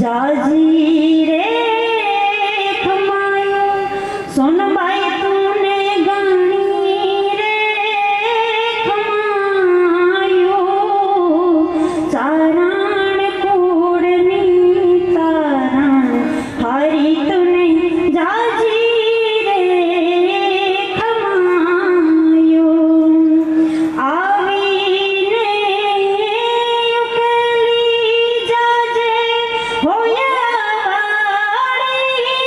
जाजी रे खमायो सुन भाई तूने गानी रे खमायो चारण कोड़नी तारण हरी तूने जाजी रे खमायो आवीने उकेली जाजे होया वाड़ी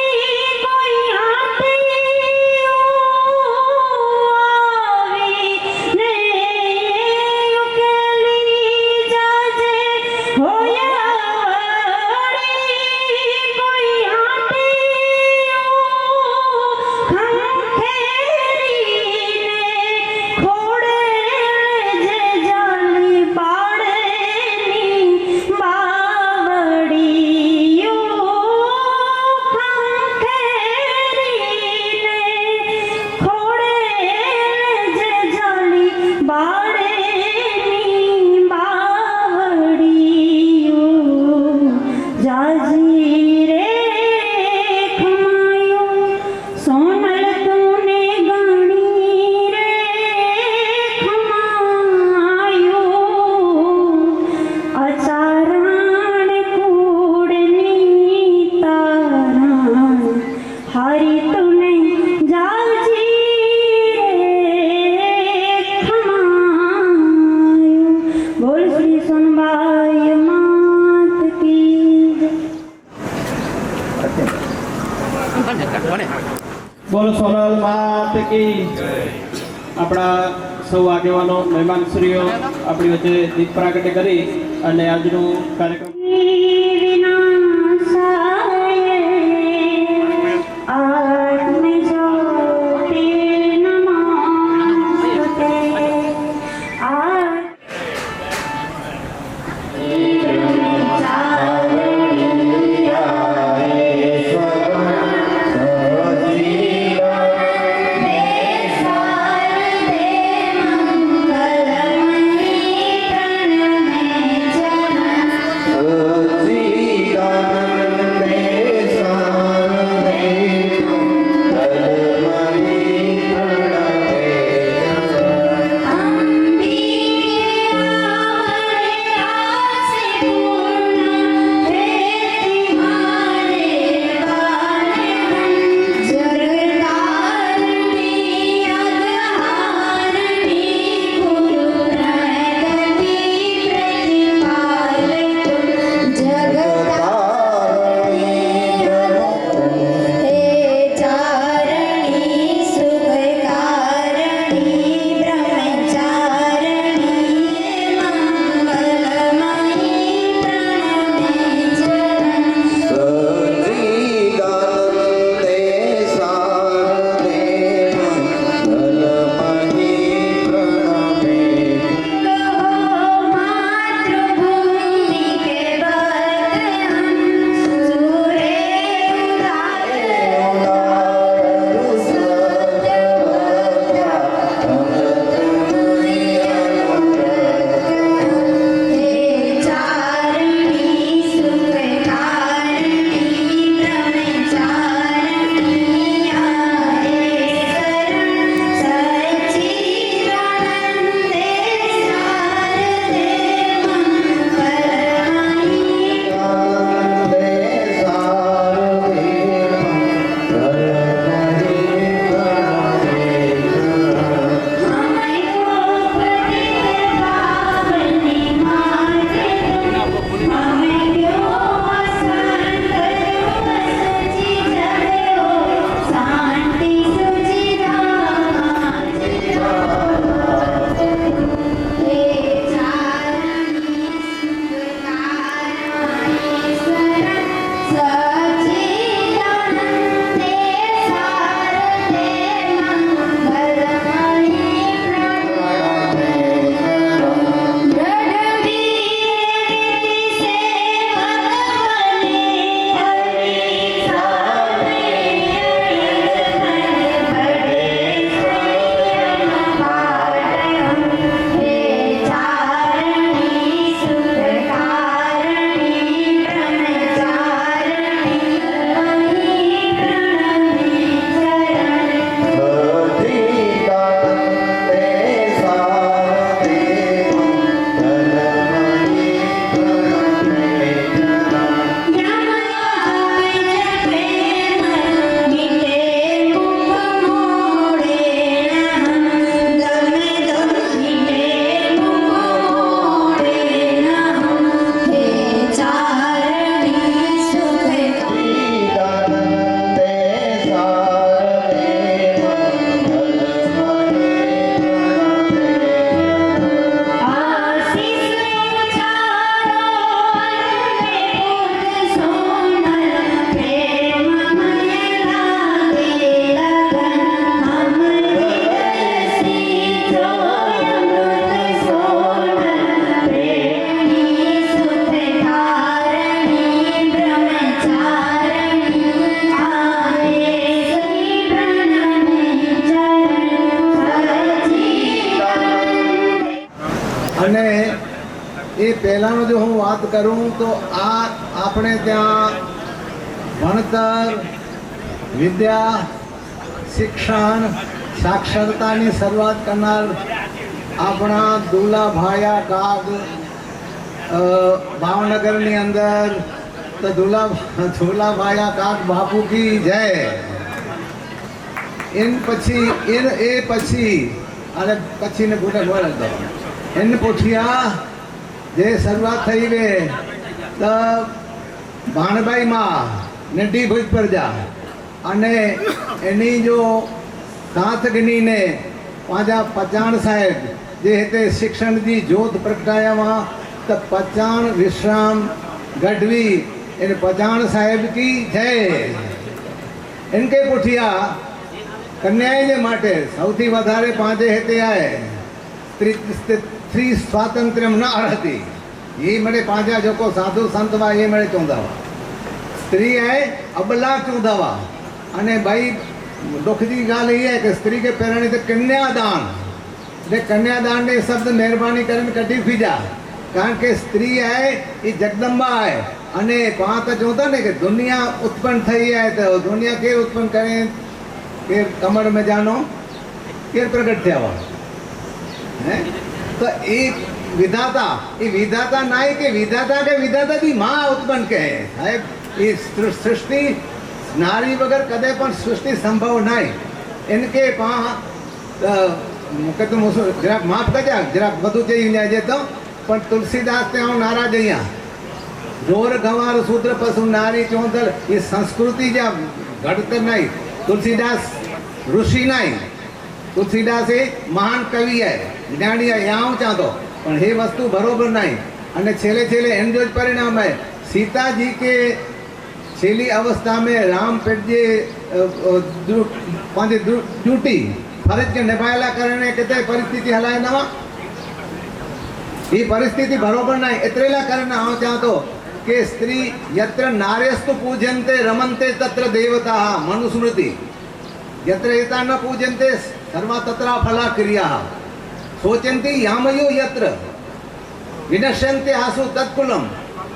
कोई आटियो आवीने उकेली जाजे होया वाड़ी कोई आटियो खंखेरी ने खोड़े जे जाली पाड़े नी बावड़ियो खंखेरी ने खोड़े जे जाली बाड़े नी बावड़ियो जाजी रे खमायो सोनल तूने गानी रे खमायो अचारण कूड़नी तारण हरी तूने जाजी रे खमायो बोल श्री सोनबाई मात की जय। બોલો સોનલ માત કી આપણા સૌ આગેવાનો મહેમાનશ્રીઓ આપણી વચ્ચે દીપ પ્રાગટ્ય કરી અને આજનો કાર્યક્રમ विनाशाय आत्मज्योति नमोस्तुते Oh પહેલાંનો જો હું વાત કરું તો આ આપણે ત્યાં ભણતર, વિદ્યા, શિક્ષણ, સાક્ષરતાની શરૂઆત કરનાર આપણા દુલાભાયા કાગ ભાવનગરની અંદર તો દુલાભાયા કાગ બાપુ કી જય. એ પછી અને પછીને ભૂલે બોલે તો એને પૂછ્યા જે શરૂઆત થઈ વે તો ભાણભાઈમાં નડી ભુજ પર જા અને એની જો સાથ ગણીને પાંજા પચાણ સાહેબ જે હિતે શિક્ષણ જી જોત પ્રગટાયામાં તો પચાણ વિશ્રામ ગઢવી એને પચાણ સાહેબ કી જય. એનકે પૂછ્યા કન્યાએ જે માટે સૌથી વધારે પાંચે હેતે આય સ્ત્રી સ્વાતંત્ર્યમ ન અર્હતી એ મળે પાંચા જોકો સાધુ સંતવા એ મળે ચોંધાવા સ્ત્રી આય અબલા ચોંધાવા અને ભાઈ દુઃખની ગાલ એ હે કે સ્ત્રી કે પહેરાણી તો કન્યાદાન એટલે કન્યાદાન ને શબ્દ મહેરબાની કરીને કઢી ફીજા કારણ કે સ્ત્રી આય એ જગદંબા આય અને પાંચ ચોંધા ને કે દુનિયા ઉત્પન્ન થઈ આય તો દુનિયા કેર ઉત્પન્ન કરે કે કમર में जानो केर प्रकट थे आवा है तो ये विधाता नहीं के विधाता की माँ उत्पन्न कहे साहेब ये सृष्टि नारी वगैरह कदे पर सृष्टि संभव नहीं इनके पा तुम जरा माफ कर जा जरा बधु चाहिए तो पर तुलसीदास ते आऊं नाराज अहियां जोर गंवार सूत्र पशु नारी चौंधर ये संस्कृति जा घटतर नहीं. तुलसीदास ऋषि नहीं, तुलसीदास એ મહાન કવિ હે જ્ઞાની હે યાઉં ચાહતો પણ એ વસ્તુ બરોબર નહીં અને છેલ્લે છેલ્લે એનું જ પરિણામ હે सीता जी के છેલ્લી અવસ્થા में राम पेट जे पंहिंजी ड्यूटी फर्ज के निभायला करने किते परिस्थिति हलाए नवा ये परिस्थिति बरोबर नहीं एतरेला करना आऊं चाहतो कि स्त्री यत्र नार्यस्तु पूजन्ते रमन्ते तत्र देवता मनुस्मृति यत्र एता न पूजन्ते सर्वा तत्र फला क्रिया सोचन्ति यामयो यत्र विनश्यन्ते आसु तत्कुलम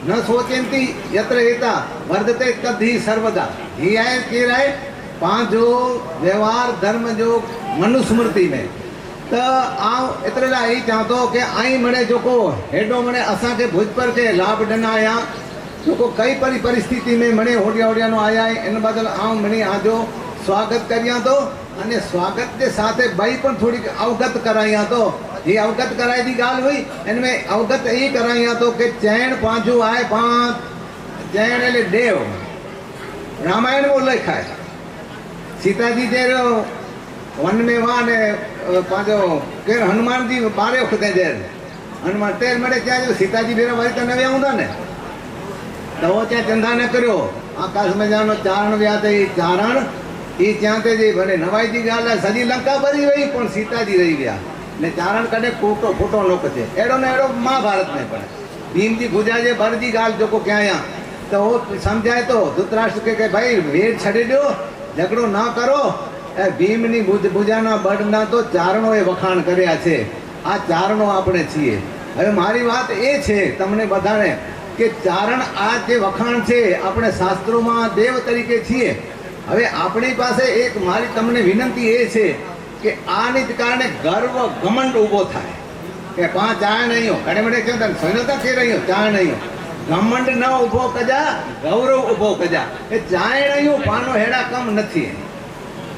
न सोचन्ति यत्र एता वर्धते तद्धि सर्वदा ये है के रहे पांच जो व्यवहार धर्म जो मनुस्मृति में तो आऊं एतरेला यही चाहतो कि आई मने जो को हेडो मने असा के भुज पर के लाभ डनाया जो को कई परिस्थिति में मने होडिया होडिया नो आया इन बदल आऊं मने आजो स्वागत करिया तो अने स्वागत के साथे भाई पण थोड़ी अवगत कराया तो ये अवगत कराई दी गाल हुई इनमें अवगत यही कराया तो कि चैन पांचू आए पांच चैन एले देव रामायण में लिखा है सीता जी जेरो वन में वहाँ ने पांचो के हनुमान जी बारे वखते जेर हनुमान तेर मरे क्या जो सीता जी बेरा वरी तो नवे आऊंदा ने तो वो क्या चंदा न करो आकाश में जानो चारण व्याते चारण ये चाहते जी भले नवाई जी गाल सजी लंका भरी वही पण सीता जी रही गया ने चारण कने फोटो फोटो लोक छे एड़ो ने एड़ो महाभारत में पण भीम जी भुजा जे भर जी गाल जो को क्या आया तो वो समझाए तो धृतराष्ट्र के भाई वेर छड़ी दो झगड़ो ना करो ए भीम नी भुजाना बड़ना तो चारणो ए वखाण कर्या छे आ चारणो आपणे छीए हवे मारी वात ए छे तमने बधाने के चारण आ जे वखाण छे आपणे शास्त्रों में देव तरीके छीए હવે આપણી પાસે એક મારી તમને વિનંતી એ છે કે આને જ કારણે ગર્વ ઘમંડ ઊભો થાય કે પાંચ ચા નહીં હો કડે મડે કેમ તને સોનતા કે રહી હો ચા નહીં હો ઘમંડ ન ઊભો કજા ગૌરવ ઊભો કજા એ ચાય નહીં હો પાનો હેડા કમ નથી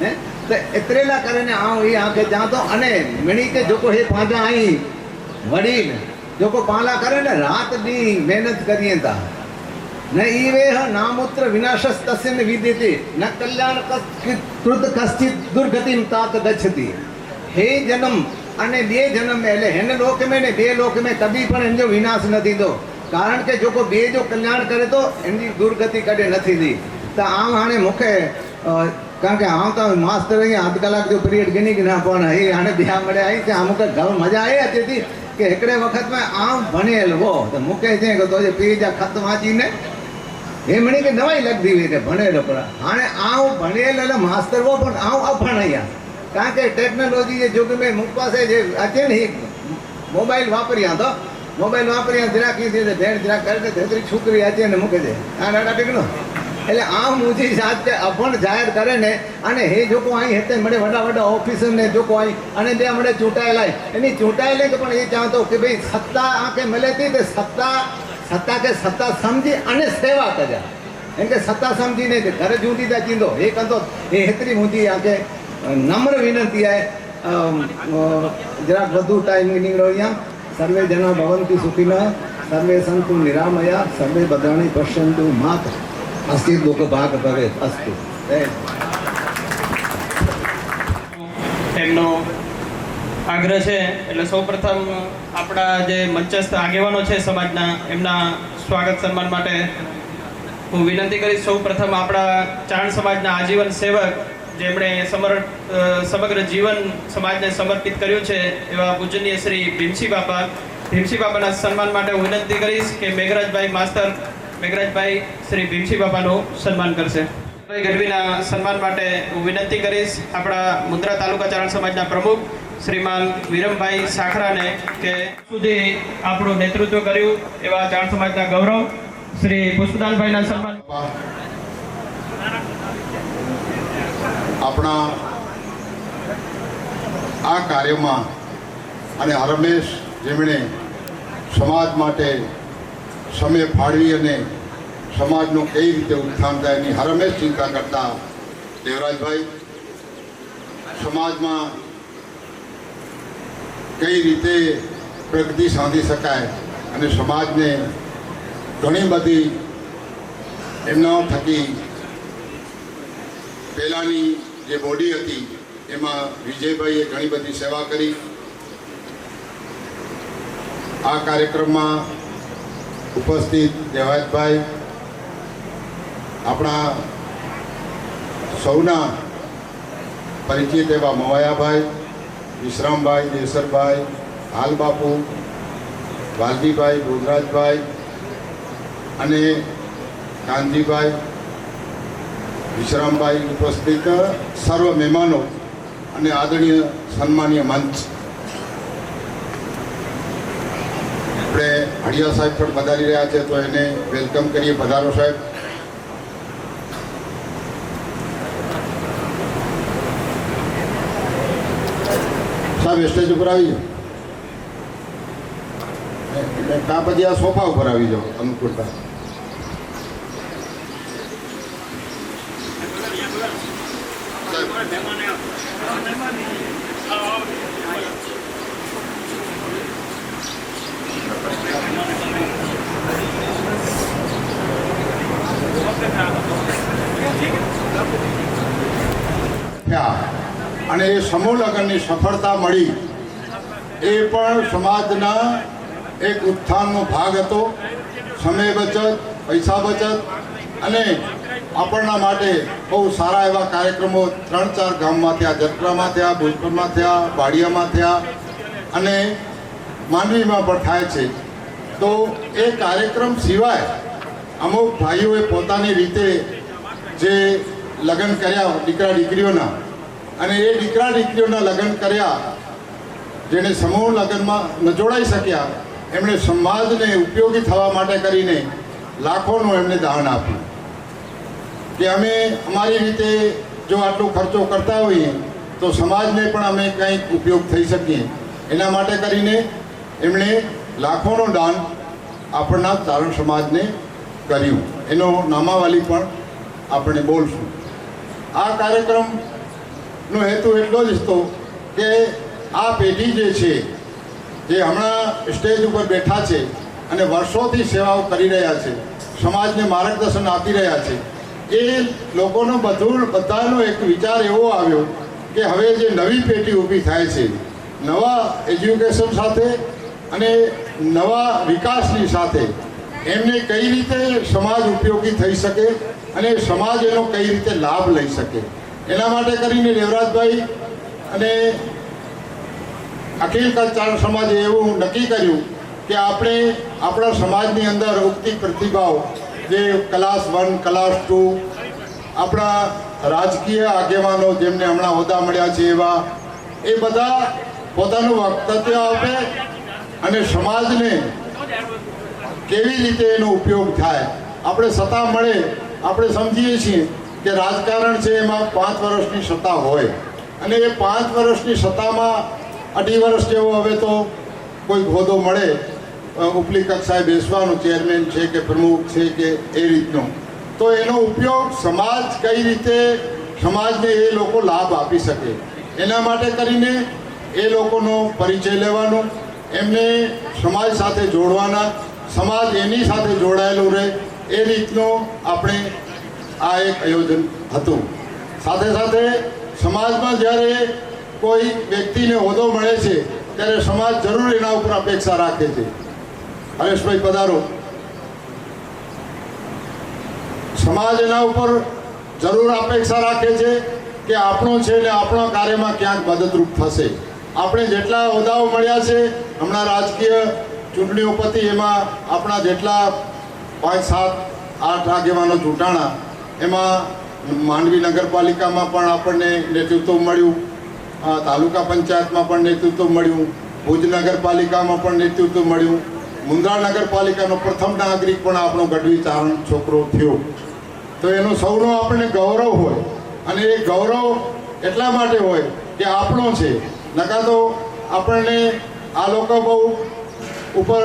હે તો એતરેલા કરીને આવું એ આંખે જાતો અને મણી કે જોકો હે પાંજા આઈ વડીલ જોકો પાલા કરે ને રાત દી મહેનત કરીએ તા न ईवेह नामूत्र विनाशस्तस्य न विद्यते न कल्याण कृत कश्चित दुर्गतिम तात गच्छति हे जन्म अने बे जन्म में એટલે હેને લોક में ने बे लोक में कभी पण एनो विनाश न थींदो कारण के जो को बे जो कल्याण करे तो एनी दुर्गति कदे न थींदी तो आम हाणे मूंखे कारण के आम तो मास्टर ही आध कलाक जो पीरियड गिनी कि ना पण हे हाणे बिहा मळे आई ते मूंखे घर मजा आई अचे थी कि हिकिड़े वक़्त में आम भणियल हो तो मूंखे चई कि तुंहिंजे पीउ जा ख़त वांचीने हे मणी के नवाई लगती हुई के भणेलो पर हाणे आऊं भणेल એટલે मास्तर वो पण आऊं अभण आहियां कारण के टेक्नोलॉजी जे युग में मूं पासे जे अचे ने मोबाइल वापरियां तो મોબાઈલ વાપરી જરાક ઈ દે ભેણ જરાક કરે તેતરી છોકરી આતી અને મૂકે દે આ નાડા ટીકનો એટલે આમ ઊંચી જાત અભણ જાહેર કરે ને અને હે જોકો અહીં હેતે મળે વડા ઓફિસર ને જોકો અહીં અને બે મળે ચૂંટાયેલા એની ચૂંટાયેલી તો પણ એ ચાહતો કે ભાઈ સત્તા આંકે મળે હતી તે સત્તા કે સત્તા સમજી અને સેવા કર્યા એમ કે સત્તા સમજીને ઘરે જૂંટી દા ચીંદો એ કંતો એ હેતરી ઊંચી આંકે નમ્ર વિનંતી आहे જરાક વધુ ટાઈમ નીકળ્યો અહીંયા સર્વે જના ભવંતુ સુખિનઃ સર્વે સંતુ નિરામયા સર્વે ભદ્રાણી પશ્યંતુ માત અસ્તિ લોક ભાગ ભવે અસ્તુ એમનો આગ્રહ છે એટલે સૌપ્રથમ આપણા જે મંચસ્થ આગેવાનો છે સમાજના એમના સ્વાગત સન્માન માટે હું વિનંતી કરીશ. સૌપ્રથમ આપણા ચાણ સમાજના આજીવન સેવક જેમણે સમગ્ર જીવન સમાજને સમર્પિત કર્યું છે એવા પૂજનીય શ્રી ભીમસી બાપાના સન્માન માટે હું વિનંતી કરીશ કે મેઘરાજભાઈ શ્રી ભીમસી બાપાનું સન્માન કરશે. ગઢવીના સન્માન માટે હું વિનંતી કરીશ આપણા મુન્દ્રા તાલુકા ચારણ સમાજના પ્રમુખ શ્રીમાન વિરમભાઈ સાખરાને કે સુધી આપણું નેતૃત્વ કર્યું એવા ચારણ સમાજના ગૌરવ શ્રી પુષ્પદાનભાઈના સન્માન. આપણા આ કાર્યમાં અને હરમેશ જેમણે સમાજ માટે સમય ફાળવી અને સમાજનું કઈ રીતે ઉત્થાન થાય એની હરમેશ ચિંતા કરતા દેવરાજભાઈ, સમાજમાં કઈ રીતે પ્રગતિ સાધી શકાય અને સમાજને ઘણી બધી એમના થકી પહેલાંની જે બોડી હતી એમાં વિજયભાઈએ ઘણી બધી સેવા કરી. આ કાર્યક્રમમાં ઉપસ્થિત દેવાયતભાઈ, આપણા સૌના પરિચિત એવા મવાયાભાઈ, વિશ્રામભાઈ, દેસરભાઈ, હાલબાપુ, વાલજીભાઈ, ભોગરાજભાઈ અને કાનજીભાઈ, વિશ્રામભાઈ, ઉપસ્થિત સર્વ મહેમાનો અને આદરણીય સન્માનીય મંચ. આપણે હડિયા સાહેબ પણ પધારી રહ્યા છે તો એને વેલકમ કરીએ. પધારો સાહેબ. સાહેબ સ્ટેજ ઉપર આવી જાઓ. ત્યાં પછી આ સોફા ઉપર આવી જાઓ અનુકૂળતા. અને એ સમૂહ લગ્નની સફળતા મળી એ પણ સમાજના એક ઉત્થાનનો ભાગ હતો. સમય બચત, પૈસા બચત અને આપણના માટે બહુ સારા એવા કાર્યક્રમો 3-4 ગામમાં થયા. જટરામાં થયા, ભોજપુરમાં થયા, બાડિયામાં થયા અને માંડવીમાં પણ થાય છે. તો એ કાર્યક્રમ સિવાય અમુક ભાઈઓએ પોતાની રીતે જે લગ્ન કર્યા દીકરા દીકરીઓના, અને એ દીકરા દીકરીઓના લગ્ન કર્યા જેને સમૂહ લગ્નમાં ન જોડાઈ શક્યા, એમણે સમાજને ઉપયોગી થવા માટે કરીને લાખોનું એમને દાન આપ્યું કે અમે અમારી રીતે જો આટલો ખર્ચો કરતા હોઈએ તો સમાજને પણ અમે કંઈક ઉપયોગ થઈ શકીએ. એના માટે કરીને એમણે લાખોનું દાન આપણના ચારણ સમાજને કર્યું. એનો નામાવલી પણ આપણે બોલશું. આ કાર્યક્રમનો હેતુ એટલો જ હતો કે આ પેઢી જે છે જે હમણાં સ્ટેજ ઉપર બેઠા છે અને વર્ષોથી સેવાઓ કરી રહ્યા છે, સમાજને માર્ગદર્શન આપી રહ્યા છે, એ લોકોનો બધાનો એક વિચાર એવો આવ્યો કે હવે જે નવી પેઢી ઊભી થાય છે, નવા એજ્યુકેશન સાથે અને નવા વિકાસની સાથે એમને કઈ રીતે સમાજ ઉપયોગી થઈ શકે અને સમાજ એનો કઈ રીતે લાભ લઈ શકે, એના માટે કરીને દેવરાજભાઈ અને અખિલ કચ્છ ચારણ સમાજે એવું નક્કી કર્યું કે આપણે આપણા સમાજની અંદર ઉગતી પ્રતિભાઓ જે ક્લાસ 1, ક્લાસ 2, આપણા રાજકીય આગેવાનો જેમને હમણાં હોદ્દા મળ્યા છે એવા, એ બધા પોતાનું વક્તવ્ય આપે અને સમાજને કેવી રીતે એનો ઉપયોગ થાય. આપણે સત્તા મળે, આપણે સમજીએ છીએ કે રાજકારણ છે એમાં 5 વર્ષની સત્તા હોય અને એ 5 વર્ષની સત્તામાં 2.5 વર્ષ જેવો હવે તો કોઈ હોદ્દો મળે, ઉપલી કક્ષાએ બેસવાનું, ચેરમેન છે કે પ્રમુખ છે કે એ રીતનો, તો એનો ઉપયોગ સમાજ કઈ રીતે સમાજને એ લોકો લાભ આપી શકે એના માટે કરીને એ લોકોનો પરિચય લેવાનો, એમને સમાજ સાથે જોડવાના, સમાજ એની સાથે જોડાયેલું રહે એ રીતનું આપણે આ એક આયોજન હતું. સાથે સાથે સમાજમાં જ્યારે કોઈ વ્યક્તિને હોદ્દો મળે છે ત્યારે સમાજ જરૂર એના ઉપર અપેક્ષા રાખે છે. હરેશભાઈ પધારો. સમાજ એના ઉપર જરૂર અપેક્ષા રાખે છે કે આપણો છે ને આપણા કાર્યમાં ક્યાંક મદદરૂપ થશે. આપણે જેટલા હોદ્દાઓ મળ્યા છે, હમણાં રાજકીય ચૂંટણીઓ પતી, એમાં આપણા જેટલા 5, 7, 8 આગેવાનો ચૂંટાણા, એમાં માંડવી નગરપાલિકામાં પણ આપણને નેતૃત્વ મળ્યું, તાલુકા પંચાયતમાં પણ નેતૃત્વ મળ્યું, ભુજ નગરપાલિકામાં પણ નેતૃત્વ મળ્યું, મુન્દ્રા નગરપાલિકાનો પ્રથમ નાગરિક પણ આપણો ગઢવી ચારણ છોકરો થયો. તો એનો સૌનો આપણને ગૌરવ હોય અને એ ગૌરવ એટલા માટે હોય કે આપણો છે. નકા તો આપણને આ લોકો બહુ ઉપર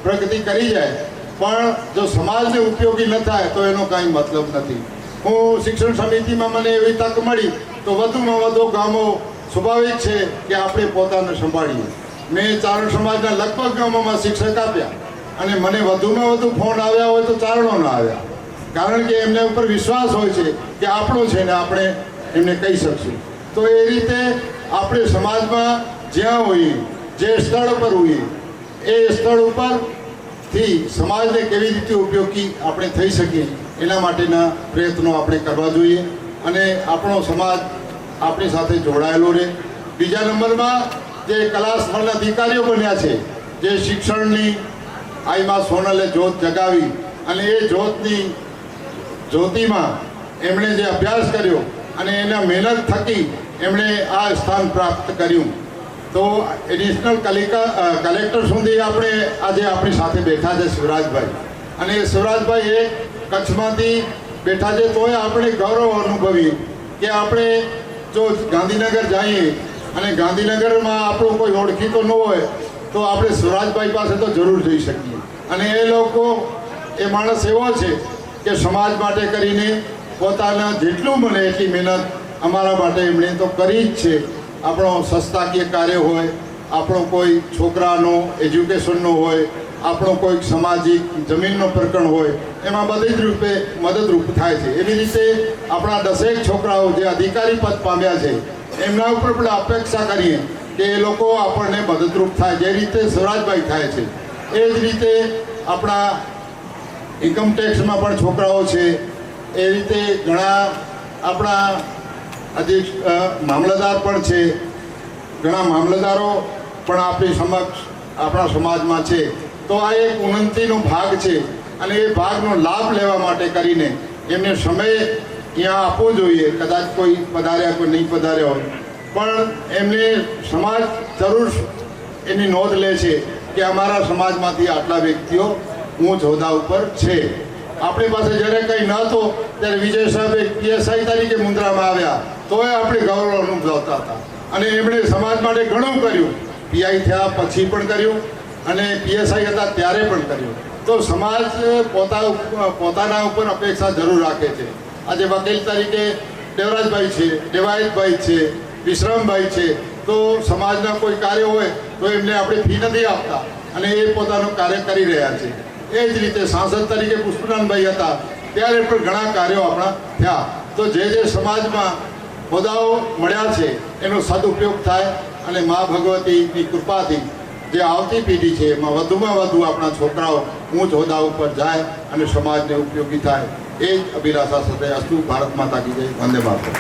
પ્રગતિ કરી જાય પણ જો સમાજને ઉપયોગી ન થાય તો એનો કાંઈ મતલબ નથી. હું શિક્ષણ સમિતિમાં મને એવી તક મળી તો વધુમાં વધુ ગામો સ્વાભાવિક છે કે આપણે પોતાને સંભાળીએ. મેં ચારણ સમાજના લગભગ ગામોમાં શિક્ષક આપ્યા અને મને વધુમાં વધુ ફોન આવ્યા હોય તો ચારણોના આવ્યા, કારણ કે એમને ઉપર વિશ્વાસ હોય છે કે આપણો છે ને આપણે એમને કહી શકશું. તો એ રીતે આપણે સમાજમાં જ્યાં હોઈએ, જે સ્થળ પર હોઈએ, એ સ્થળ ઉપરથી સમાજને કેવી રીતે ઉપયોગી આપણે થઈ શકીએ એના માટેના પ્રયત્નો આપણે કરવા જોઈએ અને આપણો સમાજ આપણી સાથે જોડાયેલો રહે. બીજા નંબરમાં જે કલા સ્થળના અધિકારીઓ બન્યા છે, જે શિક્ષણની આઈમાં સોનલે જ્યોત જગાવી અને એ જ્યોતિમાં એમણે જે અભ્યાસ કર્યો અને એના મહેનત થકી એમણે આ સ્થાન પ્રાપ્ત કર્યું. તો એડિશનલ કલેક્ટર સુધી આપણે આજે આપણી સાથે બેઠા છે શિવરાજભાઈ, અને એ શિવરાજભાઈ એ કચ્છમાંથી બેઠા છે. તોય આપણે ગૌરવ અનુભવીએ કે આપણે જો ગાંધીનગર જઈએ અને ગાંધીનગરમાં આપણું કોઈ ઓળખીતો ન હોય તો આપણે શિવરાજભાઈ પાસે તો જરૂર જઈ શકીએ. અને એ લોકો, એ માણસ એવો છે કે સમાજ માટે કરીને પોતાના જેટલું બને એટલી મહેનત અમારા માટે એમણે તો કરી જ છે. આપણો સંસ્થાકીય કાર્ય હોય, આપણો કોઈ છોકરાનો એજ્યુકેશનનો હોય, આપણો કોઈક સામાજિક જમીનનો પ્રકરણ હોય, એમાં બધી જ રૂપે મદદરૂપ થાય છે. એવી રીતે આપણા 10 છોકરાઓ જે અધિકારી પદ પામ્યા છે એમના ઉપર પણ અપેક્ષા કરીએ કે એ લોકો આપણને મદદરૂપ થાય, જે રીતે શિવરાજભાઈ થાય છે. એ જ રીતે આપણા ઇન્કમ ટેક્સમાં પણ છોકરાઓ છે, એ રીતે ઘણા આપણા મામલતદાર પણ છે, ઘણા મામલતદારો પણ આપણી સમક્ષ આપણા સમાજમાં છે. તો આ એક ઉન્નતિનો ભાગ છે અને એ ભાગનો લાભ લેવા માટે કરીને એમને સમય અહીંયા આપવો જોઈએ. કદાચ કોઈ પધાર્યા, કોઈ નહીં પધાર્યા હોય, પણ એમને સમાજ જરૂર એની નોંધ લે છે કે અમારા સમાજમાંથી આટલા વ્યક્તિઓ ઊંચ હોદ્દા ઉપર છે. આપણી પાસે જ્યારે કંઈ ન હતો ત્યારે વિજય સાહેબ PSI તરીકે મુન્દ્રામાં આવ્યા તોય આપણે ગૌરવ અનુભવતા હતા અને એમણે સમાજ માટે ઘણું કર્યું. PI થયા પછી પણ કર્યું અને PSI હતા ત્યારે પણ કર્યું. તો સમાજ પોતાના ઉપર અપેક્ષા જરૂર રાખે છે. આજે વકીલ તરીકે દેવરાજભાઈ છે, દેવાયતભાઈ છે, વિશ્રામભાઈ છે, તો સમાજના કોઈ કાર્ય હોય તો એમને આપણે ફી નથી આપતા અને એ પોતાનું કાર્ય કરી રહ્યા છે. એ જ રીતે સાંસદ તરીકે પુષ્પનાનભાઈ હતા ત્યારે પણ ઘણા કાર્યો આપણા થયા. તો જે સમાજમાં હોદ્દાઓ મળ્યા છે એનો સદુપયોગ થાય અને મા ભગવતીની કૃપાથી જે આવતી પેઢી છે એમાં વધુમાં વધુ આપણા છોકરાઓ ઊંચ હોદ્દા ઉપર જાય અને સમાજને ઉપયોગી થાય, એ જ અભિલાષા સાથે અસ્તુ. ભારત માતા કી જય. વંદે માતરમ.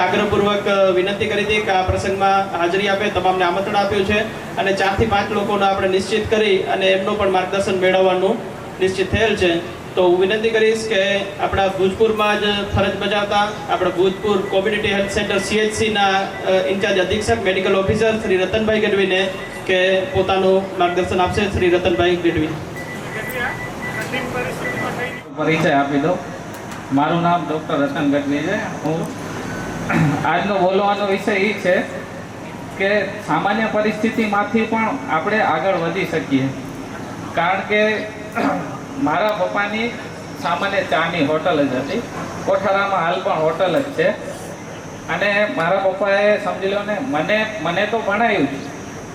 આગ્રહપૂર્વક વિનંતી કરી હતી કે આ પ્રસંગમાં હાજરી આપે, તમામને આમંત્રણ આપ્યું છે અને 4 થી 5 લોકોને આપણે નિશ્ચિત કરી અને એમનું પણ માર્ગદર્શન મેળવવાનું નિશ્ચિત થયેલ છે. તો હું વિનંતી કરીશ કે આપણા ભૂજપુરમાં જ ફરજ બજાવતા આપણા Bhujpur community health centre CHCના in charge અધિક્ષક મેડિકલ ઓફિસર શ્રી રતનભાઈ ગઢવીને કે પોતાનું માર્ગદર્શન આપશે. શ્રી રતનભાઈ ગઢવી. પરિચય આપી દો. મારું નામ ડૉક્ટર રતન ગઢવી છે. હું આજનો બોલવાનો વિષય એ છે કે સામાન્ય પરિસ્થિતિમાંથી પણ આપણે આગળ વધી શકીએ. કારણ કે મારા પપ્પાની સામાન્ય ચાની હોટલ જ હતી. કોઠારામાં હાલ પણ હોટલ જ છે. અને મારા પપ્પાએ સમજી લો ને મને તો ભણાવ્યું જ,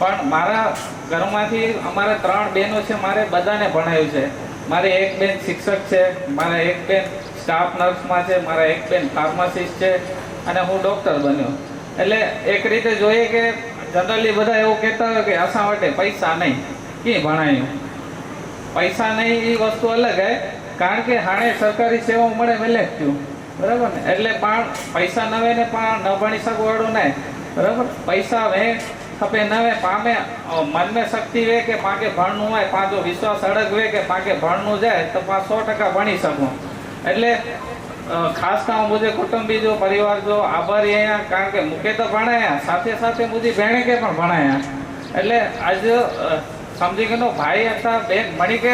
પણ મારા ઘરમાંથી અમારે 3 બહેનો છે, મારે બધાને ભણાવ્યું છે. મારી એક બેન શિક્ષક છે, મારા એક બેન સ્ટાફ નર્સમાં છે, મારા એક બેન ફાર્માસિસ્ટ છે અને હું ડૉક્ટર બન્યો. એટલે એક રીતે જોઈએ કે જનરલી બધા એવું કહેતા હોય કે આશા માટે પૈસા નહીં, ક્યાં ભણાયું. પૈસા નહીં એ વસ્તુ અલગ હે, કારણ કે હાણે સરકારી સેવા મળે વહેલે જ થયું, બરાબર ને. એટલે પણ પૈસા નવે ને પણ ન ભણી શકવાળું નહીં, બરાબર. પૈસા વે ખપે નવે પામે મન में શક્તિ વે કે પાકે ભણવું હોય, પાછો વિશ્વાસ અડગ વે કે પાકે ભણવું જાય તો 100% ભણી શકું. એટલે ખાસ કામ मुझे कुटुंबी जो परिवार जो आभारी है, कारण के मुके तो भणाया साथे साथे मुझे भेणे के पण भणाया. એટલે આજ સમજી ગયો ભાઈ હતા બેન મણી કે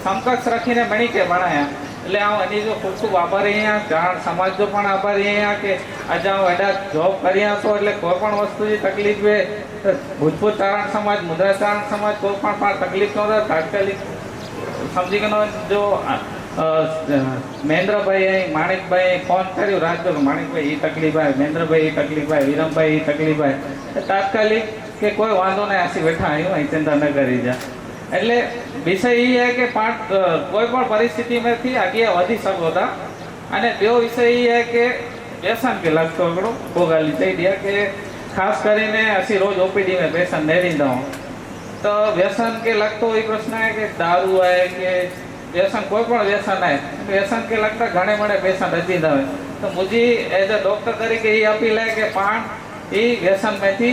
સમકક્ષ રાખીને મણી કે ભણાયા. એટલે હું એની જો ખૂબ ખૂબ આભારી અહીંયા. જાણ સમાજ જો પણ આભારી અહીંયા કે આજે હું એડા જોબ કર્યા તો એટલે કોઈ પણ વસ્તુની તકલીફ હોય ભૂતપૂર્વ ચારણ સમાજ, મુદ્રા ચારણ સમાજ કોઈ પણ તકલીફ ન થાય તાત્કાલિક સમજી ગયો. જો મહેન્દ્રભાઈ માણિકભાઈ ફોન કર્યો રાજ્ય માણિકભાઈ એ તકલીફ આવે, મહેન્દ્રભાઈ એ તકલીફ આવે, વિરમભાઈ એ તકલીફ આવે, તાત્કાલિક કે કોઈ વાંધો નહીં આસી બેઠા આવ્યું અહીં ચિંતા ન કરી જા. એટલે વિષય એ છે કે કોઈ પણ પરિસ્થિતિમાંથી આગળ વધી શકો હતા. અને બીજો વિષય એ છે કે વ્યસન કે લગતો આપણો ભોગાલી થઈ ગયા કે ખાસ કરીને અસી રોજ OPD में पेशेंट नहीं रहींदा हूँ. तो व्यसन के लगतो ये प्रश्न है कि दारू है कि व्यसन कोई पण व्यसन है, व्यसन के लगता घणे बड़े पेशेंट अची जाए. तो मुझे एज अ डॉक्टर तरीके ये अपील है कि पाण ये व्यसन में थी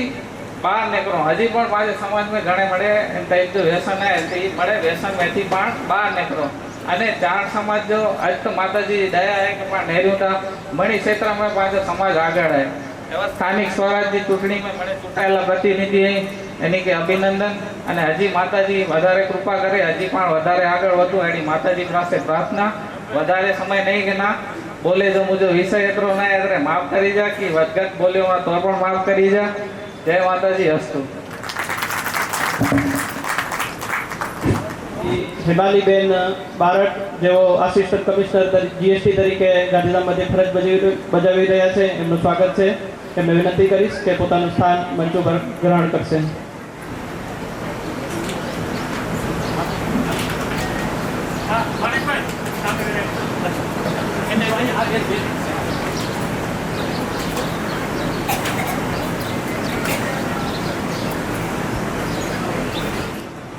બહાર નીકળો. હજી પણ પાછે સમાજમાં ઘણે મળે એમ ટાઈપ જો વ્યસન હે તો એ મળે વ્યસન મેથી પણ બહાર નીકળો. અને ચારણ સમાજ જો આજ તો માતાજી દયા હે કે પણ નેર્યું था મણી ક્ષેત્રમાં પાછો સમાજ આગળ હે. એવા સ્થાનિક સ્વરાજની ચૂંટણીમાં મને ચૂંટાયેલા પ્રતિનિધિ એની કે અભિનંદન. અને હજી માતાજી વધારે કૃપા કરે, હજી પણ વધારે આગળ વધુ એની માતાજી પાસે પ્રાર્થના. વધારે સમય નહીં કે ના બોલે જો મુझे વિષય એતરો ના એટલે માફ કરી જા કે વધઘટ બોલ્યો તો પણ માફ કરી જા. જય માતાજી. અસ્તુ. હેમાલીબેન બારટ જેઓ આસિસ્ટન્ટ કમિશનર GST તરીકે ગાંધીધામમાં ફરજ બજાવી રહ્યા છે, એમનું સ્વાગત છે. એમને વિનંતી કરીશ કે પોતાનું સ્થાન મંચ ઉપર ગ્રહણ કરશે.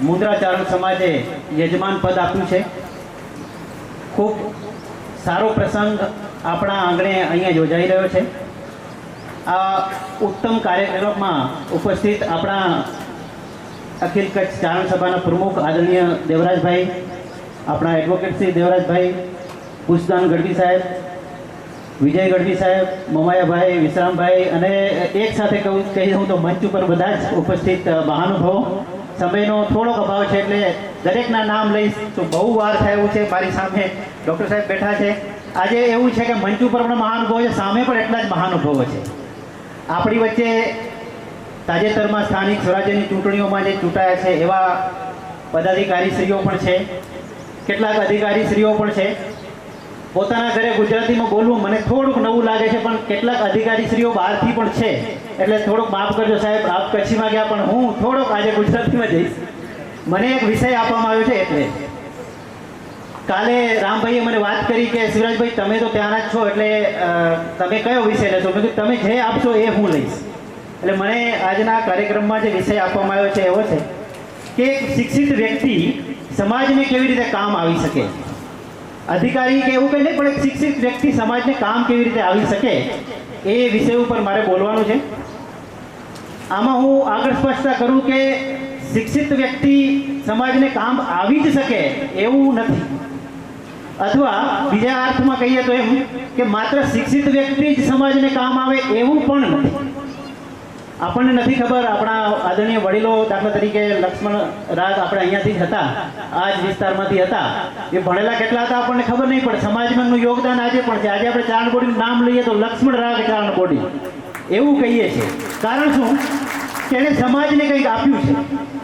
મુદ્રાચારણ સમાજે યજમાન પદ આપ્યું છે. ખૂબ સારો પ્રસંગ આપણા આંગણે અહીંયા યોજાઈ રહ્યો છે. આ ઉત્તમ કાર્યક્રમમાં ઉપસ્થિત આપણા અખિલ કચ્છ ચારણ સભાના પ્રમુખ આદરણીય દેવરાજભાઈ, આપણા એડવોકેટ શ્રી દેવરાજભાઈ, પુષ્પદાન ગઢવી સાહેબ, વિજય ગઢવી સાહેબ, મમાયાભાઈ, વિશ્રામભાઈ અને એક સાથે કહી દઉં તો મંચ ઉપર બધા જ ઉપસ્થિત મહાનુભાવો. સમયનો થોડોક અભાવ છે એટલે દરેકના નામ લઈશ તો બહુ વાર થાય એવું છે. મારી સામે ડૉક્ટર સાહેબ બેઠા છે. આજે એવું છે કે મંચ ઉપર પણ મહાનુભાવો છે, સામે પણ એટલા જ મહાનુભાવો છે. આપણી વચ્ચે તાજેતરમાં સ્થાનિક સ્વરાજ્યની ચૂંટણીઓમાં જે ચૂંટાયા છે એવા પદાધિકારીશ્રીઓ પણ છે, કેટલાક અધિકારીશ્રીઓ પણ છે. પોતાના ઘરે ગુજરાતીમાં બોલવું મને થોડુંક નવું લાગે છે, પણ કેટલાક અધિકારીશ્રીઓ બહારથી પણ છે એટલે થોડુંક માફ કરજો સાહેબ. આપ કચ્છીમાં ગયા પણ હું થોડોક આજે ગુજરાતીમાં જઈશ. મને એક વિષય આપવામાં આવ્યો છે. એટલે કાલે રામભાઈએ મને વાત કરી કે શિવરાજભાઈ તમે તો ત્યાંના જ છો એટલે તમે કયો વિષય લેશો? મેં કીધું તમે જે આપશો એ હું લઈશ. એટલે મને આજના કાર્યક્રમમાં જે વિષય આપવામાં આવ્યો છે એવો છે કે એક શિક્ષિત વ્યક્તિ સમાજને કેવી રીતે કામ આવી શકે. અધિકારી કે એવું કંઈ નહીં, પણ એક શિક્ષિત વ્યક્તિ સમાજને કામ કેવી રીતે આવી શકે એ વિષય ઉપર મારે બોલવાનું છે. આમાં હું આગળ સ્પષ્ટતા કરું કે શિક્ષિત વ્યક્તિ સમાજને કામ આવી જ શકે એવું નથી. અથવા બીજા અર્થમાં કહીએ તો એમ કે માત્ર શિક્ષિત વ્યક્તિ જ સમાજને કામ આવે એવું પણ નથી. આપણને નથી ખબર, આપણા આદરણીય વડીલો દાખલા તરીકે લક્ષ્મણ રાજ આપણે અહીંયાથી જ હતા, આ જ વિસ્તારમાંથી હતા, એ ભણેલા કેટલા હતા આપણને ખબર નહીં, પણ સમાજમાં એમનું યોગદાન આજે પણ છે. આજે આપણે ચારણકોડીનું નામ લઈએ તો લક્ષ્મણ રાજ ચારણકોડી એવું કહીએ છીએ. કારણ શું? કે એણે સમાજને કંઈક આપ્યું છે.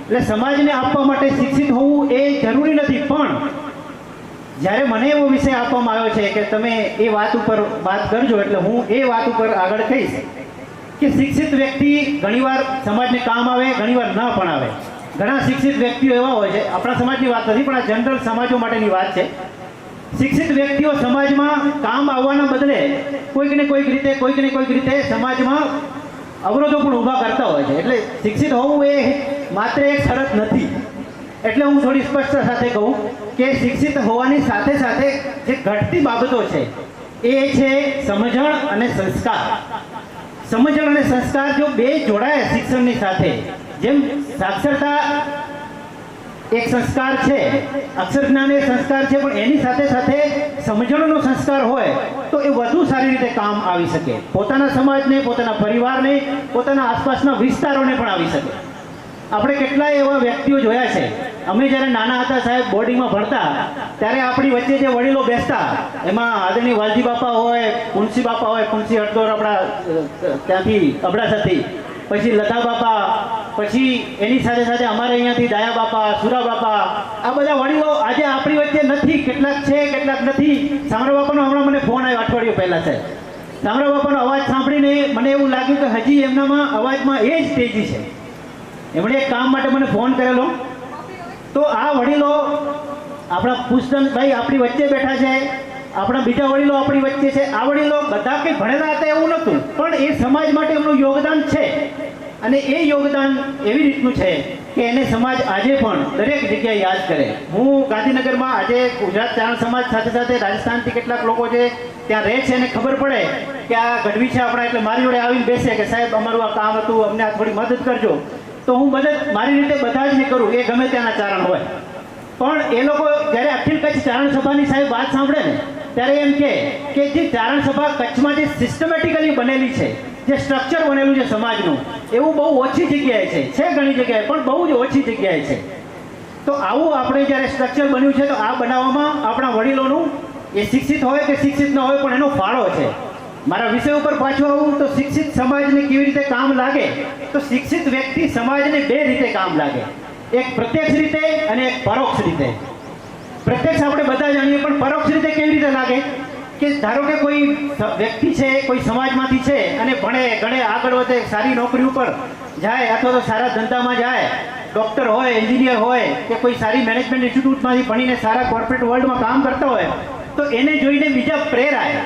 એટલે સમાજને આપવા માટે શિક્ષિત હોવું એ જરૂરી નથી, પણ જ્યારે મને એવો વિષય આપવામાં આવ્યો છે કે તમે એ વાત ઉપર વાત કરજો, એટલે હું એ વાત ઉપર આગળ કહીશ કે શિક્ષિત વ્યક્તિ ઘણીવાર સમાજને કામ આવે, ઘણીવાર ન પણ આવે. ઘણા શિક્ષિત વ્યક્તિઓ એવા હોય છે, આપણા સમાજની વાત નથી પણ આ જનરલ સમાજો માટેની વાત છે. શિક્ષિત વ્યક્તિઓ સમાજમાં કામ આવવાના બદલે કોઈક ને કોઈક રીતે સમાજમાં અવરોધો પણ ઊભા કરતા હોય છે. એટલે શિક્ષિત હોવું એ માત્ર એક શરત નથી. એટલે હું થોડી સ્પષ્ટતા સાથે કહું કે શિક્ષિત હોવાની સાથે સાથે જે ઘટતી બાબતો છે એ છે સમજણ અને સંસ્કાર. સમજણ અને સંસ્કાર જો બે જોડાય શિક્ષણની સાથે, જેમ સાક્ષરતા એક સંસ્કાર છે, અક્ષર જ્ઞાન એ સંસ્કાર છે, પણ એની સાથે સાથે સમજણનો સંસ્કાર હોય તો એ વધુ સારી રીતે કામ આવી શકે. પોતાના સમાજને, પોતાના પરિવારને, પોતાના આસપાસના વિસ્તારોને પણ આવી શકે. આપણે કેટલાય એવા વ્યક્તિઓ જોયા છે. અમે જ્યારે નાના હતા સાહેબ, બોર્ડિંગમાં ભણતા, ત્યારે આપણી વચ્ચે જે વડીલો બેસતા એમાં આદરણીય વાલજી બાપા હોય, પુનસી બાપા હોય, પુનસી હળદોર આપણા ત્યાંથી અબડાસાથી, પછી લતા બાપા, પછી એની સાથે સાથે અમારે અહીંયાથી ડાયા બાપા, સુરા બાપા, આ બધા વડીલો આજે આપણી વચ્ચે નથી. કેટલાક છે, કેટલાક નથી. સામરા બાપાનો હમણાં મને ફોન આવ્યો અઠવાડિયું પહેલાં છે. સામરા બાપાનો અવાજ સાંભળીને મને એવું લાગ્યું કે હજી એમનામાં અવાજમાં એ જ તેજી છે. એમણે એક કામ માટે મને ફોન કરેલો. તો આ વડીલો, આપણા પુષ્પનભાઈ આપણી વચ્ચે બેઠા છે, આપણા બીજા વડીલો આપણી વચ્ચે છે. આ વડીલો બધા કંઈ ભણેલા હતા એવું નહોતું, પણ એ સમાજ માટે એમનું યોગદાન છે. અને એ યોગદાન એવી રીતનું છે કે એને સમાજ આજે પણ દરેક જગ્યાએ યાદ કરે. હું ગાંધીનગરમાં આજે ગુજરાત ચારણ સમાજ સાથે સાથે રાજસ્થાનથી કેટલાક લોકો છે ત્યાં રહે છે, અને ખબર પડે કે આ ગઢવી છે આપણા, એટલે મારી જોડે આવીને બેસે કે સાહેબ અમારું આ કામ હતું, અમને આ થોડી મદદ કરજો. તો હું મદદ મારી રીતે બધા જ નહીં કરું, એ ગમે ત્યાંના ચારણ હોય. પણ એ લોકો જ્યારે અખિલ કચ્છ ચારણ સભાની સાહેબ વાત સાંભળે ને ત્યારે એમ કે જે ચારણ સભા કચ્છમાં જે સિસ્ટમેટિકલી બનેલી છે, જે સ્ટ્રક્ચર બનેલું છે સમાજનું, એવું બહુ ઓછી જગ્યાએ છે ઘણી જગ્યાએ, પણ બહુ જ ઓછી જગ્યાએ છે. તો આવું આપણે જ્યારે સ્ટ્રક્ચર બન્યું છે, તો આ બનાવવામાં આપણા વડીલોનું, એ શિક્ષિત હોય કે શિક્ષિત ન હોય, પણ એનો ફાળો છે. મારા વિષય ઉપર પાછું આવું તો શિક્ષિત સમાજને કેવી રીતે કામ લાગે, તો શિક્ષિત વ્યક્તિ સમાજને બે રીતે કામ લાગે, એક પ્રત્યક્ષ રીતે અને એક પરોક્ષ રીતે. પ્રત્યક્ષ આપણે બધા જાણીએ, પણ પરોક્ષ રીતે કેવી રીતે લાગે કે ધારો કે કોઈ વ્યક્તિ છે, કોઈ સમાજમાંથી છે અને ભણે ગણે આગળ વધે, સારી નોકરી ઉપર જાય અથવા તો સારા ધંધામાં જાય, ડૉક્ટર હોય, એન્જિનિયર હોય કે કોઈ સારી મેનેજમેન્ટ ઇન્સ્ટિટ્યૂટમાંથી ભણીને સારા કોર્પોરેટ વર્લ્ડમાં કામ કરતા હોય, તો એને જોઈને બીજા પ્રેરાય,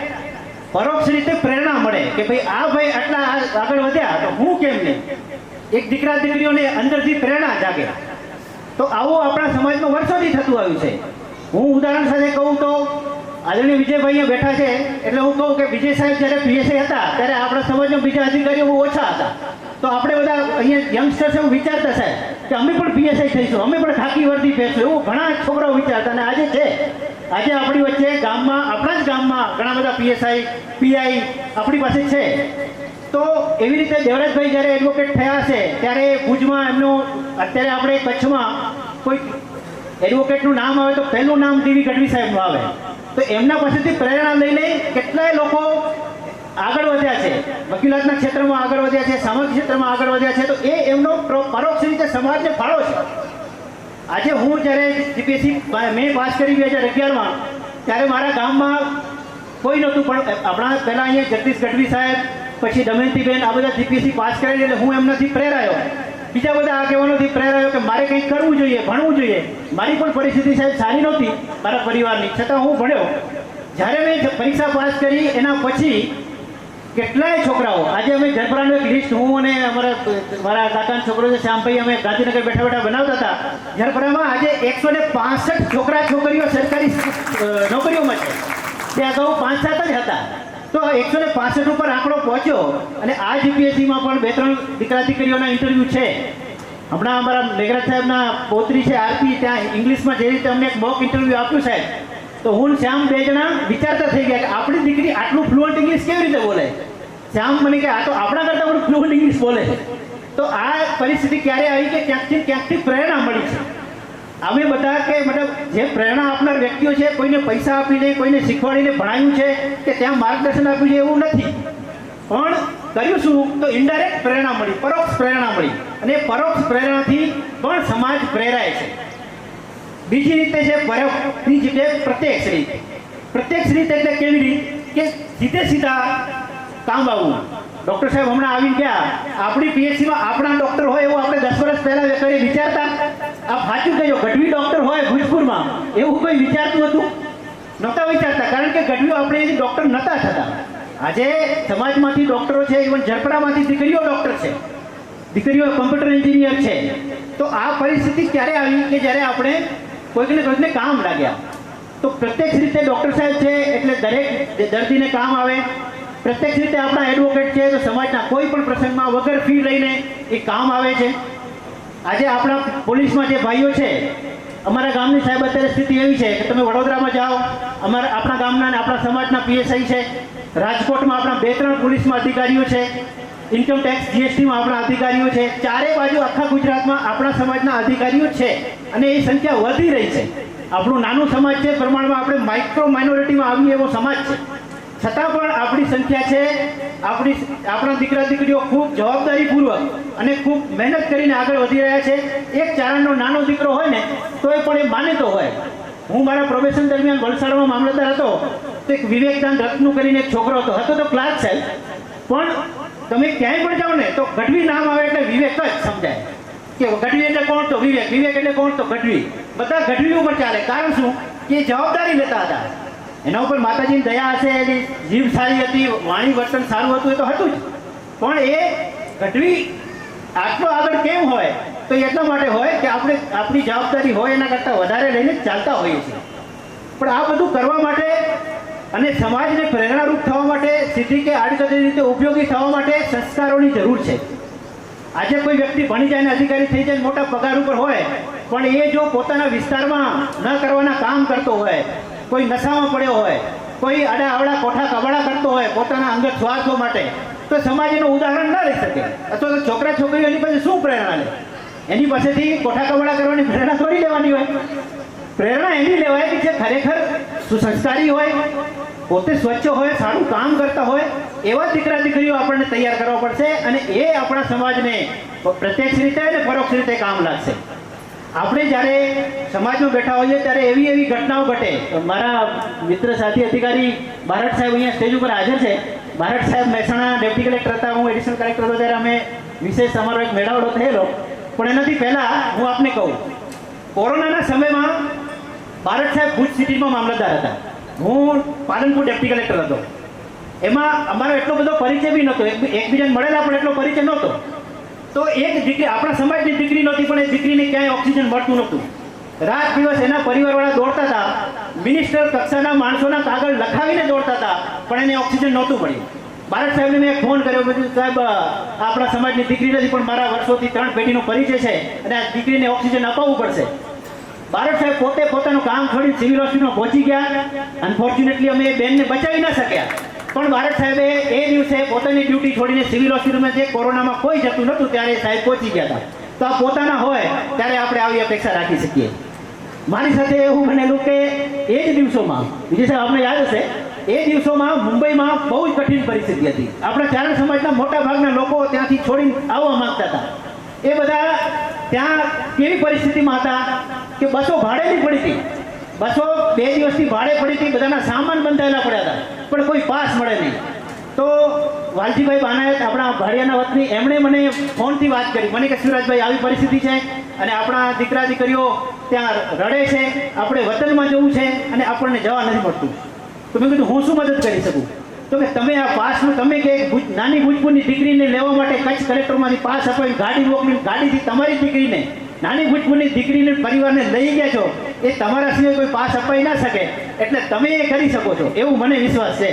પરોક્ષ રીતે પ્રેરણા મળે કે ભાઈ આ ભાઈ આટલા આગળ વધ્યા તો હું કેમ નહીં. એક દીકરા દીકરીઓને અંદરથી પ્રેરણા જાગે. તો આવું આપણા સમાજમાં વર્ષોથી થતું આવ્યું છે. હું ઉદાહરણ સાથે કહું તો આદરણીય વિજયભાઈ અહીંયા બેઠા છે, એટલે હું કહું કે વિજય સાહેબ જ્યારે પીએસઆઈ હતા ત્યારે આપણા સમાજના બીજા અધિકારીઓ બહુ ઓછા હતા. તો આપણે બધા અહીંયા યંગસ્ટર્સ એવું વિચારતા સાહેબ કે અમે પણ પીએસઆઈ થઈશું, અમે પણ ખાકી વર્દી પહેરશું, એવું ઘણા છોકરાઓ વિચારતા. અને આજે છે, આજે આપણી વચ્ચે ગામમાં, આપણા જ ગામમાં ઘણા બધા પીએસઆઈ, પીઆઈ આપણી પાસે છે. તો એવી રીતે દેવરાજભાઈ જ્યારે એડવોકેટ થયા છે ત્યારે ભુજમાં એમનું, અત્યારે આપણે કચ્છમાં કોઈ એડવોકેટનું નામ આવે તો પહેલું નામ ડીવી ગઢવી સાહેબનું આવે. તો એમના પાસેથી પ્રેરણા લઈને કેટલાય લોકો આગળ વધ્યા છે, વકીલાતના ક્ષેત્રમાં આગળ વધ્યા છે, સામાજિક ક્ષેત્રમાં આગળ વધ્યા છે. તો એ એમનો પરોક્ષ રીતે સમાજને ફાળો છે. આજે હું જ્યારે જીપીએસસી મેં પાસ કરી 2011માં, ત્યારે મારા ગામમાં કોઈ નહોતું, પણ આપણા પહેલાં અહીંયા જગદીશ ગઢવી સાહેબ, પછી દમયંતીબેન, આ બધા જીપીએસસી પાસ કરેલી, એટલે હું એમનાથી પ્રેરાયો. બીજા બધા આગેવાનોથી પ્રેરાયો કે મારે કંઈક કરવું જોઈએ, ભણવું જોઈએ. મારી પણ પરિસ્થિતિ સાહેબ સારી નહોતી મારા પરિવારની, છતાં હું ભણ્યો. જ્યારે મેં પરીક્ષા પાસ કરી એના પછી કેટલાય છોકરાઓ, આજે અમે ઝરપરાનું એક લિસ્ટ, હું અને મારા કાકાના છોકરો છે શ્યામભાઈ, અમે ગાંધીનગર બેઠા બેઠા બનાવતા હતા. ઝરપરામાં આજે 165 છોકરા છોકરીઓ સરકારી નોકરીઓમાં છે. તે અગાઉ 5-7 જ હતા. તો 165 ઉપર આંકડો પહોંચ્યો. અને આ જીપીએસસીમાં પણ 2-3 દીકરા દીકરીઓના ઇન્ટરવ્યૂ છે. હમણાં અમારા મેઘરાજ સાહેબના પૌત્રી છે આરતી, ત્યાં ઇંગ્લિશમાં જે રીતે અમને એક મોક ઇન્ટરવ્યૂ આપ્યું સાહેબ, તો હું ને શ્યામ બે જણા વિચારતા થઈ ગયા કે આપણી દીકરી આટલું ફ્લુઅન્ટ ઇંગ્લિશ કેવી રીતે બોલે. શ્યામ મને કે આ તો આપણા કરતાં પણ ફ્લુઅન્ટ ઇંગ્લિશ બોલે. તો આ પરિસ્થિતિ ક્યારે આવી કે ક્યાંકથી પ્રેરણા મળી છે. અમે બધા કે મતલબ જે પ્રેરણા આપનાર વ્યક્તિઓ છે, કોઈને પૈસા આપીને, કોઈને શીખવાડીને ભણાવ્યું છે કે ત્યાં માર્ગદર્શન આપ્યું છે એવું નથી, પણ કર્યું શું તો ઇનડાયરેક્ટ પ્રેરણા મળી, પરોક્ષ પ્રેરણા મળી. અને પરોક્ષ પ્રેરણાથી પણ સમાજ પ્રેરાય છે. બીજી રીતે છે પરોક્ષની જગ્યાએ પ્રત્યક્ષ રીત. પ્રત્યક્ષ રીત એટલે કેવી રીત કે સીધે સીધા કામ આવવું. ડૉક્ટર સાહેબ હમણાં આવીને ગયા, આપણી પીએચસીમાં આપણા ડૉક્ટર હોય એવું આપણે 10 વર્ષ પહેલાં કરી વિચારતા? આપ સાચું કહેજો, ગઢવી ડૉક્ટર હોય ભોજપુરમાં એવું કોઈ વિચારતું હતું? નહોતા વિચારતા, કારણ કે ગઢવીઓ આપણે એની ડૉક્ટર નહોતા થતા. આજે સમાજમાંથી ડૉક્ટરો છે, ઇવન ઝરપડામાંથી દીકરીઓ ડૉક્ટર છે, દીકરીઓ કમ્પ્યુટર એન્જિનિયર છે. તો આ પરિસ્થિતિ ક્યારે આવી કે જ્યારે આપણે કોઈકને કામ લાગ્યા. તો પ્રત્યક્ષ રીતે ડૉક્ટર સાહેબ છે એટલે દરેક દર્દીને કામ આવે. પ્રત્યક્ષ રીતે આપણા એડવોકેટ છે તો સમાજના કોઈ પણ પ્રસંગમાં વગર ફી લઈને એ કામ આવે છે. આજે આપણા પોલીસમાં જે ભાઈઓ છે, અમારા ગામની સાહેબ અત્યારે સ્થિતિ એવી છે કે તમે વડોદરામાં જાઓ, આપણા ગામના અને આપણા સમાજના પીએસઆઈ છે, રાજકોટમાં આપણા 2-3 પોલીસમાં અધિકારીઓ છે, ઇન્કમ ટેક્સ જીએસટીમાં આપણા અધિકારીઓ છે, ચારે બાજુ આખા ગુજરાતમાં આપણા સમાજના અધિકારીઓ છે અને એ સંખ્યા વધી રહી છે. આપણું નાનું સમાજ છે, પ્રમાણમાં આપણે માઇક્રો માઇનોરિટીમાં આવીએ એવો સમાજ છે, છતાં પણ આપણી સંખ્યા છે. આપણા દીકરા દીકરીઓ ખૂબ જવાબદારીપૂર્વક અને ખૂબ મહેનત કરીને આગળ વધી રહ્યા છે. એક ચારણનો નાનો દીકરો હોય ને તો એ પણ એ માનેતો હોય. હું મારા પ્રોબેશન દરમિયાન વલસાડમાં મામલતદાર હતો તો એક વિવેકદાન રત્નુ કરીને એક છોકરો હતો તો ક્લાસ સાહેબ, પણ તમે ક્યાંય પણ જાઓ ને તો ગઢવી નામ આવે એટલે વિવેક જ સમજાય કે ગઢવી એટલે કોણ તો વિવેક, વિવેક એટલે કોણ તો ગઢવી. બધા ગઢવી ઉપર ચાલે. કારણ શું કે જવાબદારી લેતા હતા. એના ઉપર માતાજીની દયા હશે, એની જીભ સારી હતી, વાણી વર્તન સારું હતું, એ તો હતું જ. પણ એ ગઢવી આટલો આગળ કેમ હોય તો એટલા માટે હોય કે આપણે આપણી જવાબદારી હોય એના કરતાં વધારે લઈને ચાલતા હોઈએ છીએ. પણ આ બધું કરવા માટે અને સમાજને પ્રેરણારૂપ થવા માટે, સીધી કે આડકતરી રીતે ઉપયોગી થવા માટે સંસ્કારોની જરૂર છે. આજે કોઈ વ્યક્તિ ભણી જાય ને અધિકારી થઈ જાય, મોટા પગાર ઉપર હોય, પણ એ જો પોતાના વિસ્તારમાં ન કરવાના કામ કરતો હોય, કોઈ નશામાં પડ્યો હોય, કોઈ આડા આવડા કોઠા કબાડા કરતો હોય પોતાના અંગત સ્વાર્થો માટે, તો સમાજ એનું ઉદાહરણ ન લઈ શકે. અથવા તો છોકરા છોકરીઓ એની પાસે શું પ્રેરણા લે? એની પાસેથી કોઠા કબાડા કરવાની પ્રેરણા થોડી લેવાની હોય. પ્રેરણા એની લેવાય કે જે ખરેખર સુસંસ્કારી હોય, પોતે સ્વચ્છ હોય, સારું કામ કરતા હોય, એવા દીકરા દીકરીઓ આપણને તૈયાર કરવા પડશે અને એ આપણા સમાજને પ્રત્યક્ષ રીતે અને પરોક્ષ રીતે કામ લાગશે. આપણે જ્યારે સમાજમાં બેઠા હોઈએ ત્યારે એવી ઘટનાઓ ઘટે. મારા મિત્ર સાથી અધિકારી બારડ સાહેબ અહીંયા સ્ટેજ ઉપર હાજર છે. બારડ સાહેબ મહેસાણા ડેપ્યુટી કલેક્ટર હતા, હું એડિશનલ કલેક્ટર હતો, ત્યારે અમે વિશેષ અમારો એક મેળાવડો થયેલો. પણ એનાથી પહેલાં હું આપને કહું, કોરોનાના સમયમાં બારડ સાહેબ ભુજ સિટીમાં મામલતદાર હતા, હું પાલનપુર ડેપ્યુટી કલેક્ટર હતો. એમાં અમારો એટલો બધો પરિચય બી નહોતો, એકબીજાને મળેલા પણ એટલો પરિચય નહોતો. તો એક દીકરી, આપણા સમાજની દીકરી નહોતી, પણ એ દીકરીને ક્યાંય ઓક્સિજન મળતું નહોતું. રાત દિવસ એના પરિવારવાળા દોડતા હતા, મિનિસ્ટર કક્ષાના માણસોના કાગળ લખાવીને દોડતા હતા, પણ એને ઓક્સિજન નહોતું મળ્યું. બારડ સાહેબને મેં ફોન કર્યો, બધું સાહેબ આપણા સમાજની દીકરી નથી, પણ મારા વર્ષોથી 3 પેઢીનો પરિચય છે અને આ દીકરીને ઓક્સિજન અપાવવું પડશે. બારડ સાહેબ પોતે પોતાનું કામ છોડી સિવિલ હોસ્પિટલમાં પહોંચી ગયા. અનફોર્ચ્યુનેટલી અમે એ બેનને બચાવી ન શક્યા, પણ બારડ સાહેબે એ દિવસે પોતાની ડ્યુટી છોડીને સિવિલ હોસ્પિટલમાં, જે કોરોનામાં કોઈ જતું નહોતું, ત્યારે સાહેબ પહોંચી ગયા હતા. તો આ પોતાના હોય ત્યારે આપણે આવી અપેક્ષા રાખી શકીએ. મારી સાથે એવું બનેલું કે એ જ દિવસોમાં, વિજય સાહેબ આપણે યાદ હશે, એ દિવસોમાં મુંબઈમાં બહુ જ કઠિન પરિસ્થિતિ હતી. આપણા ચારણ સમાજના મોટા ભાગના લોકો ત્યાંથી છોડીને આવવા માંગતા હતા. એ બધા ત્યાં કેવી પરિસ્થિતિમાં હતા કે બસો ભાડેની પડી હતી, બસો 2 દિવસથી ભાડે પડી હતી, બધાના સામાન બંધાયેલા પડ્યા હતા, પણ કોઈ પાસ મળે નહીં. તો વાલજીભાઈ બાનાયત, આપણા ભાડિયાના વતની, એમણે મને ફોનથી વાત કરી. મને કે શિવરાજભાઈ આવી પરિસ્થિતિ છે અને આપણા દીકરા દીકરીઓ ત્યાં રડે છે, આપણે વતનમાં જવું છે અને આપણને જવા નથી મળતું. તો મેં કીધું હું શું મદદ કરી શકું? તો કે તમે આ પાસનું, તમે કે નાની ભૂજપુરની દીકરીને લેવા માટે કચ્છ કલેક્ટરમાંથી પાસ અપાવી ગાડી મોકલી, ગાડીથી તમારી દીકરીને, નાની ભૂજપુરની દીકરીને, પરિવારને લઈ ગયા છો, એ તમારા સિવાય કોઈ પાસ અપાઈ ના શકે, એટલે તમે એ કરી શકો છો એવું મને વિશ્વાસ છે.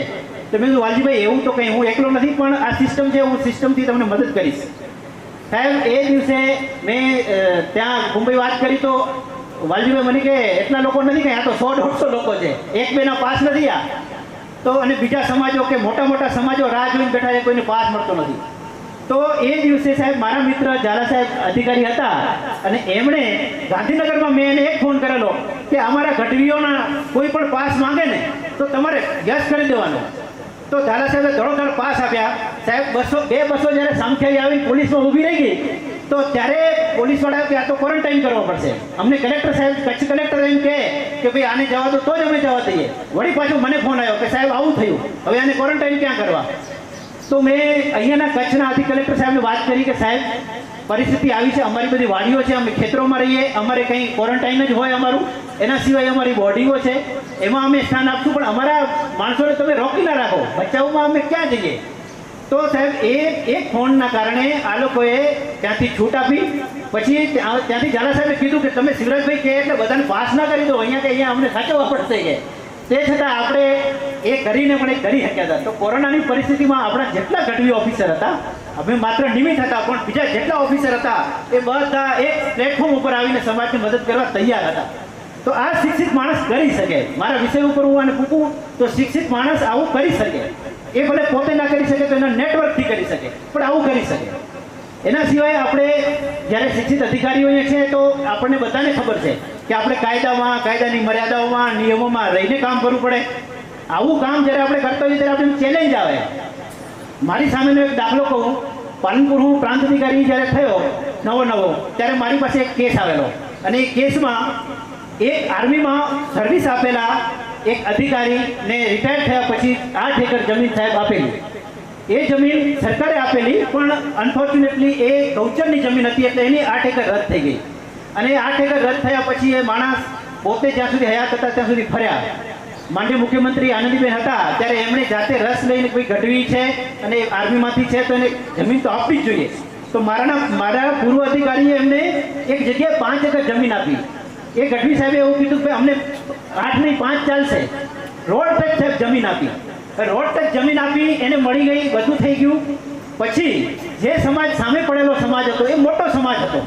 તો મેં કીધું વાલજીભાઈ એવું તો કંઈ હું એકલો નથી, પણ આ સિસ્ટમ છે, હું સિસ્ટમથી તમને મદદ કરીશ. સાહેબ એ દિવસે મેં ત્યાં મુંબઈ વાત કરી તો વાલજીભાઈ મને કે એટલા લોકો નથી કે આ તો 100-150 લોકો છે, એક બેના પાસ નથી આ. તો અને બીજા સમાજો કે મોટા મોટા સમાજો રાહ જોઈને બેઠા છે, કોઈને પાસ મળતો નથી. તો એ દિવસે સાહેબ મારા મિત્ર ઝાલા સાહેબ અધિકારી હતા અને એમણે ગાંધીનગરમાં મેં એને એક ફોન કરેલો કે અમારા ગઢવીઓના કોઈ પણ પાસ માંગે ને તો તમારે યસ કરી દેવાનો. તો ઝાલા સાહેબે ધડોધડ પાસ આપ્યા. સાહેબ 200 બસો જ્યારે સામખિયારી આવીને પોલીસમાં ઊભી રહી ગઈ તો ત્યારે પોલીસવાળા કે આ તો ક્વોરન્ટાઇન કરવા પડશે. અમને કલેક્ટર સાહેબ, કચ્છ કલેક્ટર એમ કે ભાઈ આને જવા દો તો જ અમે જવા દઈએ. વળી પાછું મને ફોન આવ્યો કે સાહેબ આવું થયું, હવે આને ક્વોરન્ટાઇન ક્યાં કરવા? તો મેં અહીંયાના કચ્છના અધિક કલેક્ટર સાહેબને વાત કરી કે સાહેબ પરિસ્થિતિ આવી છે, અમારી બધી વાડીઓ છે, અમે ખેતરોમાં રહીએ, અમારે કંઈ ક્વોરન્ટાઇન જ હોય અમારું, એના સિવાય અમારી બોડીઓ છે, એમાં અમે સ્થાન આપશું, પણ અમારા માણસોને તમે રોકી ના રાખો, બચાવમાં અમે ક્યાં જઈએ? તો સાહેબ એક ફોનના કારણે આ લોકોએ ત્યાંથી છૂટ આપી. પછી ત્યાંથી ઝાલા સાહેબે કીધું કે તમે શિવરાજભાઈ કહે એટલે બધાને પાસ ના કરી દો, અહીંયા અમને સાચવવા પડશે કે. તે છતાં આપણે એ કરીને પણ એ કરી શક્યા હતા. તો કોરોનાની પરિસ્થિતિમાં આપણા જેટલા ગઢવી ઓફિસર હતા, અમે માત્ર નિમિત્ત હતા, પણ બીજા જેટલા ઓફિસર હતા એ બધા એક પ્લેટફોર્મ ઉપર આવીને સમાજની મદદ કરવા તૈયાર હતા. તો આ શિક્ષિત માણસ કરી શકે. મારા વિષય ઉપર હું આને પૂછું તો શિક્ષિત માણસ આવું કરી શકે. એ ભલે પોતે ના કરી શકે તો એના નેટવર્કથી કરી શકે, પણ આવું કરી શકે. એના સિવાય આપણે જ્યારે શિક્ષિત અધિકારીઓ છે તો આપણને બધાને ખબર છે કે આપણે કાયદામાં, કાયદાની મર્યાદાઓમાં, નિયમોમાં રહીને કામ કરવું પડે. આવું કામ જ્યારે આપણે કરતા હોઈએ ત્યારે આપણે ચેલેન્જ આવે. મારી સામેનો એક દાખલો કહું. પાલનપુર હું પ્રાંત અધિકારી જ્યારે થયો નવો ત્યારે મારી પાસે એક કેસ આવેલો અને એ કેસમાં એક આર્મીમાં સર્વિસ આપેલા એક અધિકારીને રિટાયર થયા પછી 8 એકર જમીન સાહેબ આપેલી. એ જમીન સરકારે આપેલી, પણ અનફોર્ચ્યુનેટલી એ ગૌચરની જમીન હતી એટલે એની 8 એકર રદ થઈ ગઈ. અને 8 એકર રદ થયા પછી એ માણસ પોતે જ્યાં સુધી હયાત હતા ત્યાં સુધી ફર્યા. માનનીય મુખ્યમંત્રી આનંદીબેન હતા ત્યારે એમણે જાતે રસ લઈને કોઈ ગઢવી છે અને આર્મીમાંથી છે તો એને જમીન તો આપવી જ જોઈએ. તો મારા પૂર્વ અધિકારીએ એમને એક જગ્યાએ 5 એકર જમીન આપી. એ ગઢવી સાહેબે એવું કીધું કે અમને 8 નહીં 5 ચાલશે. રોડ ટચ સાહેબ જમીન આપી. રોડ ટચ જમીન આપી, એને મળી ગઈ, બધું થઈ ગયું. પછી જે સમાજ સામે પડેલો સમાજ હતો એ મોટો સમાજ હતો.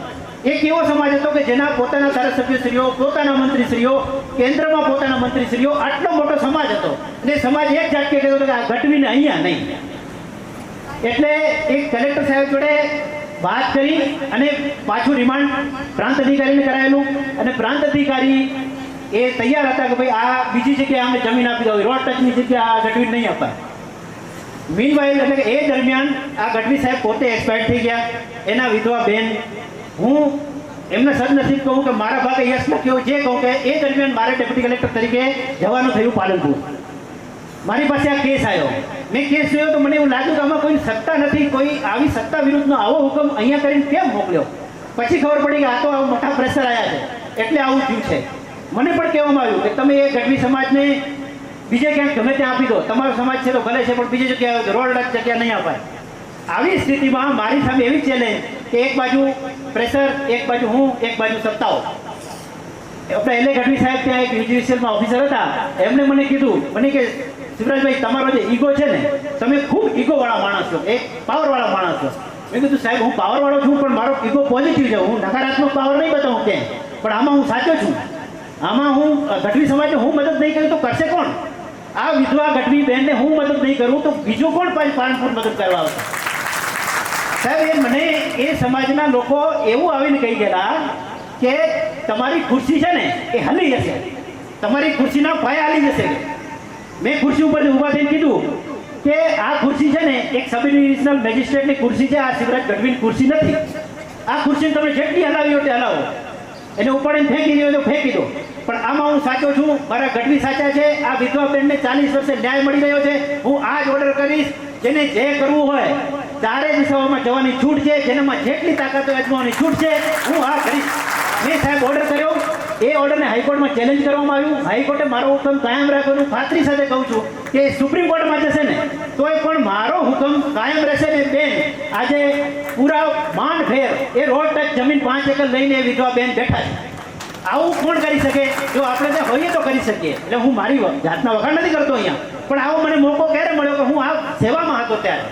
એક એવો સમાજ હતો કે જેના પોતાના ધારાસભ્યશ્રીઓ, પોતાના મંત્રીશ્રીઓ, કેન્દ્રમાં પોતાના મંત્રીશ્રીઓ, આટલો મોટો સમાજ હતો. અને સમાજ એક ઝાટકે કહેતો હતો કે આ ગઢવીને અહીંયા નહીં. એટલે એક કલેક્ટર સાહેબ જોડે વાત કરી અને પાછું રિમાન્ડ પ્રાંત અધિકારીને કરાયેલું. અને પ્રાંત અધિકારી એ તૈયાર હતા કે ભાઈ આ બીજી જગ્યાએ અમને જમીન આપી દો, રોડ ટચની જગ્યાએ આ ગઢવી નહીં અપાય. મીનવાઇલ એટલે કે એ દરમિયાન આ ગઢવી સાહેબ પોતે એક્સપાયર થઈ ગયા. એના વિધવા બેન, હું એમને સદનસીબ કહું કે મારા ભાગે યસ લખ્યો, જે કહું કે એ દરમિયાન મારે ડેપ્યુટી કલેક્ટર તરીકે જવાનું થયું પાલનપુર. મારી પાસે આ કેસ આવ્યો. મેં કેસ જોયો તો મને એવું લાગ્યું કે આમાં કોઈ સત્તા નથી, કોઈ આવી સત્તા વિરુદ્ધનો આવો હુકમ અહીંયા કરીને કેમ મોકલ્યો. પછી ખબર પડી કે આ તો મોટા પ્રેશર આવ્યા છે એટલે આવું થયું છે. મને પણ કહેવામાં આવ્યું કે તમે એ ગઢવી સમાજને બીજે ક્યાંક ગમે ત્યાં આપી દો, તમારો સમાજ છે તો ભલે છે પણ બીજી જગ્યાએ રોડ જગ્યા નહીં અપાય. આવી સ્થિતિમાં મારી સામે એવી ચેલેન્જ કે એક બાજુ પ્રેશર, એક બાજુ હું, એક બાજુ સત્તાઓ. આપણે એલે ગઢવી સાહેબ ત્યાં એક જ્યુડિશિયલમાં ઓફિસર હતા, એમણે મને કીધું કે શિવરાજભાઈ તમારો જે ઈગો છે ને, તમે ખૂબ ઈગોવાળા માણસ છો, એક પાવરવાળા માણસ છો. મેં કીધું સાહેબ હું પાવરવાળો છું પણ મારો ઈગો પોઝિટિવ છે, હું નકારાત્મક પાવર નહીં બતાવું ક્યાંય, પણ આમાં હું સાચો છું. આમાં હું ગઢવી સમાજને હું મદદ નહીં કરું તો કરશે કોણ? આ વિધવા ગઢવી બહેનને હું મદદ નહીં કરું તો બીજું કોણ પાલનપુર મદદ કરવા આવશે? સાહેબ મને એ સમાજના લોકો એવું આવીને કહી ગયેલા કે તમારી ખુરશી છે ને એ હલી જશે, તમારી ખુરશીના પાયા હલી જશે. મેં ખુરશી ઉપરથી ઊભા થઈને કીધું કે આ ખુરશી છે ને એક સબ ડિવિઝનલ મેજિસ્ટ્રેટની ખુરશી છે, આ શિવરાજ ગઢવીની ખુરશી નથી. આ ખુરશીને તમે જેટલી હલાવી હોય તે હલાવો, એને ઉપાડીને ફેંકી દો તો ફેંકી દો, પણ આમાં હું સાચો છું, મારા ગઢવી સાચા છે. આ વિધવા બેનને 40 વર્ષે ન્યાય મળી રહ્યો છે. હું આ જ ઓર્ડર કરીશ, જેને જે કરવું હોય ચારે દિશાઓમાં જવાની છૂટ છે, જેનામાં જેટલી તાકાત હોય અજમાવવાની છૂટ છે, હું આ કરીશ. મેં સાહેબ ઓર્ડર કર્યો, એ ઓર્ડરને હાઈકોર્ટમાં ચેલેન્જ કરવામાં આવ્યું. હાઈકોર્ટે મારો હુકમ કાયમ રાખવાનું ખાતરી સાથે કહું છું કે સુપ્રીમ કોર્ટમાં જશે ને તોય પણ મારો હુકમ કાયમ રહેશે. ને બેન આજે પૂરા માંડ ફેર એ રોડ ટચ જમીન 5 એકર લઈને એ વિધવા બેન બેઠા છે. આવું કોણ કરી શકે? જો આપણે ત્યાં હોઈએ તો કરી શકીએ. એટલે હું મારી જાતના વખાણ નથી કરતો અહીંયા, પણ આવો મને મોકો ક્યારે મળ્યો કે હું આ સેવામાં હતો ત્યારે.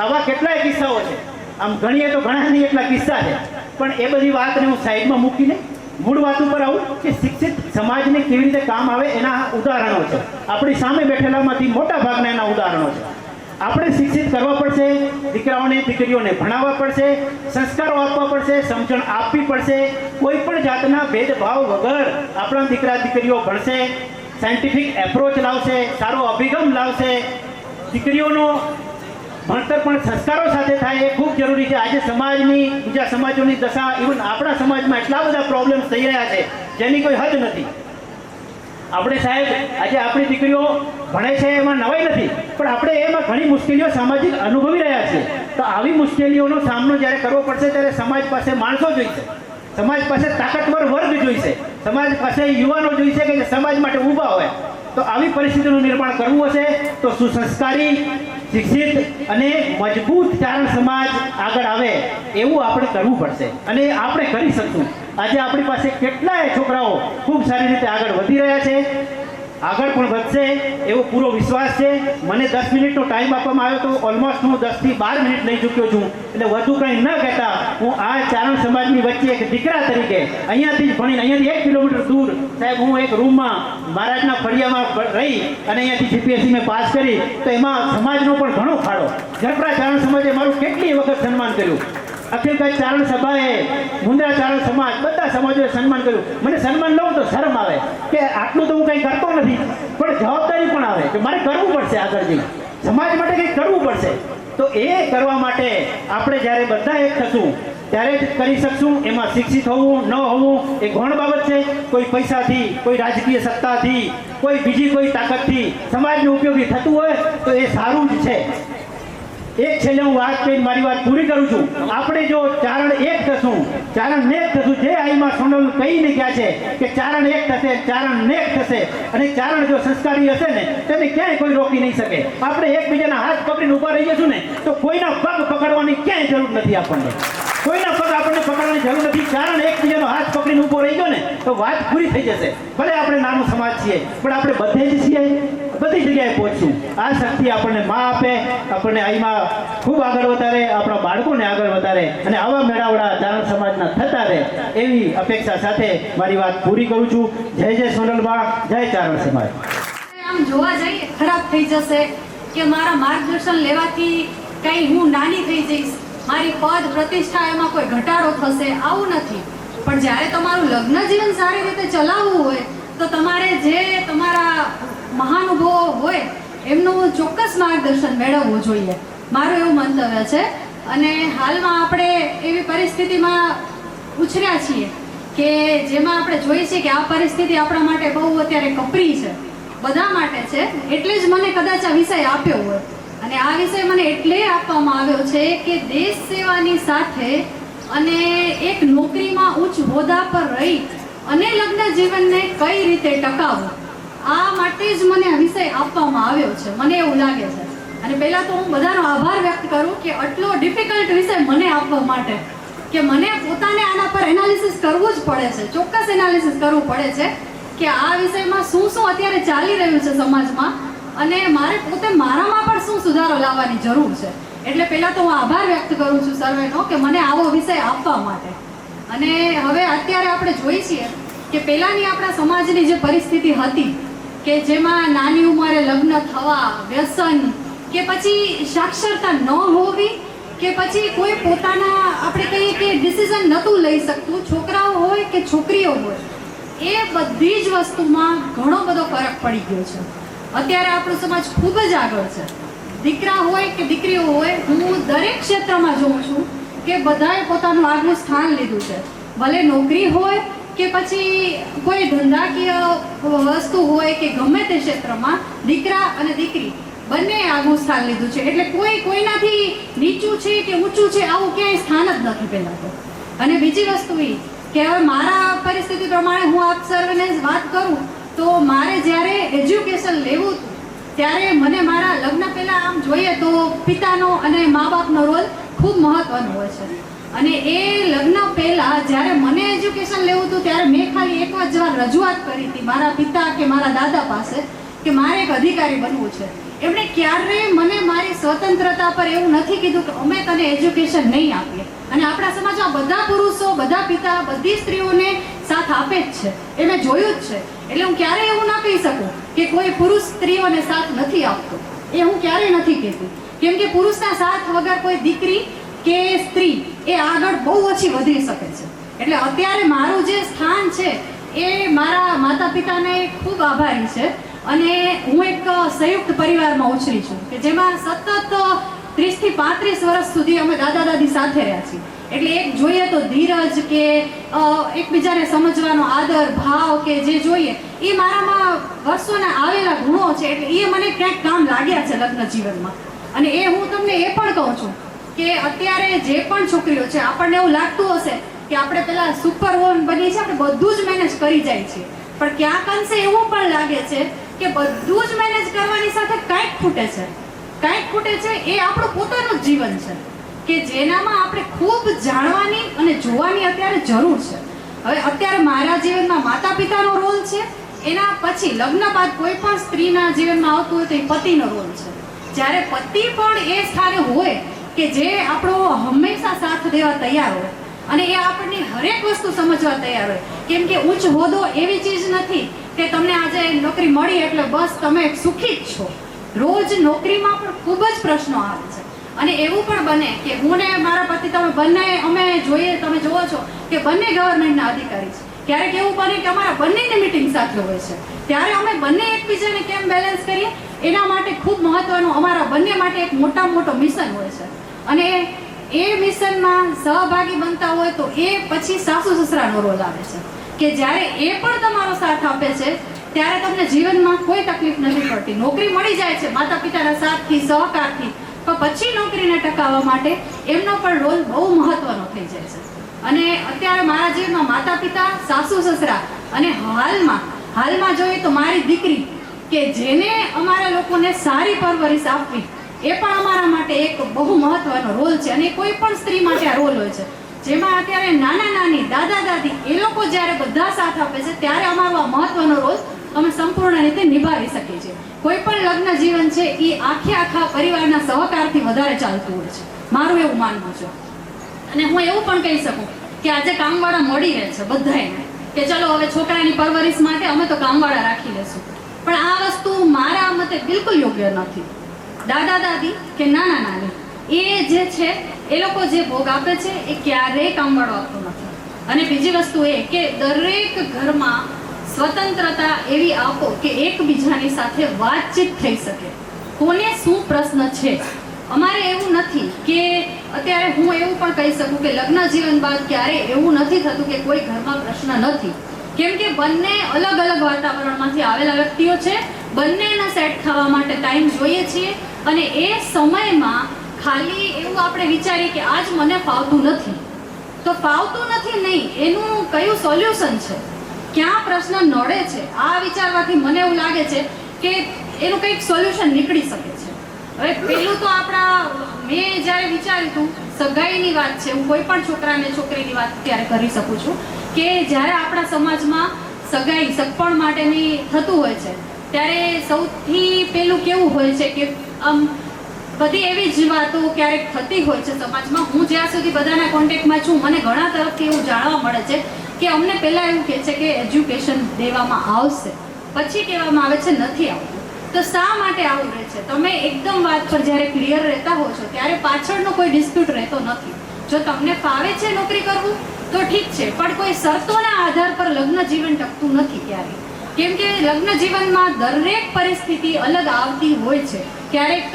આવા કેટલાય કિસ્સાઓ છે, આમ ગણીએ તો ઘણા નહીં એટલા કિસ્સા છે. પણ એ બધી વાતને હું સાઈડમાં મૂકીને મૂળ વાત ઉપર આવું કે શિક્ષિત સમાજને કેવી રીતે કામ આવે એના ઉદાહરણો છે. આપણી સામે બેઠેલામાંથી મોટા ભાગના એના ઉદાહરણો છે. આપણે શિક્ષિત કરવા પડશે, દીકરાઓને દીકરીઓને ભણાવવા પડશે, સંસ્કારો આપવા પડશે, સમજણ આપવી પડશે. કોઈ પણ જાતના ભેદભાવ વગર આપણા દીકરા દીકરીઓ ભણશે, સાયન્ટિફિક એપ્રોચ લાવશે, સારો અભિગમ લાવશે. દીકરીઓનો ભણતર પણ સંસ્કારો સાથે થાય એ ખૂબ જરૂરી છે. આજે સમાજની, બીજા સમાજોની દશા, ઇવન આપણા સમાજમાં એટલા બધા પ્રોબ્લેમ્સ થઈ રહ્યા છે જેની કોઈ હદ નથી. આપણે સાહેબ આજે આપણી દીકરીઓ ભણે છે એમાં નવાઈ નથી, પણ આપણે એમાં ઘણી મુશ્કેલીઓ સામાજિક અનુભવી રહ્યા છીએ. તો આવી મુશ્કેલીઓનો સામનો જ્યારે કરવો પડશે ત્યારે સમાજ પાસે માણસો જોઈશે, સમાજ પાસે તાકાતવર વર્ગ જોઈશે, સમાજ પાસે યુવાનો જોઈશે કે જે સમાજ માટે ઊભા હોય. તો આવી પરિસ્થિતિનું નિર્માણ કરવું હશે તો સુસંસ્કારી, શિક્ષિત અને મજબૂત ચારણ સમાજ આગળ આવે એવું આપણે કરવું પડશે અને આપણે કરી શકશું. આજે આપણી પાસે કેટલાય છોકરાઓ ખૂબ સારી રીતે આગળ વધી રહ્યા છે, આગળ પણ વધશે એવો પૂરો વિશ્વાસ છે. મને 10 મિનિટનો ટાઈમ આપવામાં આવ્યો તો ઓલમોસ્ટ હું 10 થી 12 મિનિટ લઈ ચૂક્યો છું. એટલે વધુ કંઈ ન કહેતા હું આ ચારણ સમાજની વચ્ચે એક દીકરા તરીકે અહીંયાથી જ ભણીને, અહીંયાથી 1 કિલોમીટર દૂર સાહેબ હું એક રૂમમાં મહારાજના ફળિયામાં રહી અને અહીંયાથી જીપીએસસી મેં પાસ કરી. તો એમાં સમાજનો પણ ઘણો ફાળો. ઝરપડા ચારણ સમાજે મારું કેટલી વખત સન્માન કર્યું. અખિલકચ્છ ચારણ સભાએ, મુંદ્રા ચારણ સમાજ, બધા સમાજોએ સન્માન કર્યું. મને સન્માન લઉં તો શરમ આવે કે આટલું તો હું કંઈ કરતો નથી, પણ જવાબદારી પણ આવે કે મારે કરવું પડશે, આગળ જઈ સમાજ માટે કંઈક કરવું પડશે. તો એ કરવા માટે આપણે જ્યારે બધા એક થશું ત્યારે જ કરી શકશું. એમાં શિક્ષિત હોવું ન હોવું એ ગૌણ બાબત છે. કોઈ પૈસાથી, કોઈ રાજકીય સત્તાથી, કોઈ બીજી કોઈ તાકાતથી સમાજને ઉપયોગી થતું હોય તો એ સારું જ છે. એક છેલ્લે હું વાત કરીને મારી વાત પૂરી કરું છું. આપણે જો ચારણ એક થશું, ચારણ નેક થશું, જે આઈમાં સોનલ કહીને ગયા છે કે ચારણ એક થશે, ચારણ નેક થશે, અને ચારણ જો સંસ્કારી હશે ને તેને ક્યાંય કોઈ રોકી નહીં શકે. આપણે એકબીજાના હાથ પકડીને ઊભા રહી જશું ને તો કોઈના પગ પકડવાની ક્યાંય જરૂર નથી. આપણને કોઈના પગ આપણને પકડવાની જરૂર નથી. ચારણ એકબીજાનો હાથ પકડીને ઊભો રહી ગયો ને તો વાત પૂરી થઈ જશે. ભલે આપણે નાનો સમાજ છીએ પણ આપણે બધે જ છીએ, બધી જગ્યાએ પહોંચશું. આ શક્તિ આપણને માં આપે, આપણને આઈમાં ખૂબ આગળ વધારે, આપણા બાળકોને આગળ વધારે અને આવા મેળાવડા ચારણ સમાજના થતા રહે એવી અપેક્ષા સાથે મારી વાત પૂરી કરું છું. જય જય સોનલબા, જય ચારણ સમાજ. આમ જોવા જઈએ ખરાબ થઈ જશે કે મારા માર્ગદર્શન લેવાથી કંઈ હું નાની થઈ જઈશ, મારી પદ પ્રતિષ્ઠા એમાં કોઈ ઘટાડો થશે, આવું નથી. પણ જ્યારે તમારું લગ્ન જીવન સારી રીતે ચલાવવું હોય તો તમારે જે તમારા મહાનુભાવો હોય એમનું ચોક્કસ માર્ગદર્શન મેળવવું જોઈએ, મારું એવું મંતવ્ય છે. અને હાલમાં આપણે એવી પરિસ્થિતિમાં ઉછર્યા છીએ કે જેમાં આપણે જોઈએ છીએ કે આ પરિસ્થિતિ આપણા માટે બહુ અત્યારે કપરી છે, બધા માટે છે. એટલે જ મને કદાચ આ વિષય આપ્યો હોય. અને આ વિષય મને એટલે આપવામાં આવ્યો છે કે દેશ સેવાની સાથે અને એક નોકરીમાં ઉચ્ચ હોદ્દા પર રહી અને લગ્ન જીવનને કઈ રીતે ટકાવવું, આ માટે જ મને આ વિષય આપવામાં આવ્યો છે, મને એવું લાગે છે. અને પહેલાં તો હું બધાનો આભાર વ્યક્ત કરું કે આટલો ડિફિકલ્ટ વિષય મને આપવા માટે, કે મને પોતાને આના પર એનાલિસિસ કરવું જ પડે છે, ચોક્કસ એનાલિસિસ કરવું પડે છે કે આ વિષયમાં શું શું અત્યારે ચાલી રહ્યું છે સમાજમાં અને મારે પોતે મારામાં પણ શું સુધારો લાવવાની જરૂર છે. એટલે પહેલાં તો હું આભાર વ્યક્ત કરું છું સર્વેનો કે મને આવો વિષય આપવા માટે. અને હવે અત્યારે આપણે જોઈએ છીએ કે પહેલાંની આપણા સમાજની જે પરિસ્થિતિ હતી કે જેમાં નાની ઉંમરે લગ્ન થવા, વ્યસન કે પછી સાક્ષરતા ન હોવી કે પછી કોઈ પોતાના આપણે કહીએ કે ડિસિઝન નહોતું લઈ શકતું, છોકરાઓ હોય કે છોકરીઓ હોય, એ બધી જ વસ્તુમાં ઘણો બધો ફરક પડી ગયો છે. અત્યારે આપણો સમાજ ખૂબ જ આગળ છે. દીકરા હોય કે દીકરીઓ હોય, હું દરેક ક્ષેત્રમાં જોઉં છું કે બધાએ પોતાનું આગવું સ્થાન લીધું છે. ભલે નોકરી હોય કે પછી કોઈ ધંધાકીય વસ્તુ હોય કે ગમે તે ક્ષેત્રમાં દીકરા અને દીકરી બંને આગવું સ્થાન લીધું છે. એટલે કોઈ કોઈનાથી નીચું છે કે ઊંચું છે આવું ક્યાંય સ્થાન જ નથી પહેલાં તો. અને બીજી વસ્તુ એ કે હવે મારા પરિસ્થિતિ પ્રમાણે હું આપ સર્વને વાત કરું તો મારે જ્યારે એજ્યુકેશન લેવું હતું ત્યારે મને મારા લગ્ન પહેલાં આમ જોઈએ તો પિતાનો અને મા બાપનો રોલ ખૂબ મહત્વનો હોય છે. અને એ લગ્ન પહેલાં જ્યારે મને એજ્યુકેશન લેવું હતું ત્યારે મેં ખાલી એક જ વાર રજૂઆત કરી હતી મારા પિતા કે મારા દાદા પાસે કે મારે એક અધિકારી બનવું છે. એમણે ક્યારેય મને મારી સ્વતંત્રતા પર એવું નથી કીધું કે અમે તને એજ્યુકેશન નહીં આપીએ. અને આપણા સમાજમાં બધા પુરુષો, બધા પિતા, બધી સ્ત્રીઓને સાથે સાથ આપે જ છે, એ મેં જોયું જ છે. એટલે હું ક્યારેય એવું ના કહી શકું કે કોઈ પુરુષ સ્ત્રીઓને સાથ નથી આપતો. એ હું ક્યારેય નથી કહેતી, કેમ કે પુરુષના સાથ વગર કોઈ દીકરી કે સ્ત્રી એ આગળ બહુ ઓછી વધી શકે છે. એટલે અત્યારે મારું જે સ્થાન છે એ મારા માતા પિતાને ખૂબ આભારી છે. અને હું એક સંયુક્ત પરિવારમાં ઉછરી છું કે જેમાં સતત 30 થી 35 વર્ષ સુધી અમે દાદા દાદી સાથે રહ્યા છીએ. એટલે એક જોઈએ તો ધીરજ કે એકબીજાને સમજવાનો આદર ભાવ કે જે જોઈએ એ મારામાં વર્ષોના આવેલા ગુણો છે. એટલે એ મને ક્યાંક કામ લાગ્યા છે લગ્ન જીવનમાં. અને એ હું તમને એ પણ કહું છું કે અત્યારે જે પણ છોકરીઓ છે આપણને એવું લાગતું હશે કે આપણે પેલા સુપર વુમન બની છે, આપણે બધું જ મેનેજ કરી જાય છે. પણ ક્યાંક અંશે એવું પણ લાગે છે કે બધું જ મેનેજ કરવાની સાથે કંઈક ખૂટે છે. એ આપણું પોતાનું જ જીવન છે કે જેનામાં આપણે ખૂબ જાણવાની અને જોવાની અત્યારે જરૂર છે. હવે અત્યારે મારા જીવનમાં માતા પિતાનો રોલ છે, એના પછી લગ્ન બાદ કોઈ પણ સ્ત્રીના જીવનમાં આવતું હોય તો એ પતિનો રોલ છે. જ્યારે પતિ પણ એ સ્થાને હોય કે જે આપણો હંમેશા સાથ દેવા તૈયાર હોય અને એ આપણને હરેક વસ્તુ સમજવા તૈયાર હોય. કેમ કે ઉચ્ચ હોદ્દો એવી ચીજ નથી કે તમને આજે નોકરી મળી એટલે બસ તમે સુખી જ છો. રોજ નોકરીમાં પણ ખૂબ જ પ્રશ્નો આવે છે. અને એવું પણ બને કે હું ને મારા પતિ તમે બંને અમે જોઈએ, તમે જોવો છો કે બંને ગવર્મેન્ટના અધિકારી છે. ક્યારેક એવું બને કે અમારા બંનેની મીટિંગ સાથે હોય છે, ત્યારે અમે બંને એકબીજાને કેમ બેલેન્સ કરીએ એના માટે ખૂબ મહત્વનું અમારા બંને માટે એક મોટો મિશન હોય છે. અને એ મિશનમાં સહભાગી બનતા હોય તો એ પછી સાસુ સસરાનો રોલ આવે છે કે જ્યારે એ પણ તમારો સાથ આપે છે ત્યારે તમને જીવનમાં કોઈ તકલીફ નથી પડતી. નોકરી મળી જાય છે માતા પિતાના સાથથી સહકારથી, પણ પછી નોકરીને ટકાવવા માટે એમનો પણ રોલ બહુ મહત્વનો થઈ જાય છે. અને અત્યારે મારા જીવનમાં માતા પિતા, સાસુ સસરા અને હાલમાં જોઈએ તો મારી દીકરી કે જેને અમારા લોકોને સારી પરવરિશ આપવી એ પણ અમારા માટે એક બહુ મહત્વનો રોલ છે. અને કોઈ પણ સ્ત્રી માટે આ રોલ હોય છે, જેમાં અત્યારે નાની દાદા દાદી એ લોકો જ્યારે બધા સાથ આપે છે ત્યારે અમારો આ મહત્વનો રોલ અમે સંપૂર્ણ રીતે નિભાવી શકીએ છીએ. કોઈ પણ લગ્ન જીવન છે એ આખા પરિવારના સહકારથી વધારે ચાલતું હોય છે, મારું એવું માનવું છે. અને હું એવું પણ કહી શકું કે આજે કામવાળા મળી રહે છે બધાને કે ચલો હવે છોકરાની પરવરિશ માટે અમે તો કામવાળા રાખી લેશું. પણ આ વસ્તુ મારા મતે બિલકુલ યોગ્ય નથી. દાદા દાદી કે નાની એ જે છે એ લોકો જે ભોગ આપે છે એ ક્યારેય કામવાળો આપતો નથી. અને બીજી વસ્તુ એ કે દરેક ઘરમાં સ્વતંત્રતા એવી આપો કે એકબીજાની સાથે વાતચીત થઈ શકે, કોને શું પ્રશ્ન છે. અમારે એવું નથી કે અત્યારે હું એવું પણ કહી શકું કે લગ્ન જીવન બાદ ક્યારેય એવું નથી થતું કે કોઈ ઘરમાં પ્રશ્ન નથી. કેમ કે બંને અલગ વાતાવરણમાંથી આવેલા વ્યક્તિઓ છે, બંનેના સેટ થવા માટે ટાઈમ જોઈએ છીએ. અને એ સમયમાં ખાલી એવું આપણે વિચારીએ કે આજ મને ફાવતું નથી તો ફાવતું નથી નહીં, એનું કયું સોલ્યુશન છે, ક્યાં પ્રશ્ન નડે છે, આ વિચારવાથી મને એવું લાગે છે કે એનું કંઈક સોલ્યુશન નીકળી શકે છે. હવે પેલું તો મેં જ્યારે વિચાર્યું હતું સગાઈની વાત છે, હું કોઈ પણ છોકરાને છોકરીની વાત ત્યારે કરી શકું છું કે જ્યારે આપણા સમાજમાં સગાઈ સગપણ માટેની થતું હોય છે ત્યારે સૌથી પહેલું કેવું હોય છે કે બધી એવી જ વાતો ક્યારેક થતી હોય છે સમાજમાં. હું જ્યાં સુધી બધાના કોન્ટેક્ટમાં છું મને ઘણા તરફથી એવું જાણવા મળે છે કે અમને પહેલાં એવું કહે છે કે એજ્યુકેશન દેવામાં આવશે, પછી કહેવામાં આવે છે નથી આવતું. તો શા માટે આવું રહે છે? તમે એકદમ વાત પર જ્યારે ક્લિયર રહેતા હો છો ત્યારે પાછળનો કોઈ ડિસ્પ્યુટ રહેતો નથી. જો તમને ફાવે છે નોકરી કરવું તો ઠીક છે, પણ કોઈ શરતોના આધાર પર લગ્ન જીવન ટકતું નથી ક્યારેય. કેમ કે લગ્ન જીવનમાં દરેક પરિસ્થિતિ અલગ આવતી હોય છે. ક્યારેક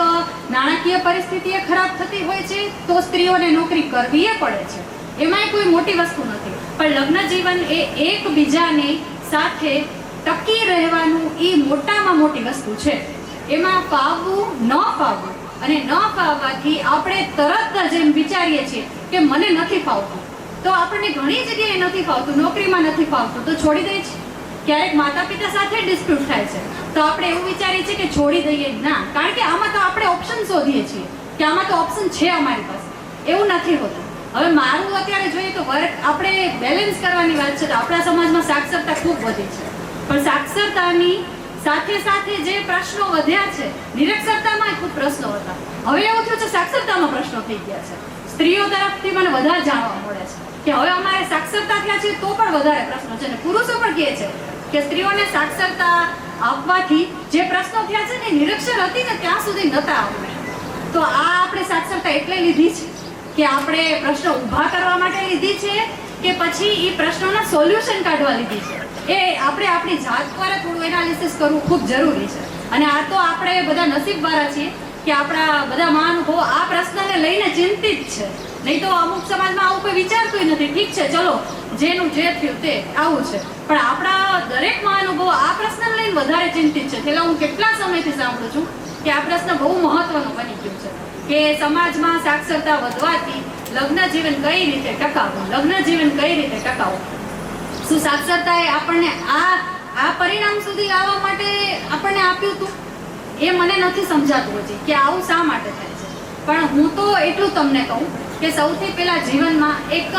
નાણાકીય પરિસ્થિતિ એ ખરાબ થતી હોય છે તો સ્ત્રીઓને નોકરી કરવી પડે છે, એમાંય કોઈ મોટી વસ્તુ નથી. પણ લગ્ન જીવન એ એકબીજાને સાથે ટકી રહેવાનું એ મોટામાં મોટી વસ્તુ છે. એમાં ફાવવું ન ફાવવું અને ન ફાવવાથી આપણે તરત જ એમ વિચારીએ છીએ કે મને નથી ફાવતું, તો આપણને ઘણી જગ્યાએ નથી ફાવતું, નોકરીમાં નથી ફાવતું તો છોડી દઈએ છીએ. ક્યારેક માતા પિતા સાથે ડિસ્પ્યુટ થાય છે તો આપણે એવું વિચારીએ છીએ કે છોડી દઈએ, ના, કારણ કે આમાં તો આપણે ઓપ્શન શોધીએ છીએ કે આમાં તો ઓપ્શન છે અમારી પાસે. એવું નથી હોતું. હવે મારું અત્યારે જોઈએ તો વર્ક આપણે બેલેન્સ કરવાની વાત છે તો આપણા સમાજમાં સાક્ષરતા ખૂબ વધી છે, પણ સાક્ષરતાની સાથે જે પ્રશ્નો વધ્યા છે, નિરક્ષરતામાં ખૂબ પ્રશ્નો હતા, હવે એવું થયું છે સાક્ષરતામાં પ્રશ્નો થઈ ગયા છે. સ્ત્રીઓ તરફથી મને વધારે જાણવા મળે છે કે હવે અમારે સાક્ષરતા થયા છે તો પણ વધારે પ્રશ્નો છે, અને પુરુષો પણ કહે છે કે સ્ત્રીઓને સાક્ષરતા આપવાથી જે પ્રશ્નો થયા છે ને નિરક્ષર હતી ને ત્યાં સુધી નતા આવે. તો આ આપણે સાક્ષરતા એટલે લીધી છે કે આપણે પ્રશ્નો ઊભા કરવા માટે લીધી છે કે પછી એ પ્રશ્નોના સોલ્યુશન કાઢવા લીધી છે, એ આપણે આપણી જાત પર થોડું એનાલિસિસ કરવું ખૂબ જરૂરી છે. અને આ તો આપણે બધા નસીબવાળા છીએ કે આપણા બધા મહાનુભાવો આ પ્રશ્નને લઈને ચિંતિત છે. નહીં તો અમુક સમાજમાં આવું કોઈ વિચારતું નથી. ઠીક છે, ચલો જેનું જે થયું તે આવું છે, પણ આપણા દરેક મહાનુભાવો આ પ્રશ્નને લઈને વધારે ચિંતિત છે. છેલ્લા હું કેટલા સમયથી સાંભળું છું કે આ પ્રશ્ન બહુ મહત્વનો બની ગયો છે કે સમાજમાં સાક્ષરતા વધવાથી લગ્ન જીવન કઈ રીતે ટકાવવું, લગ્ન જીવન કઈ રીતે ટકાવવું. શું સાક્ષરતાએ આપણને આ પરિણામ સુધી લાવવા માટે આપણને આપ્યું હતું? એ મને નથી સમજાતું હજી કે આવું શા માટે થાય છે. પણ હું તો એટલું તમને કહું કે સૌથી પહેલા જીવનમાં એક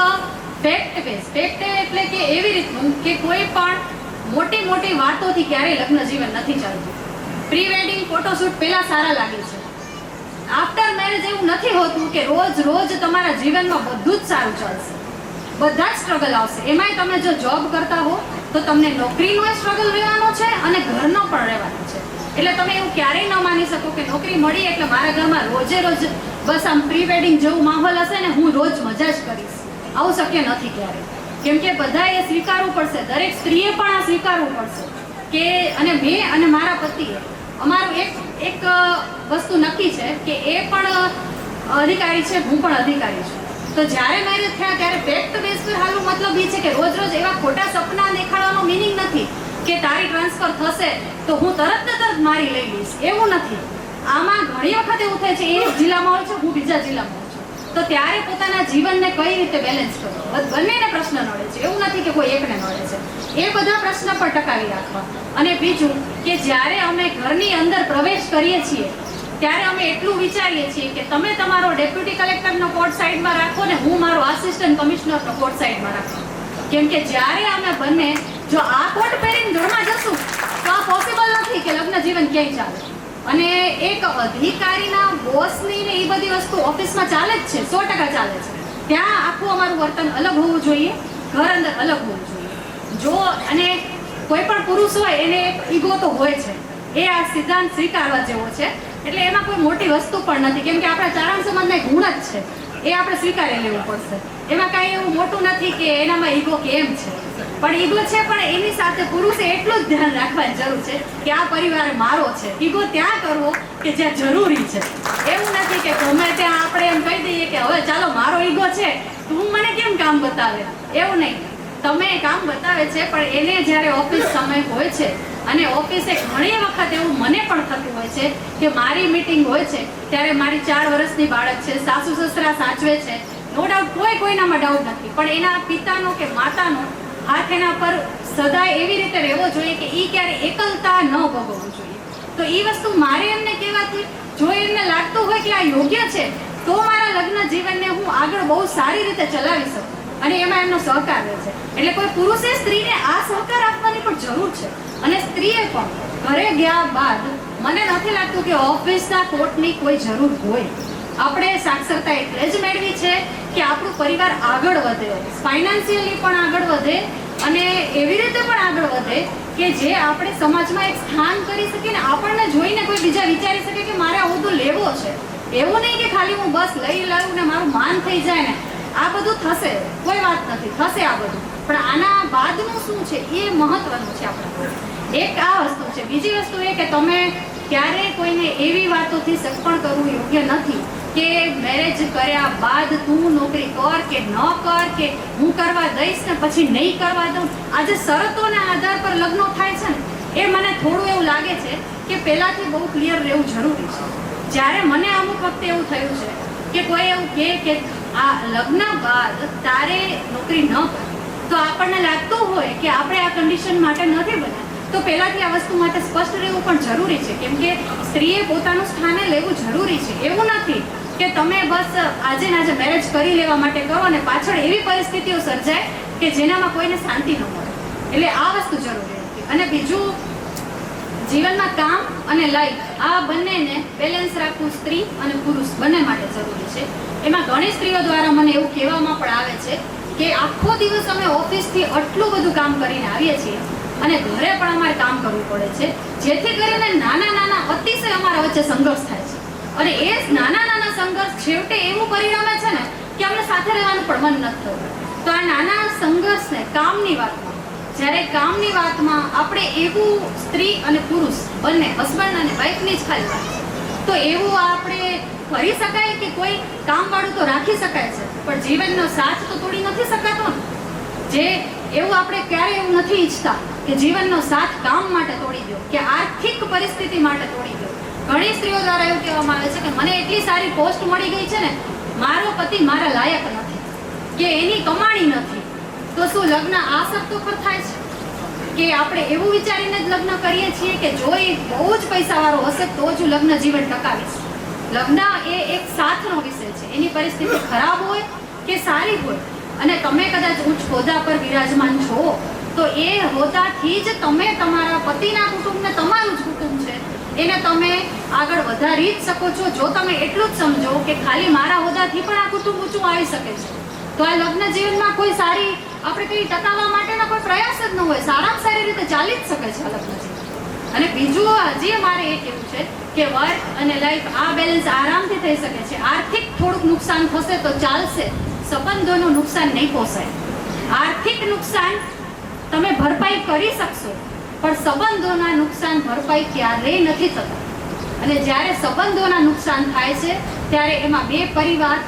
ફેક્ટ એટલે કે એવી રીતનું કે કોઈ પણ મોટી વાતોથી ક્યારેય લગ્ન જીવન નથી ચાલતું. પ્રી વેડિંગ ફોટોશૂટ પહેલા સારા લાગે છે, આફ્ટર મેરેજ એવું નથી હોતું કે રોજ તમારા જીવનમાં બધું જ સારું ચાલશે. બધા જ સ્ટ્રગલ આવશે. એમાંય તમે જો જોબ કરતા હો તો તમને નોકરીનો સ્ટ્રગલ રહેવાનો છે અને ઘરનો પણ રહેવાનો છે. એટલે તમે એવું ક્યારેય ન માની શકો કે નોકરી મળી એટલે મારા ઘરમાં રોજે રોજ બસ આમ પ્રી વેડિંગ જેવું માહોલ હશે ને હું રોજ મજા જ કરીશ. આવું શક્ય નથી ક્યારેય. કેમ કે બધાએ સ્વીકારવું પડશે, દરેક સ્ત્રીએ પણ આ સ્વીકારવું પડશે કે અને મેં અને મારા પતિએ અમારું એક વસ્તુ નક્કી છે કે એ પણ અધિકારી છે, હું પણ અધિકારી છું. તો જ્યારે મેરેજ થયા ત્યારે ફેક્ટ બેઝ પર હાલનું મતલબ એ છે કે રોજ એવા ખોટા સપના દેખાડવાનો મિનિંગ નથી કે તારી ટ્રાન્સફર થશે તો હું તરત મારી લઈ લઈશ, એવું નથી. આમાં ઘણી વખત એવું થાય છે એ જિલ્લામાં હોય છે, હું બીજા જિલ્લામાં હોઉં છું, તો ત્યારે પોતાના જીવનને કઈ રીતે બેલેન્સ કરવો, બંનેને પ્રશ્ન નડે છે. એવું નથી કે કોઈ એકને નડે છે. એ બધા પ્રશ્ન પણ ટકાવી રાખવા. અને બીજું કે જ્યારે અમે ઘરની અંદર પ્રવેશ કરીએ છીએ ત્યારે અમે એટલું વિચારીએ છીએ કે તમે તમારો ડેપ્યુટી કલેક્ટરનો કોટ સાઈડમાં રાખો ને હું મારો આસિસ્ટન્ટ કમિશનરનો કોટ સાઈડમાં રાખો. કેમ કે જ્યારે અમે બંને જો આ કોટ પહેરીને ઘરમાં જશું તો આ પોસિબલ નથી કે લગ્ન જીવન ક્યાંય ચાલે. અને એક અધિકારીના બોસની ને એ બધી વસ્તુ ઓફિસમાં ચાલે જ છે, 100% ચાલે છે. ત્યાં આખું અમારું વર્તન અલગ હોવું જોઈએ, ઘર અંદર અલગ હોવું જોઈએ. જો અને કોઈ પણ પુરુષ હોય એને એક ઈગો તો હોય છે, એ આ સિદ્ધાંત સ્વીકારવા જેવો છે. એટલે એમાં કોઈ મોટી વસ્તુ પણ નથી, કેમ કે આપણા ચારણ સમાજના એક ગુણ જ છે, એ આપણે સ્વીકારી લેવું પડશે. એમાં કાંઈ એવું મોટું નથી કે એનામાં ઈગો કેમ છે, પણ ઈગો છે, પણ એની સાથે પુરુષે એટલું જ ધ્યાન રાખવાની જરૂર છે કે આ પરિવાર મારો છે. ઈગો ત્યાં કરવો કે જ્યાં જરૂરી છે. એવું નથી કે ગમે ત્યાં આપણે એમ કહી દઈએ કે હવે ચાલો મારો ઈગો છે તું મને કેમ કામ બતાવે, એવું નહીં. તમે કામ બતાવે છે પણ એને જ્યારે ઓફિસ સમય હોય છે અને ઓફિસે ઘણી વખત એવું મને પણ થતું હોય છે કે મારી મીટિંગ હોય છે ત્યારે મારી 4 વર્ષની બાળક છે, સાસુ સસરા સાચવે છે, નો ડાઉટ કોઈનામાં ડાઉટ નથી, પણ એના પિતાનો કે માતાનો હાથ એના પર સદાય એવી રીતે રહેવો જોઈએ કે એ ક્યારે એકલતા ન ભોગવવું જોઈએ. તો એ વસ્તુ મારે એમને કહેવાથી જો એમને લાગતું હોય કે આ યોગ્ય છે તો મારા લગ્ન જીવનને હું આગળ બહુ સારી રીતે ચલાવી શકું અને એમાં એમનો સહકાર રહે છે. એટલે કોઈ પુરુષે સ્ત્રીને આ સહકાર આપવાની પણ જરૂર છે. અને સ્ત્રીએ પણ ઘરે ગયા બાદ મને નથી લાગતું કે ઓફિસના કોર્ટની કોઈ જરૂર હોય. આપણે સાક્ષરતા એટલે જ મેળવી છે કે આપણું પરિવાર આગળ વધે, ફાઇનાન્શિયલી પણ આગળ વધે અને એવી રીતે પણ આગળ વધે કે જે આપણે સમાજમાં એક સ્થાન કરી શકીએ ને આપણને જોઈને કોઈ બીજા વિચારી શકે કે મારે આ હોદ્દો લેવો છે. એવું નહીં કે ખાલી હું બસ લઈ લઉં ને મારું માન થઈ જાય ને. આ બધું થશે, કોઈ વાત નથી, થશે આ બધું, પણ આના બાદનું શું છે એ મહત્વનું છે આપણા. એક આ વસ્તુ છે. બીજી વસ્તુ એ કે તમે ક્યારેય કોઈને એવી વાતોથી સગપણ કરવું યોગ્ય નથી કે મેરેજ કર્યા બાદ તું નોકરી કર કે ન કર કે હું કરવા દઈશ ને પછી નહીં કરવા દઉં. આજે શરતોના આધાર પર લગ્નો થાય છે ને એ મને થોડું એવું લાગે છે કે પહેલાંથી બહુ ક્લિયર રહેવું જરૂરી છે. જ્યારે મને અમુક વખતે એવું થયું છે કે કોઈ એવું કહે કે આ લગ્ન બાદ તારે નોકરી ન કરે તો આપણને લાગતું હોય કે આપણે આ કન્ડિશન માટે નથી બન્યા, તો પહેલાથી આ વસ્તુ માટે સ્પષ્ટ રહેવું પણ જરૂરી છે. કેમ કે સ્ત્રીએ પોતાનું સ્થાને લેવું જરૂરી છે. એવું નથી કે તમે બસ આજે ને આજે મેરેજ કરી લેવા માટે કરો અને પાછળ એવી પરિસ્થિતિઓ સર્જાય કે જેનામાં કોઈને શાંતિ ન મળે. એટલે આ વસ્તુ જરૂરી હતી. અને બીજું, જીવનમાં કામ અને લાઈફ આ બંનેને બેલેન્સ રાખવું સ્ત્રી અને પુરુષ બંને માટે જરૂરી છે. એમાં ઘણી સ્ત્રીઓ દ્વારા મને એવું કહેવામાં પણ આવે છે કે આખો દિવસ અમે ઓફિસથી આટલું બધું કામ કરીને આવીએ છીએ અને ઘરે પણ અમારે કામ કરવું પડે છે, જેથી કરીને નાના અતિશય અમારા વચ્ચે સંઘર્ષ થાય છે. અને એ જ નાના સંઘર્ષ છેવટે એવું પરિણામે છે ને કે અમને સાથે રહેવાનું પણ મન નથી થતું. તો આ નાના સંઘર્ષને કામની વાતમાં, જ્યારે કામની વાતમાં આપણે એવું સ્ત્રી અને પુરુષ બંને, હસબન્ડ અને વાઈફની જ ખાલી વાત છે, તો એવું આપણે કરી શકાય કે કોઈ કામવાળું તો રાખી શકાય છે, પણ જીવનનો સાથ તો તોડી નથી શકાતો ને. જે એવું આપણે ક્યારેય એવું નથી ઈચ્છતા કે જીવનનો સાથ કામ માટે તોડી દો કે આર્થિક પરિસ્થિતિ માટે તોડી દો. ઘણી સ્ત્રીઓ દ્વારા એવું કહેવામાં આવે છે કે મને એટલી સારી પોસ્ટ મળી ગઈ છે ને, મારો પતિ મારા લાયક નથી કે એની કમાણી નથી. તો શું લગ્ન આ શરતો પર થાય છે કે આપણે એવું વિચારીને જ લગ્ન કરીએ છીએ કે જો એ બહુ જ પૈસાવાળો હશે તો જ લગ્ન જીવન ટકાવીશ? લગ્ન એ એક સાથનો વિષય છે. એની પરિસ્થિતિ ખરાબ હોય કે સારી હોય, અને તમે કદાચ ઉચ્ચ હોદ્દા પર વિરાજમાન છો, તો એ હોદ્દાથી જ તમે તમારા પતિના કુટુંબને, તમારું જ કુટુંબ છે એને તમે આગળ વધારી જ શકો છો, જો તમે એટલું જ સમજો કે ખાલી મારા હોદ્દાથી પણ આ કુટુંબ ઊંચું આવી શકે છે. તો આ લગ્ન જીવનમાં કોઈ સારી આપણે કંઈ ટકાવવા માટેનો કોઈ પ્રયાસ જ ન હોય, સારામાં સારી રીતે ચાલી જ શકે છે આ લગ્ન જીવન. અને બીજું હજી મારે એ કહેવું છે કે વર્ક અને લાઈફ આ બેલેન્સ આરામથી થઈ શકે છે. આર્થિક થોડુંક નુકસાન થશે તો ચાલશે, સંબંધોનું નુકસાન નહીં પોસાય. આર્થિક નુકસાન તમે ભરપાઈ કરી શકશો, પણ સંબંધોના નુકસાન ભરપાઈ ક્યારેય નથી થતા. અને જ્યારે સંબંધોના નુકસાન થાય છે ત્યારે એમાં બે પરિવાર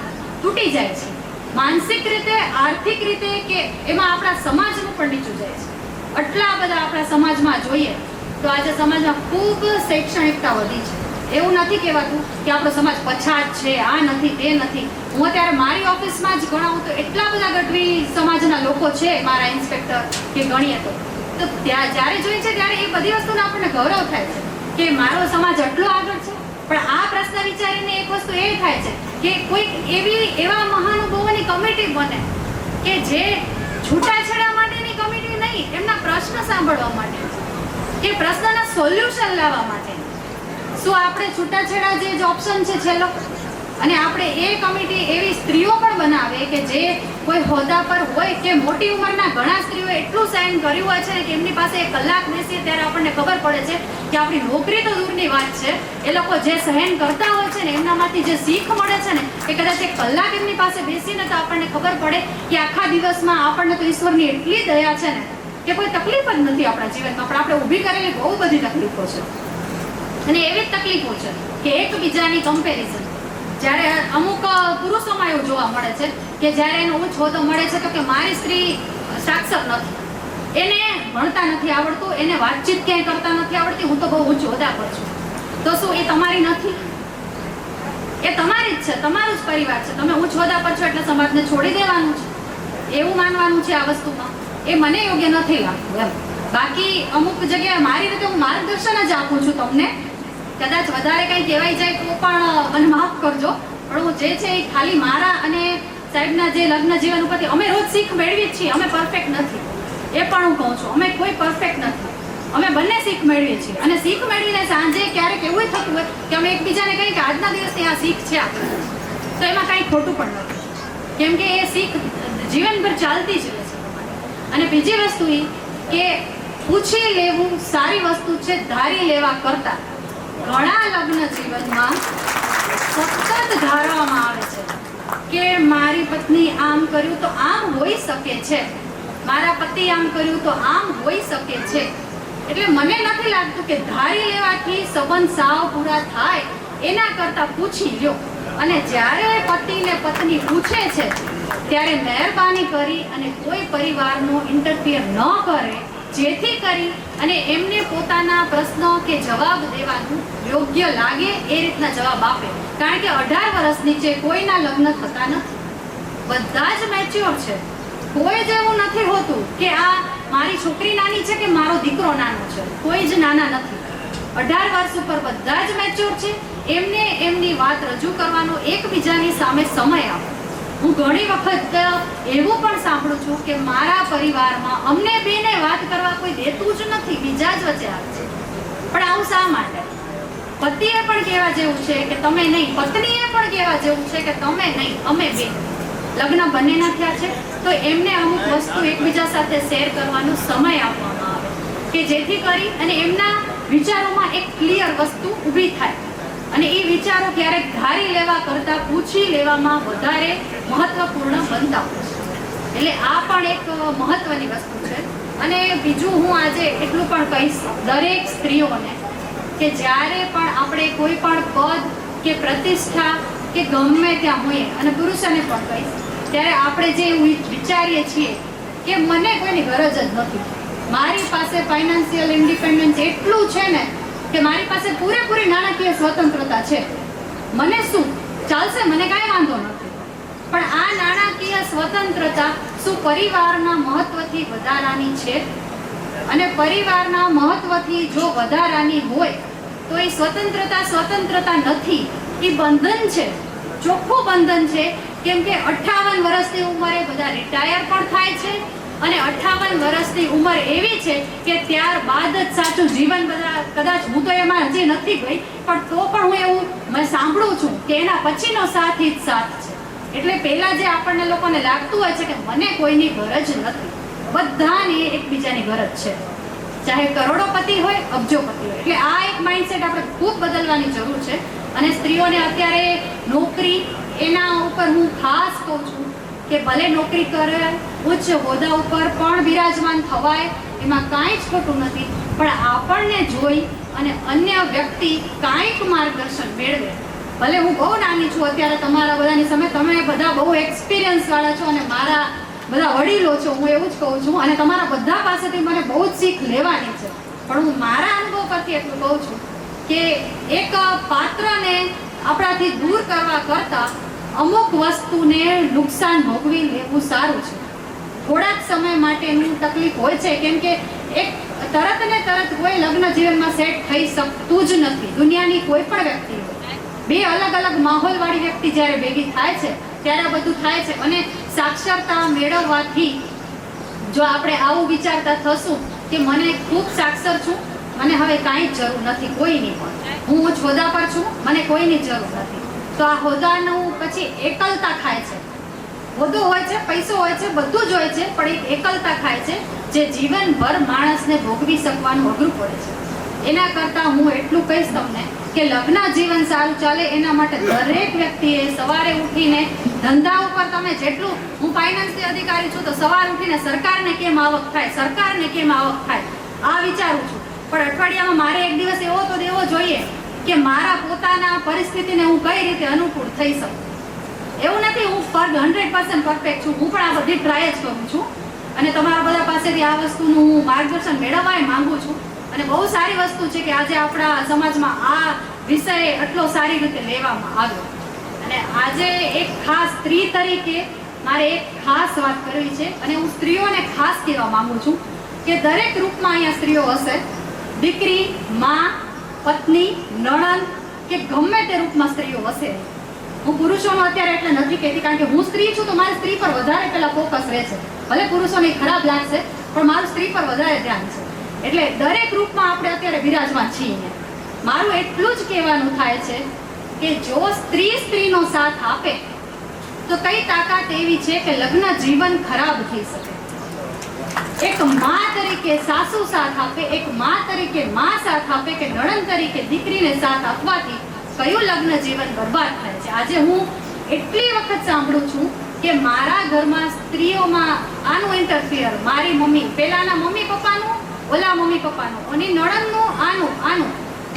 તૂટી જાય છે, માનસિક રીતે, આર્થિક રીતે, કે એમાં આપણા સમાજનું પણ નીચું જાય છે. આટલા બધા આપણા સમાજમાં જોઈએ તો આજે સમાજમાં ખૂબ શૈક્ષણિકતા વધી છે. એવું નથી કહેવાતું કે આપણો સમાજ પછાત છે, આ નથી, તે નથી. હું અત્યારે મારી ઓફિસમાં જ ગણાવું તો એટલા બધા ગઢવી સમાજના લોકો છે, મારા ઇન્સ્પેક્ટર કે ગણીએ તો ત્યાં જ્યારે જોઈએ છે ત્યારે એ બધી વસ્તુનો આપણને ગૌરવ થાય છે કે મારો સમાજ આટલો આગળ છે. પણ આ પ્રશ્ન વિચારીને એક વસ્તુ એ થાય છે કે કોઈક એવા મહાનુભાવોની કમિટી બને કે જે છૂટાછેડા માટેની કમિટી નહીં, એમના પ્રશ્ન સાંભળવા માટે, કે પ્રશ્નના સોલ્યુશન લાવવા માટે. શું આપણે છૂટાછેડા જે ઓપ્શન છે છેલ્લો, અને આપણે એ કમિટી એવી સ્ત્રીઓ પણ બનાવે કે જે કોઈ હોદ્દા પર હોય કે મોટી ઉંમરના ઘણા સ્ત્રીઓ એટલું સાઇન કર્યું હોય છે કે એમની પાસે 1 કલાક બેસીએ ત્યારે આપણને ખબર પડે છે કે આપણી નોકરી તો દૂરની વાત છે, એ લોકો જે સહન કરતા હોય છે ને એમનામાંથી જે શીખ મળે છે ને એ કદાચ 1 કલાક એમની પાસે બેસીને તો આપણને ખબર પડે કે આખા દિવસમાં આપણને તો ઈશ્વરની એટલી દયા છે ને કે કોઈ તકલીફ જ નથી આપણા જીવનમાં. પણ આપણે ઊભી કરેલી બહુ બધી તકલીફો છે, અને એવી જ તકલીફો છે કે એકબીજાની કમ્પેરિઝન. જ્યારે અમુક પુરુષોમાં એવું જોવા મળે છે કે જ્યારે એનો ઊંચ હોદ્દો મળે છે તો કે મારી સ્ત્રી સાક્ષર નથી, એને ભણતા નથી આવડતું, એને વાતચીત ક્યાંય કરતા નથી આવડતી, હું તો બહુ ઊંચ હોદ્દા પર છું. તો શું એ તમારી નથી? એ તમારી જ છે, તમારું જ પરિવાર છે. તમે ઊંચ હોદ્દા પર છો એટલે સમાજને છોડી દેવાનું છે, એવું માનવાનું છે આ વસ્તુમાં. એ મને યોગ્ય નથી લાગતું એમ. બાકી અમુક જગ્યાએ મારી રીતે હું માર્ગદર્શન જ આપું છું તમને. કદાચ વધારે કંઈ કહેવાય જાય તો પણ મને માફ કરજો, પણ હું જે છે એ ખાલી મારા અને સાહેબના જે લગ્ન જીવન ઉપરથી અમે રોજ શીખ મેળવીએ છીએ. અમે પરફેક્ટ નથી, એ પણ હું કહું છું, અમે કોઈ પરફેક્ટ નથી. અમે બંને શીખ મેળવીએ છીએ, અને શીખ મેળવીને સાંજે ક્યારેક એવું થતું હોય કે અમે એકબીજાને કહીએ કે આજના દિવસની આ શીખ છે આપણે, તો એમાં કાંઈ ખોટું પણ નથી, કેમ કે એ શીખ જીવનભર ચાલતી જ રહે છે તમારે. અને બીજી વસ્તુ એ કે પૂછી લેવું સારી વસ્તુ છે ધારી લેવા કરતાં. ઘણા લગ્ન જીવનમાં સતત ધારવામાં આવે છે કે મારી પત્ની આમ કર્યું તો આમ હોઈ શકે છે, મારા પતિ આમ કર્યું તો આમ હોઈ શકે છે. એટલે મને નથી લાગતું કે ધારી લેવાથી સંબંધ સાવ પૂરા થાય, એના કરતાં પૂછી લ્યો. અને જ્યારે પતિને પત્ની પૂછે છે ત્યારે મહેરબાની કરી અને કોઈ પરિવારનો ઇન્ટરફિયર ન કરે, જેથી કરી અને એમને પોતાના પ્રશ્નો કે જવાબ દેવાનું યોગ્ય લાગે એ રીતના જવાબ આપે. કારણ કે 18 વર્ષ નીચે કોઈના લગ્ન થતા નથી, બધા જ મેચ્યોર છે. કોઈ જ એવું નથી હોતું કે આ મારી છોકરી નાની છે કે મારો દીકરો નાનો છે, કોઈ જ નાના નથી. 18 વર્ષ ઉપર બધા જ મેચ્યોર છે. એમને એમની વાત રજૂ કરવાનો એકબીજાની સામે સમય આપો. હું ઘણી વખત એવું પણ સાંભળું છું કે મારા પરિવારમાં અમને બેને વાત કરવા કોઈ દેતું જ નથી, બીજા જ વચ્ચે આવે છે. પણ આવું શા માટે? પતિએ પણ કહેવા જેવું છે કે તમે નહીં, પત્નીએ પણ કહેવા જેવું છે કે તમે નહીં, અમે બે. લગ્ન બંનેના થયા છે તો એમને અમુક વસ્તુ એકબીજા સાથે શેર કરવાનો સમય આપવામાં આવે કે જેથી કરી અને એમના વિચારોમાં એક ક્લિયર વસ્તુ ઊભી થાય અને એ વિચારો ક્યારેક ધારી લેવા કરતાં પૂછી લેવામાં વધારે મહત્વપૂર્ણ બનતા હોય છે. એટલે આ પણ એક મહત્વની વસ્તુ છે. અને બીજું હું આજે એટલું પણ કહીશ દરેક સ્ત્રીઓને કે જ્યારે પણ આપણે કોઈ પણ પદ કે પ્રતિષ્ઠા કે ગમે ત્યાં હોઈએ, અને પુરુષોને પણ કહીશ, ત્યારે આપણે જે એવું વિચારીએ છીએ કે મને કોઈની ગરજ જ નથી, મારી પાસે ફાઇનાન્શિયલ ઇન્ડિપેન્ડન્સ એટલું છે ને કે મારી પાસે પૂરેપૂરી નાણાકીય સ્વતંત્રતા છે, મને શું ચાલશે, મને કાંઈ વાંધો નથી. પણ આ નાણાકીય સ્વતંત્રતા શું પરિવારના મહત્વથી વધારાની છે? અને પરિવારના મહત્વથી જો વધારાની હોય તો એ સ્વતંત્રતા નથી, એ બંધન છે, ચોખ્ખું બંધન છે. કેમ કે 58 વર્ષની ઉંમરે બધા રિટાયર પણ થાય છે અને 58 વર્ષની ઉંમર એવી છે કે ત્યારબાદ જ સાચું જીવન બધા કદાચ હું તો એમાં હજી નથી ગઈ પણ તો પણ હું એવું મેં સાંભળું છું કે એના પછીનો સાથ જ સાથ છે. એટલે પહેલા જે આપણને લોકોને લાગતું હોય છે કે મને કોઈની ગરજ નથી, બધાને એકબીજાની ગરજ છે, ચાહે કરોડોપતિ હોય અબજોપતિ હોય. એટલે આ એક માઇન્ડસેટ આપણે ખૂબ બદલવાની જરૂર છે. અને સ્ત્રીઓને અત્યારે નોકરી એના ઉપર હું ખાસ કહું છું કે ભલે નોકરી કરે, ઉચ્ચ હોદ્દા ઉપર પણ બિરાજમાન થવાય, એમાં કાંઈ જ ખોટું નથી, પણ આપણને જોઈ અને અન્ય વ્યક્તિ કાંઈક માર્ગદર્શન મેળવે. ભલે હું બહુ નાની છું અત્યારે તમારા બધાની સામે, તમે બધા બહુ એક્સપિરિયન્સ વાળા છો અને મારા બધા વડીલો છો, હું એવું જ કહું છું, અને તમારા બધા પાસેથી મને બહુ જ શીખ લેવાની છે. પણ હું મારા અનુભવ પરથી એટલું કહું છું કે એક પાત્રને આપણાથી દૂર કરવા કરતાં અમુક વસ્તુને નુકસાન ભોગવી લેવું સારું છે. થોડાક સમય માટેનું તકલીફ હોય છે, કેમ કે એક તરત ને તરત કોઈ લગ્ન જીવનમાં સેટ થઈ શકતું જ નથી. દુનિયાની કોઈ પણ વ્યક્તિ હોય, બે અલગ અલગ માહોલવાળી વ્યક્તિ જ્યારે ભેગી થાય છે ત્યારે આ બધું થાય છે. અને સાક્ષરતા મેળવવાથી જો આપણે આવું વિચારતા થશું કે મને ખૂબ સાક્ષર છું, મને હવે કાંઈ જ જરૂર નથી કોઈની, પણ હું ઉચ્ચ હોદ્દા પર છું, મને કોઈની જરૂર નથી, તો આ હોદ્દાનું પછી એકલતા ખાય છે. હોદ્દો હોય છે, પૈસો હોય છે, બધું જ હોય છે, પણ એક એકલતા ખાય છે જે જીવનભર માણસને ભોગવી શકવાનું અઘરું પડે છે. એના કરતાં હું એટલું કહીશ તમને કે લગ્ન જીવન સારું ચાલે એના માટે દરેક વ્યક્તિએ સવારે ઉઠીને ધંધા ઉપર તમે જેટલું, હું ફાઇનાન્સની અધિકારી છું તો સવારે ઉઠીને સરકારને કેમ આવક થાય, સરકારને કેમ આવક થાય આ વિચારું છું. પણ અઠવાડિયામાં મારે એક દિવસ એવો તો દેવો જોઈએ કે મારા પોતાના પરિસ્થિતિને હું કઈ રીતે અનુકૂળ થઈ શકું. એવું નથી હું 100% પરફેક્ટ છું, હું પણ આ બધી ટ્રાય જ કરું છું અને તમારા બધા પાસેથી આ વસ્તુનું હું માર્ગદર્શન મેળવવા માંગુ છું. અને બહુ સારી વસ્તુ છે કે આજે આપણા સમાજમાં આ વિષય આટલો સારી રીતે લેવામાં આવ્યો. અને આજે એક ખાસ સ્ત્રી તરીકે મારે એક ખાસ વાત કરવી છે અને હું સ્ત્રીઓને ખાસ કહેવા માંગુ છું કે દરેક રૂપમાં અહીંયા સ્ત્રીઓ હશે, દીકરી, માં, પત્ની, નણંદ કે ગમે તે રૂપમાં સ્ત્રીઓ હશે. હું પુરુષોનો અત્યારે એટલે નથી કહેતી, કારણ કે હું સ્ત્રી છું તો મારે સ્ત્રી પર વધારે પેલા ફોકસ રહે છે. ભલે પુરુષોને ખરાબ લાગશે પણ મારું સ્ત્રી પર વધારે ધ્યાન છે. એટલે દરેક રૂપમાં આપણે અત્યારે બિરાજમાન છીએ. મારું એટલું જ કહેવાનું થાય છે કે જો સ્ત્રીનો સાથ આપે તો કઈ તાકાત એવી છે કે લગ્ન જીવન ખરાબ થઈ શકે. એક મા તરીકે સાસુ સાથ આપે, એક મા તરીકે મા સાથ આપે કે નણંદ તરીકે દીકરીને સાથ આપવાથી કયું લગ્ન જીવન બરબાદ થાય છે. આજે હું એટલી વખત સાંભળું છું કે મારા ઘરમાં સ્ત્રીઓમાં આનું ઇન્ટરફિયર, મારી મમ્મી, પેલાના મમ્મી પપ્પાનું, ઓલા મમ્મી પપ્પાનું, અને નણંદનું આનું,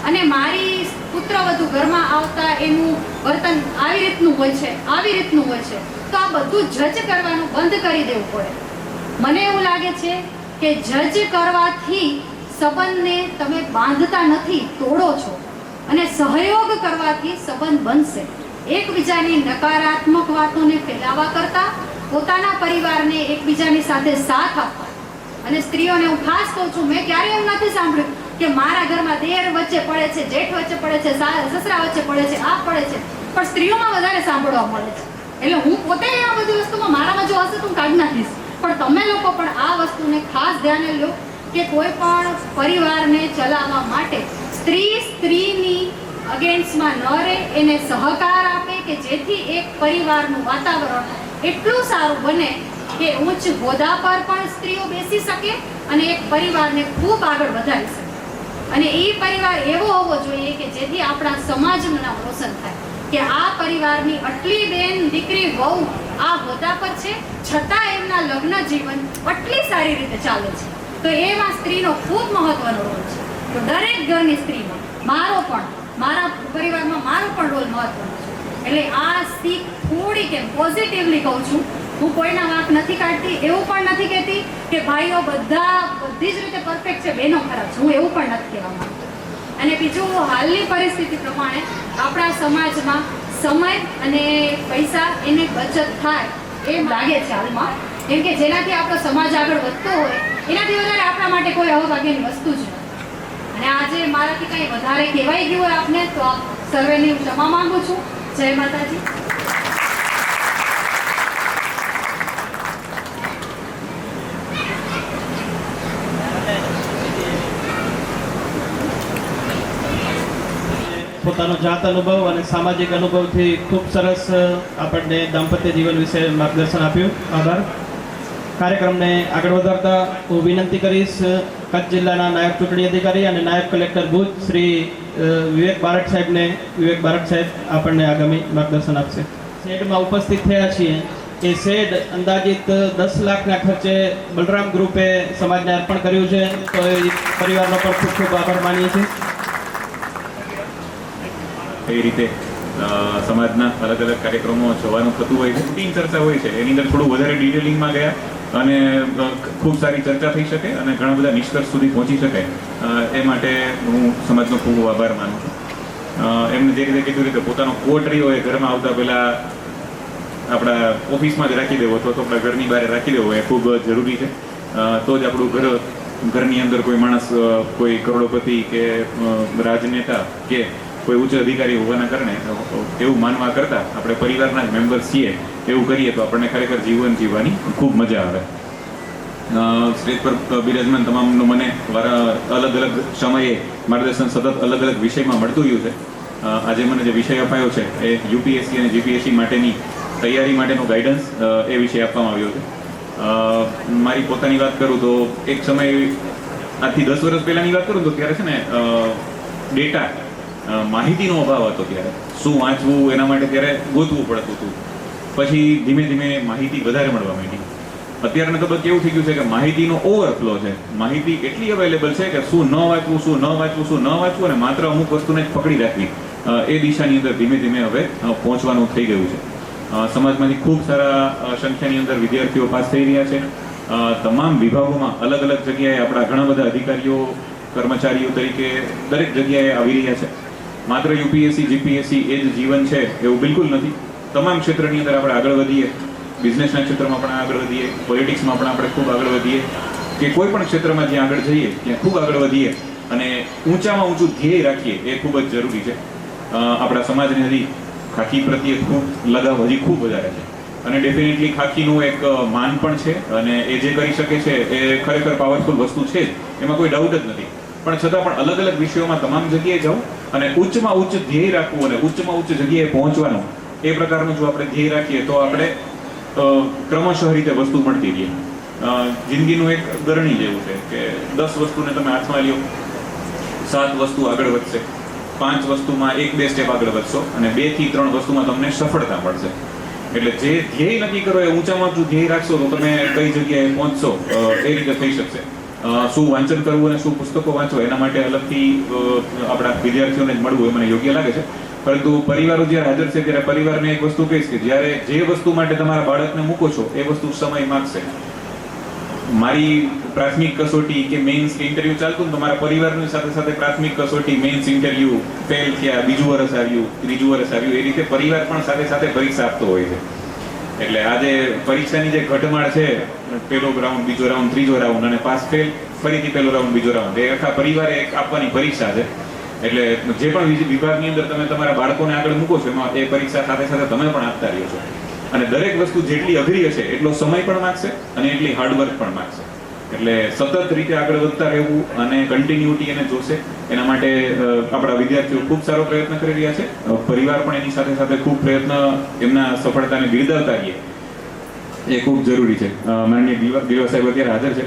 અને મારી પુત્રવધુ ઘરમાં આવતા એનું વર્તન આવી રીતનું હોય છે, આવી રીતનું હોય છે. તો આ બધું જજ કરવાનું બંધ કરી દેવું પડે. મને એવું લાગે છે કે જજ કરવાથી સંબંધને તમે બાંધતા નથી, તોડો છો, અને સહયોગ કરવાથી સંબંધ બનશે. એકબીજાની નકારાત્મક વાતોને ફેલાવા કરતા પોતાના પરિવારને એકબીજાની સાથે સાથ આપવા. અને સ્ત્રીઓને હું ખાસ કહું છું, મેં ક્યારેય એવું નથી સાંભળ્યું કે મારા ઘરમાં દેર વચ્ચે પડે છે, જેઠ વચ્ચે પડે છે, સસરા વચ્ચે પડે છે, આ પડે છે, પણ સ્ત્રીઓમાં વધારે સાંભળવા મળે છે. એટલે હું પોતે આ બધી વસ્તુમાં મારામાં જો હશે તો હું કાઢી નાખીશ, પણ તમે લોકો પણ આ વસ્તુને ખાસ ધ્યાને લો કે કોઈ પણ પરિવારને ચલાવવા માટે સ્ત્રીની અગેન્સ્ટમાં ન રહે, એને સહકાર આપે કે જેથી એક પરિવારનું વાતાવરણ એટલું સારું બને કે ઉચ્ચ હોદ્દા પર પણ સ્ત્રીઓ બેસી શકે અને એક પરિવારને ખૂબ આગળ વધારી શકે. અને એ પરિવાર એવો હોવો જોઈએ કે જેથી આપણા સમાજનું નામ રોશન થાય કે આ પરિવારની આટલી બેન દીકરી વહુ આ હોદ્દા પર છે છતાં એમના લગ્ન જીવન આટલી સારી રીતે ચાલે છે. તો એમાં સ્ત્રીનો ખૂબ મહત્વનો રોલ છે. તો દરેક ઘરની સ્ત્રીમાં મારા પરિવારમાં મારો પણ રોલ મહત્વનો છે. એટલે આ શીખ થોડી કેમ પોઝિટિવલી કહું છું. હું કોઈના વાંક નથી કાઢતી, એવું પણ નથી કહેતી કે ભાઈઓ બધી જ રીતે પરફેક્ટ છે, બહેનો ખરાબ છે, હું એવું પણ નથી કહેવા માંગતી. અને બીજું, હાલની પરિસ્થિતિ પ્રમાણે આપણા સમાજમાં સમય અને પૈસા એની બચત થાય એમ લાગે છે હાલમાં. કેમ કે જેનાથી આપણો સમાજ આગળ વધતો હોય એનાથી વધારે આપણા માટે કોઈ અવભાગ્યની વસ્તુ છે. અને આજે મારાથી કંઈ વધારે કહેવાઈ ગયું હોય આપને તો આપ સર્વેની હું ક્ષમા માંગુ છું. જય માતાજી. પોતાનો જાત અનુભવ અને સામાજિક અનુભવથી ખૂબ સરસ આપણને દાંપત્ય જીવન વિશે માર્ગદર્શન આપ્યું. આભાર. કાર્યક્રમને આગળ વધારતા હું વિનંતી કરીશ કચ્છ જિલ્લાના નાયબ ચૂંટણી અધિકારી અને નાયબ કલેક્ટર ભુજ શ્રી વિવેક બારડ સાહેબને. વિવેક બારડ સાહેબ આપણને આગામી માર્ગદર્શન આપશે. શેડમાં ઉપસ્થિત થયા છીએ. એ શેડ અંદાજિત 10 લાખના ખર્ચે બલરામ ગ્રુપે સમાજને અર્પણ કર્યું છે. તો એ પરિવારનો પણ ખૂબ ખૂબ આભાર માનીએ છીએ. એ રીતે સમાજના અલગ અલગ કાર્યક્રમો જોવાનું થતું હોય છે, ટીમ ચર્ચા હોય છે, એની અંદર થોડું વધારે ડિટેલિંગમાં ગયા અને ખૂબ સારી ચર્ચા થઈ શકે અને ઘણા બધા નિષ્કર્ષ સુધી પહોંચી શકે એ માટે હું સમાજનો ખૂબ આભાર માનું છું. એમને જે રીતે કીધું રીતે પોતાનો કોટ રહ્યો એ ઘરમાં આવતા પહેલાં આપણા ઓફિસમાં જ રાખી દેવો અથવા તો આપણા ઘરની બહાર રાખી દેવો એ ખૂબ જરૂરી છે. તો જ આપણું ઘરની અંદર કોઈ માણસ કોઈ કરોડોપતિ કે રાજનેતા કે કોઈ ઉચ્ચ અધિકારી હોવાના કારણે એવું માનવા કરતાં આપણે પરિવારના જ મેમ્બર્સ છીએ એવું કરીએ તો આપણને ખરેખર જીવન જીવવાની ખૂબ મજા આવે. સ્ટેજ પર બિરાજમાન તમામનું મને અલગ અલગ સમયે માર્ગદર્શન સતત અલગ અલગ વિષયમાં મળતું રહ્યું છે. આજે મને જે વિષય અપાયો છે એ યુપીએસસી અને જીપીએસસી માટેની તૈયારી માટેનો ગાઈડન્સ એ વિષય આપવામાં આવ્યો છે. મારી પોતાની વાત કરું તો એક સમય આજથી 10 વર્ષ પહેલાંની વાત કરું તો ત્યારે છે ને ડેટા માહિતીનો અભાવ હતો. ત્યારે શું વાંચવું એના માટે ત્યારે ગોતવું પડતું હતું. પછી ધીમે ધીમે માહિતી વધારે મળવા માંડી. અત્યારના તબક્કે એવું થઈ ગયું છે કે માહિતીનો ઓવરફ્લો છે. માહિતી એટલી અવેલેબલ છે કે શું ન વાંચવું અને માત્ર અમુક વસ્તુને જ પકડી રાખવી એ દિશાની અંદર ધીમે ધીમે હવે પહોંચવાનું થઈ ગયું છે. સમાજમાંથી ખૂબ સારા સંખ્યાની અંદર વિદ્યાર્થીઓ પાસ થઈ રહ્યા છે. તમામ વિભાગોમાં અલગ અલગ જગ્યાએ આપણા ઘણા બધા અધિકારીઓ કર્મચારીઓ તરીકે દરેક જગ્યાએ આવી રહ્યા છે. માત્ર યુપીએસસી જીપીએસસી એ જ જીવન છે એવું બિલકુલ નથી. તમામ ક્ષેત્રની અંદર આપણે આગળ વધીએ, બિઝનેસના ક્ષેત્રમાં પણ આગળ વધીએ, પોલિટિક્સમાં પણ આપણે ખૂબ આગળ વધીએ કે કોઈ પણ ક્ષેત્રમાં જ્યાં આગળ જઈએ ત્યાં ખૂબ આગળ વધીએ અને ઊંચામાં ઊંચું ધ્યેય રાખીએ એ ખૂબ જ જરૂરી છે. આપણા સમાજને હજી ખાખી પ્રત્યે ખૂબ લગાવ હજી ખૂબ વધારે છે અને ડેફિનેટલી ખાખીનું એક માન પણ છે અને એ જે કરી શકે છે એ ખરેખર પાવરફુલ વસ્તુ છે જ, એમાં કોઈ ડાઉટ જ નથી. પણ છતાં પણ અલગ અલગ વિષયોમાં તમામ જગ્યાએ જાઉં અને ઉચ્ચમાં ઉચ્ચ ધ્યેય રાખવું અને ઉચ્ચમાં ઉચ્ચ જગ્યાએ પહોંચવાનું એ પ્રકારનું જો આપણે ધ્યેય રાખીએ તો આપણે ક્રમશઃ રીતે વસ્તુ મળતી રહીએ. જિંદગીનું એક ગરણી જેવું છે કે 10 વસ્તુને તમે હાથમાં લ્યો, 7 વસ્તુ આગળ વધશે, 5 વસ્તુમાં 1-2 સ્ટેપ આગળ વધશો અને 2 થી 3 વસ્તુમાં તમને સફળતા મળશે. એટલે જે ધ્યેય નક્કી કરો એ ઊંચામાં ઊંચું ધ્યેય રાખશો તો તમે કઈ જગ્યાએ પહોંચશો એ રીતે થઈ શકશે. શું વાંચન કરવું અને શું પુસ્તકો વાંચવા એના માટે અલગથી આપણા વિદ્યાર્થીઓને જ મળવું એ મને યોગ્ય લાગે છે. પરંતુ પરિવારો જ્યારે હાજર છે ત્યારે પરિવારને એક વસ્તુ કહીશ કે જ્યારે જે વસ્તુ માટે તમારા બાળકને મૂકો છો એ વસ્તુ સમય માગશે. મારી પ્રાથમિક કસોટી કે મેઇન્સ કે ઇન્ટરવ્યુ ચાલતું ને તો મારા પરિવારની સાથે સાથે પ્રાથમિક કસોટી, મેઇન્સ ઇન્ટરવ્યુ ફેલ થયા, બીજું વર્ષ આવ્યું, ત્રીજું વર્ષ આવ્યું, એ રીતે પરિવાર પણ સાથે સાથે પરીક્ષા આપતો હોય છે. એટલે આજે પરીક્ષાની જે ઘટમાળ છે, પહેલો રાઉન્ડ, બીજો રાઉન્ડ, ત્રીજો રાઉન્ડ અને પાસ ફેલ, ફરીથી પહેલો રાઉન્ડ, બીજો રાઉન્ડ, એ આખા પરિવારે એક આપવાની પરીક્ષા છે. એટલે જે પણ વિભાગની અંદર તમે તમારા બાળકોને આગળ મૂકો છો એમાં એ પરીક્ષા સાથે સાથે તમે પણ આપતા રહ્યો છો. અને દરેક વસ્તુ જેટલી અઘરી હશે એટલો સમય પણ માગશે અને એટલી હાર્ડવર્ક પણ માગશે. એટલે સતત રીતે આગળ વધતા રહેવું અને કન્ટિન્યુટી એને જોશે. એના માટે આપણા વિદ્યાર્થીઓ ખૂબ સારો પ્રયત્ન કરી રહ્યા છે. પરિવાર પણ એની સાથે સાથે ખૂબ પ્રયત્ન એમના સફળતાને બિરદાવતા રહીએ એ ખૂબ જરૂરી છે. માનનીય ગિલવા સાહેબ અત્યારે હાજર છે.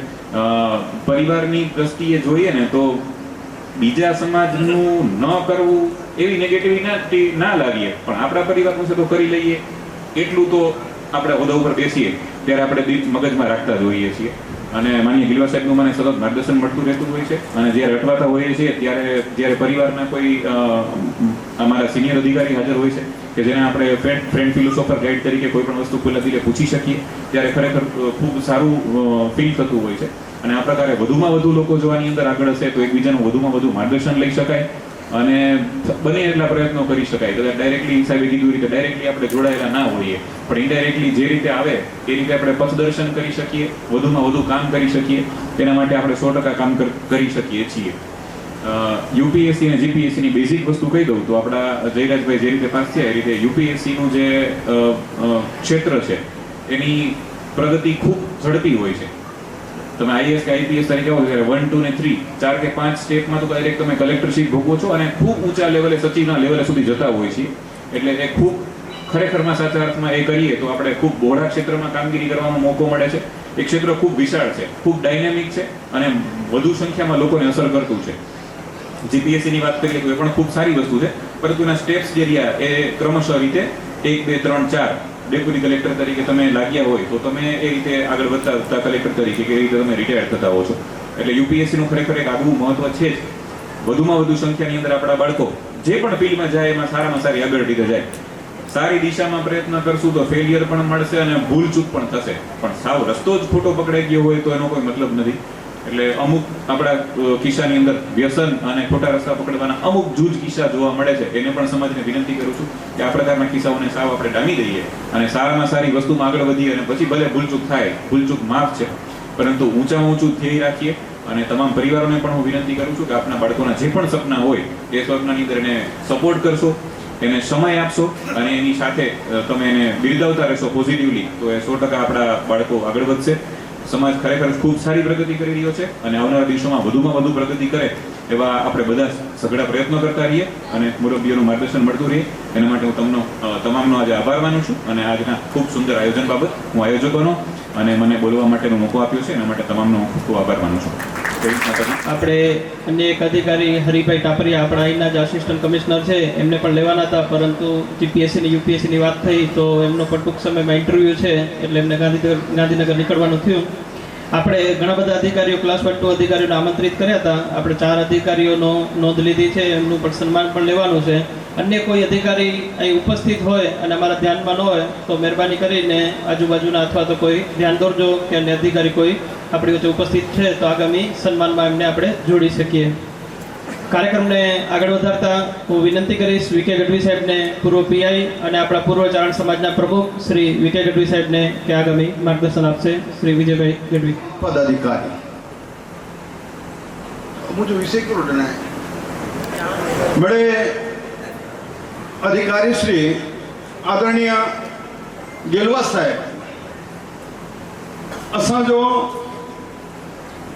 પરિવારની દ્રષ્ટિએ જોઈએ ને તો બીજા સમાજનું ન કરવું એવી નેગેટિવિટી ના લાવીએ, પણ આપણા પરિવારનું છે તો કરી લઈએ એટલું તો આપણે હોદ્દા ઉપર બેસીએ ત્યારે આપણે મગજમાં રાખતા જ હોઈએ છીએ. અને માનનીય ગિલવા સાહેબનું મને સતત માર્ગદર્શન મળતું રહેતું હોય છે. અને જ્યારે અટવાતા હોઈએ છીએ જ્યારે પરિવારના કોઈ અમારા સિનિયર અધિકારી હાજર હોય છે કે જેને આપણે ફ્રેન્ડ ફિલોસોફર ગાઈડ તરીકે કોઈ પણ વસ્તુ ખુલ્લા દિલે પૂછી શકીએ, ત્યારે ખરેખર ખૂબ સારું ફીલ થતું હોય છે. અને આ પ્રકારે વધુમાં વધુ લોકો જો આની અંદર આગળ હશે તો એકબીજાનું વધુમાં વધુ માર્ગદર્શન લઈ શકાય અને બને એટલા પ્રયત્નો કરી શકાય. કદાચ ડાયરેક્ટલી સાહેબે કીધું રીતે ડાયરેક્ટલી આપણે જોડાયેલા ના હોઈએ, પણ ઇનડાયરેક્ટલી જે રીતે આવે એ રીતે આપણે પથદર્શન કરી શકીએ, વધુમાં વધુ કામ કરી શકીએ. તેના માટે આપણે 100% કામ કરી શકીએ છીએ. યુપીએસસી અને જીપીએસસીની બેઝિક વસ્તુ કહી દઉં તો આપણા જયરાજભાઈ જે રીતે પાસ થયા એ રીતે યુપીએસસીનું જે ક્ષેત્ર છે એની પ્રગતિ ખૂબ ઝડપી હોય છે. તમે આઈએએસ કે આઈપીએસ તરીકે આવો ત્યારે 1, 2 ને 3 4 કે 5 સ્ટેપમાં તો ડાયરેક્ટ તમે કલેક્ટરશીપ ભોગવો છો અને ખૂબ ઊંચા લેવલે સચિવના લેવલે સુધી જતા હોય છે. એટલે એ ખૂબ ખરેખરમાં સાચા અર્થમાં એ કરીએ તો આપણે ખૂબ બહોળા ક્ષેત્રમાં કામગીરી કરવાનો મોકો મળે છે. એ ક્ષેત્ર ખૂબ વિશાળ છે, ખૂબ ડાયનેમિક છે અને વધુ સંખ્યામાં લોકોને અસર કરતું છે. જીપીએસસીની વાત કરીએ તો એ પણ ખૂબ સારી વસ્તુ છે, પરંતુ એના સ્ટેપ્સ જે રહ્યા એ ક્રમશઃ રીતે 1, 2, 3, 4 ડેપ્યુટી કલેક્ટર તરીકે તમે લાગ્યા હોય તો તમે એ રીતે આગળ વધતા કલેક્ટર તરીકે કે રીતે તમે રિટાયર થતા હો છો. એટલે યુપીએસસીનું ખરેખર એક આગવું મહત્વ છે જ. વધુમાં વધુ સંખ્યાની અંદર આપણા બાળકો જે પણ ફિલ્ડમાં જાય એમાં સારામાં સારી આગળ રીતે જાય. સારી દિશામાં પ્રયત્ન કરશું તો ફેલિયર પણ મળશે અને ભૂલચૂક પણ થશે, પણ સાવ રસ્તો જ ખોટો પકડાઈ ગયો હોય તો એનો કોઈ મતલબ નથી. એટલે અમુક આપણા કિસ્સાની અંદર વ્યસન અને ખોટા રસ્તા પકડવાના અમુક જૂજ કિસ્સા જોવા મળે છે. એને પણ સમાજને વિનંતી કરું છું કે આ પ્રકારના કિસ્સાઓને સાવ આપણે ડામી દઈએ અને સારામાં સારી વસ્તુમાં આગળ વધીએ. અને પછી ભલે ભૂલચૂક થાય, ભૂલચૂક માફ છે, પરંતુ ઊંચામાં ઊંચું ધ્યેય રાખીએ. અને તમામ પરિવારોને પણ હું વિનંતી કરું છું કે આપણા બાળકોના જે પણ સપના હોય એ સપનાની અંદર એને સપોર્ટ કરશો, એને સમય આપશો અને એની સાથે તમે એને બિરદાવતા રહેશો પોઝિટિવલી, તો એ 100% આપણા બાળકો આગળ વધશે. સમાજ ખરેખર ખૂબ સારી પ્રગતિ કરી રહ્યો છે અને આવનારા દિવસોમાં વધુમાં વધુ પ્રગતિ કરે એવા આપણે બધા સઘળા પ્રયત્નો કરતા રહીએ અને મુરબ્બીઓનું માર્ગદર્શન મળતું રહે. એના માટે હું તમામનો આજે આભાર માનું છું અને આજના ખૂબ સુંદર આયોજન બાબત હું આયોજકોનો અને મને બોલવા માટેનો મોકો આપ્યો છે એના માટે તમામનો ખૂબ ખૂબ આભાર માનું છું. આપણે અન્ય એક અધિકારી હરિભાઈ ટાપરિયા આપણા અહીંના જ આસિસ્ટન્ટ કમિશનર છે, એમને પણ લેવાના હતા, પરંતુ જીપીએસસીની યુપીએસસીની વાત થઈ તો એમનો પણ ટૂંક સમયમાં ઇન્ટરવ્યૂ છે એટલે એમને ગાંધીનગર નીકળવાનું થયું. આપણે ઘણા બધા અધિકારીઓ ક્લાસ 1 to અધિકારીઓને આમંત્રિત કર્યા હતા. આપણે 4 અધિકારીઓનો નોંધ લીધી છે, એમનું પણ સન્માન પણ લેવાનું છે. અન્ય કોઈ અધિકારી અહીં ઉપસ્થિત હોય અને અમારા ધ્યાનમાં ન હોય તો મહેરબાની કરીને આજુબાજુના અથવા તો કોઈ ધ્યાન દોરજો કે અન્ય અધિકારી કોઈ આપણી વચ્ચે ઉપસ્થિત છે તો આગામી સન્માનમાં એમને આપણે જોડી શકીએ. કાર્યક્રમને આગળ વધારતા હું વિનંતી કરીશ વીકે ગઢવી સાહેબને, પૂર્વ પીઆઈ અને આપણા પૂર્વ ચારણ સમાજના પ્રમુખ શ્રી વીકે ગઢવી સાહેબને કે આગામી માર્ગદર્શન આપશે. શ્રી વિજયભાઈ ગઢવી. પદાધિકારી मुझे विषय क्यों उठना है? बड़े अधिकारी श्री आदरणीय गेलवा साहेब असा जो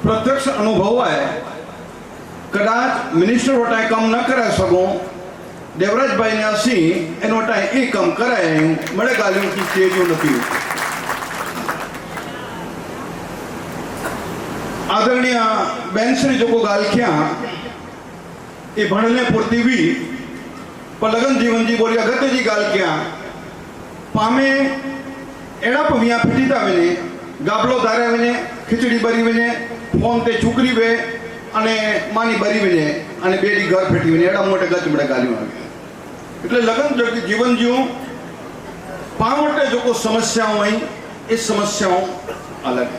प्रत्यक्ष अनुभव है कदाच मिनिस्टर वटाए कम न कराए सको देवराज भाई ने असी एन वटाए ए कम कराए बड़े गालियों की चेरियों नहीं. आदरणीय बेन श्री जो को गाल किया ये भणने पूर्ति भी पर लगन जीवन जी बोली अगत्य जी गाल किया पामे एड़ा पविया फिटीता वेने गाबलो धारे वेने खिचड़ी बरी वेने फोन ते छुकरी वे अने मानी बरी वेने अने बेडी घर फेटी वेने एड़ा मोटे गच बड़े गालियों आवे એટલે લગન જો કે જીવન જીવું પા માટે જો કોઈ સમસ્યાઓ હોય એ સમસ્યાઓ અલગ.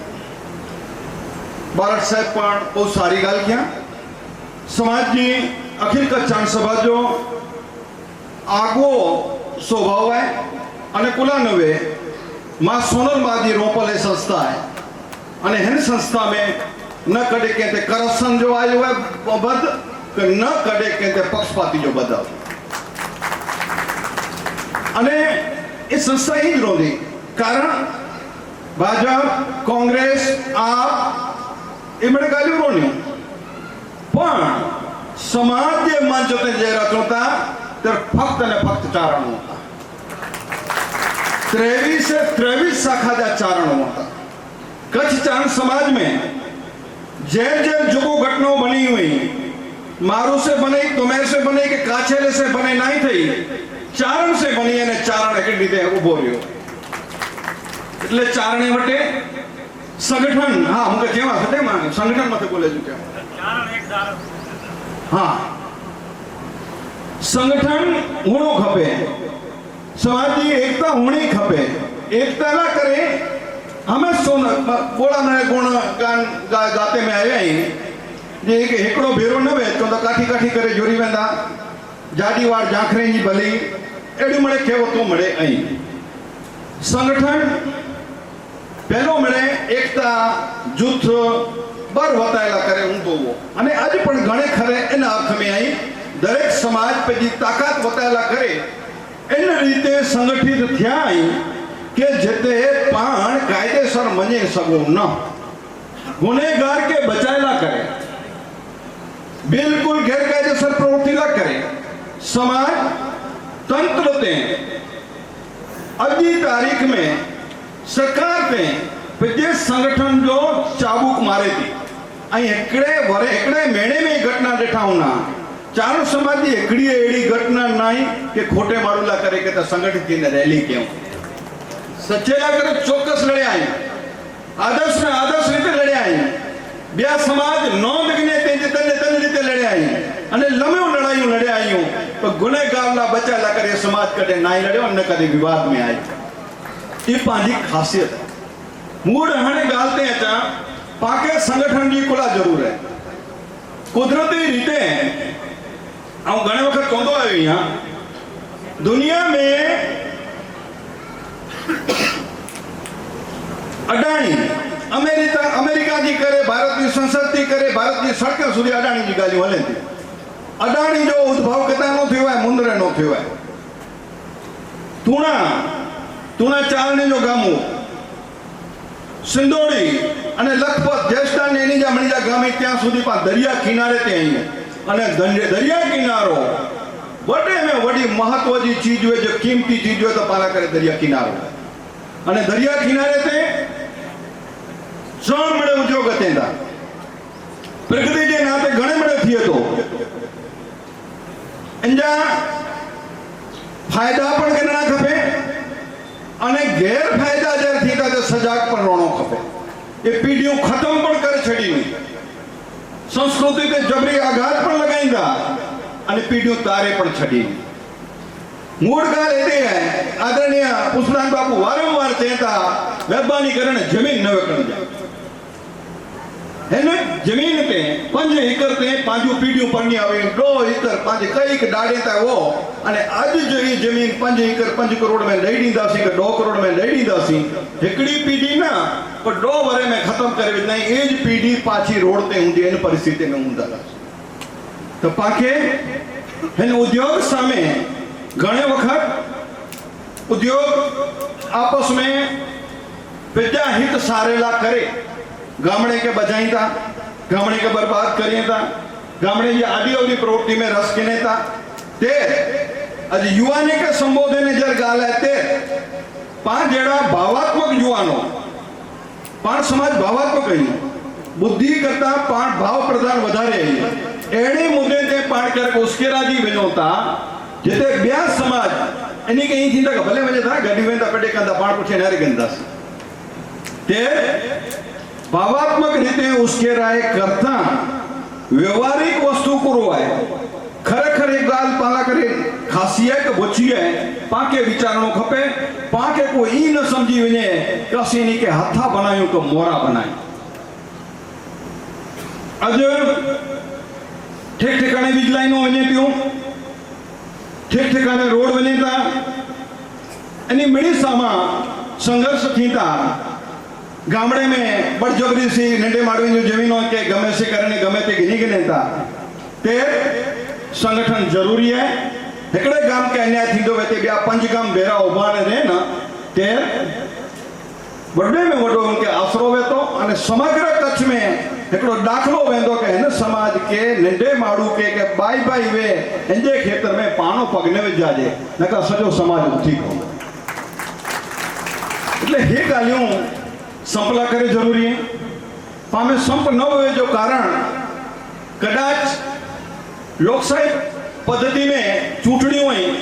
बालक साहेब पण बहुत सारी गाल किया. समाज की अखिल कच्चाण सभा जो आगो स्वभाव है अने कुला नवे मां सोनल मादी रोपले संस्था है अने हन संस्था में न कदे कहते करप्शन जो आयो है बद न कदे कहते पक्षपाती जो बद अने ये संस्था ही रोधी कारण भाजप कांग्रेस आप એ મને ગાલ્યું કોણ્યું પણ સમાજ જે મંચ તે જે રચોતા તે ફક્ત ને ફક્ત ચારણો હતા 23 શાખा जा चारणों होता कच्छ चारण समाज में जैन जैन जुगो घटनाओं बनी हुई मारू से बने तुम्हें से बने के काछेले से बने नहीं थी चारण से बनी है ने चारण एक रीते उभो रह्यो એટલે ચારણે વટે સંગઠન હા હું કે કેવા થતે માં સંગઠન મતે બોલે છું કે ચારણ એક દાર હા संगठन होनो खपे समाज की एकता होनी खपे एकता ना करे हमें सोन बोला मैं गुण गान गाते में आया ही जे एक एकड़ो भेरो न वे तो काठी काठी करे जोरी वेंदा जाडी वार जाखरे जी भली एडी मळे केवो तो मळे अई संगठन पहलो मळे एकता जूथ बर वतायला करे हूं तो वो अने आज पण घणे खरे एना अर्थ में आई दरेक समाज पे जी ताकत वतायला करे इन रीते संगठित थया के जते पाण कायदेसर मने सगो न गुनेगार के बचायला करे बिल्कुल गैरकायदेसर प्रवृत्ति न करे समाज तंत्र ते अज की तारीख में सरकार ते जे संगठन जो चाबुक मारे थी एकड़े वरे एकड़े महीने में घटना डेठा होना चारण समाज की एकड़ी एड़ी घटना नहीं कि खोटे मारूला करे के संगठित थी रैली क्यों सच्चेला करे चौकस लड़े आई आदर्श में आदर्श रीते लड़े आई ब्या समाज नोंध गने ते तने तने रीते लड़े आई अने लम्यो लड़ाई लड़े आईयो तो गुनेगार ला बचाला करे समाज कदे नहीं लड़े और न कदे विवाद में आई ये पांजी खासियत है मूड हणे गालते अचा पाके संगठन की कोला जरूर है कुदरती रीते હું ઘણી વખત કહતો આવ્યો અહીંયા दुनिया में अडाणी अमेरिका जी करे भारत की संसद की करे भारत की सड़क सुधी अडाणी जी गालियों हले थी अडाणी जो उद्भव कदा नो थयो है मुंद्रे नो थयो है तूणा चालने जो गामो सिंदोड़ी अने लखपत जयस्थान ने एनी जा मणिजा गामे त्या सुधी पा दरिया किनारे ते आई अने दरिया किनारो वडे में वडी महत्व जी चीज हुए जो कीमती चीज हुए तो पाला करे दरिया किनारो अने दरिया किनारे ते त्रण मळे उद्योग हतेंदा प्रकृति जे नाते घणे मळे थिए तो अंजा फायदा पण करना खपे अने गैरफायदा जर थीता तो सजाग पण रहणो खपे ये पीढ़ियों खत्म पण करे छडी संस्कृति पे जबरी आघात पण लगाईंदा अने पीढ़ियों तारे पण छडी मूळ गाल एते है आदरणीय पुष्पराज बापू वारंवार कहता मेहरबानी करने जमीन न वेकण जा हेने जमीन पे 5 एकड़ ते पांचो पीढ़ियों परनी आवे 2 एकड़ 5 कईक डाडे ता वो अने आज जो ये जमीन 5 एकड़ 5 करोड़ में लई दींदासी के 2 करोड़ में लई दींदासी एकड़ी पीढ़ी ना पर 2 वरे में खत्म करे नहीं एज पीढ़ी पाछी रोड ते हुंदी इन परिस्थिति में हुंदा तो पाके हेन उद्योग सामे घणे वखत उद्योग आपस में विद्या हित सारेला करे गामड़े के बजाई था गामड़े के बर्बाद करिए था गामड़े की आदि अवधि प्रवृत्ति में रस किने था ते आज युवाने के संबोधन ने जर गाल है ते 5 जेड़ा भावात्मक युवानो 5 समाज भावात्मक है बुद्धि करता 5 भाव प्रधान वधारे है एड़े मुद्दे ते 5 कर उसके राजी विनोता जेते ब्या समाज एनी के ही चिंता का भले मजे था गड्डी वेंदा पेटे कंदा 5 पुछे नारी गंदास ते भावात्मक रीते उसके राय करता व्यवहारिक वस्तु को रोए खरेखर एक गाल पाला करे खासियत बोची है पाके विचारणो खपे पाके को ई न समझी वने कसी नी के हथा बनायो तो मोरा बनाई अज ठीक ठिकाने बीज लाइनो वने पियो ठीक ठिकाने रोड वने ता एनी मिणी सामा संघर्ष थीता गामड़े में बड़जबरी सी नंडे माडवी जो जमीनों के गमे से करने गमे ते गिनी गिने था ते संगठन जरूरी है एकड़े गाम के अन्याय थींदो वे ते बिया 5 गाम बेरा उभा ने ना ते वॾे में वॾो उनखे आसरो वेतो अने समग्र कच्छ में हिकिड़ो दाख़िलो वेंदो कि हिन समाज के नंढे माण्हू के बाई बाई वे इंजे खेत्र में पाणो पग न विझाइजे न का सॼो समाज उथी पवंदो। એટલે हे ॻाल्हियूं संपला करे ज़रूरी आहिनि। पामे संप न हुए जो कारण कदाच लोकशाही पद्धति में चूंटणियूं आहिनि,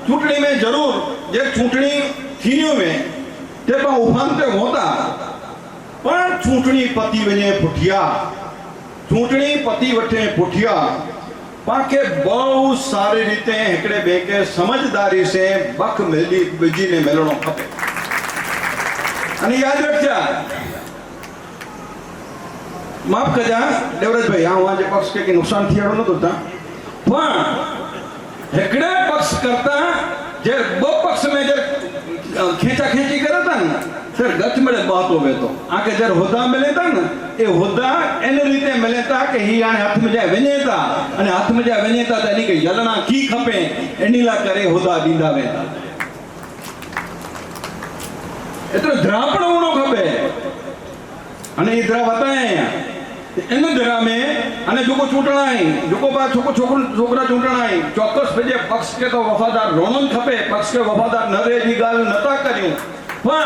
चूंटणी में ज़रूर जे चूंटणी थींदियूं में ते पाण उफान ते होता पण चूंटणी पती वञे पुठिया, चूंटणी पती वठे पुठिया पाके बहुत सारी रीते हिकिड़े ॿिए खे समझदारी से बख मिली विझीने मिलणो खपे। अने याद रखजा, माफ़ कजा देवराज भाई, हाँ वहाँ जे पक्ष के नुकसान थी न तो पण हिकिड़े पक्ष करता जे बो पक्ष में जे खेचा खेची करे था न फिर गच मिले बात होवे तो आके जर होदा मिले था न ए होदा इन रीते मिले था कि ही हाणे हथ में जाए वञे था अने हथ में जाए वञे था त इनी के जलना की खपे इनी ला करे होदा दींदा वेंदा। एतरो द्रापण होणो खपे अने ई द्रा बताए इन दरा में अने जोको चूंटणा आहिनि, जोको बा छोकरा चूंटणा आहिनि, चौकस पंहिंजे पक्ष खे तो वफ़ादार रहणो खपे, पक्ष खे वफ़ादार न रहे जी ॻाल्हि नथा करियूं। पण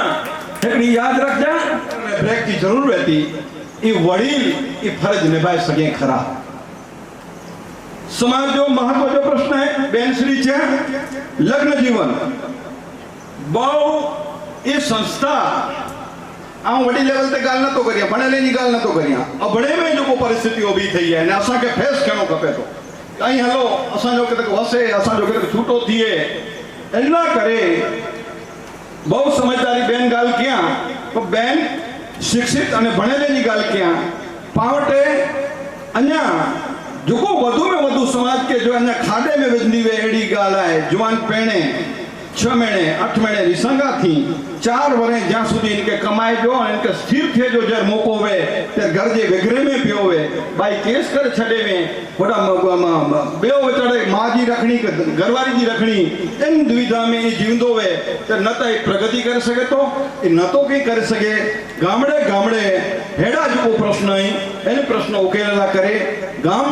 हिकिड़ी यादि रखजा ब्रेक की ज़रूर रहती ई वडील ई फर्ज निभाए सघे खरा। समाज जो महत्व जो प्रश्न है बेन श्री छे लग्न जीवन बहु ई संस्था आऊं वडी लेवल ते गाल नथो करियां, भणेले जी गाल नथो करियां, अभणे में जो परिस्थिति ऊभी थई है ने असा के फेस करणो खपे तो कई हलो असा जो के वसे असा जो के छूटो थिए एना करे बहुत समझदारी बेन गाल किया तो बेन शिक्षित अने भणेले जी गाल किया पावटे अन्या जो वधु में वधु समाज के जो अन्या खाडे में विझंदी वे एड़ी गाल है जवान पेणे 6 महीने 8 महीने रिसंगा थी 4 वरे ज्यां सुधी इनके कमाए जो इनके स्थिर थे जो जर मौको वे ते घर जे विगरे में पियो वे भाई केस कर छडे में वडा बेओ चढ़े मां जी रखणी घरवारी जी रखणी इन दुविधा में ई जीवंदो वे ते न त प्रगति कर सके तो न तो कई कर सके। गामड़े गामड़े हेड़ा जो प्रश्न आई इन प्रश्न उकेला करे गाम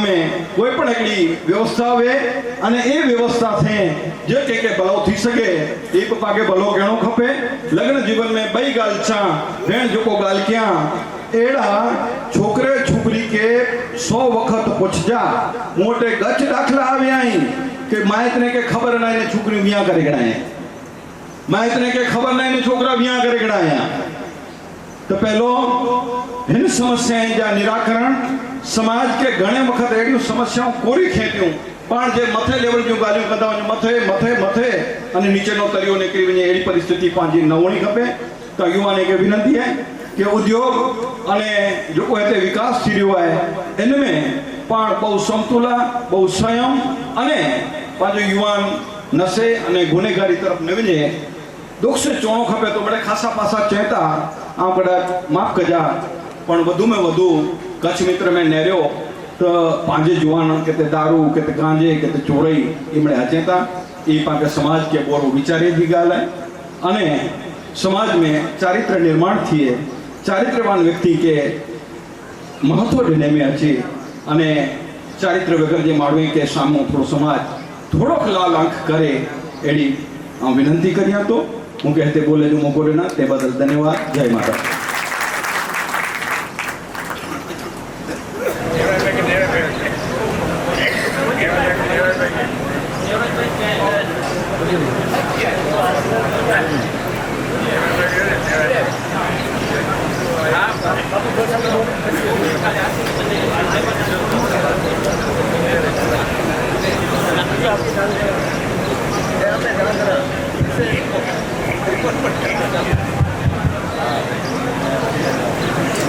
में कोई पण एकड़ी व्यवस्था वे अने ए व्यवस्था थे जे के भलो थी सके एक पाके भलो कहणो खपे। लग्न जीवन में बई गाल छा भेण जो गाल क्या एड़ा छोकरे छोकरी के 100 वक्त पुछजा मोटे गच दाखला आव्या आई कि माइतने के खबर ना ने छोकरी विया करे गणाए, माइतने के खबर ना ने छोकरा विया करे गणाया। तो पहलो इन समस्याएं जा निराकरण समाज के घणे वक्त एड़ी समस्याओं कोरी खेतियों पण जे मथे लेवल जो गालियों कदा वने मथे मथे मथे अने नीचेनो तरियो निकली वने एड़ी परिस्थिति पांजी न होणी खपे। तो युवाने के विनंती है कि उद्योग अने जो हेते विकास थी रह्यो है इनमें पण बहु समतुला बहु संयम अने पांजो युवान नशे अने गुनेगारी तरफ न वञे दुख से चोणो खपे। तो बड़े खासा पासा चेता आ कदा माफ कजा पण वधु में वधु कच्छ मित्र में नेरियो तो पांजे जुवान के दारू के गांजे के चोरई इमड़े हचेता ये पाके समाज के बोरो विचारे की गाल है अने समाज में चारित्र निर्माण थिए चारित्रवान व्यक्ति के महत्व ढने में अचे अने चारित्र वगर जे माळवे के सामो थोड़ो समाज थोड़ो लाल आंख करे एड़ी विनंती करिया। तो हूँ कहते बोले जो मौको देना ते बदल धन्यवाद। जय माता।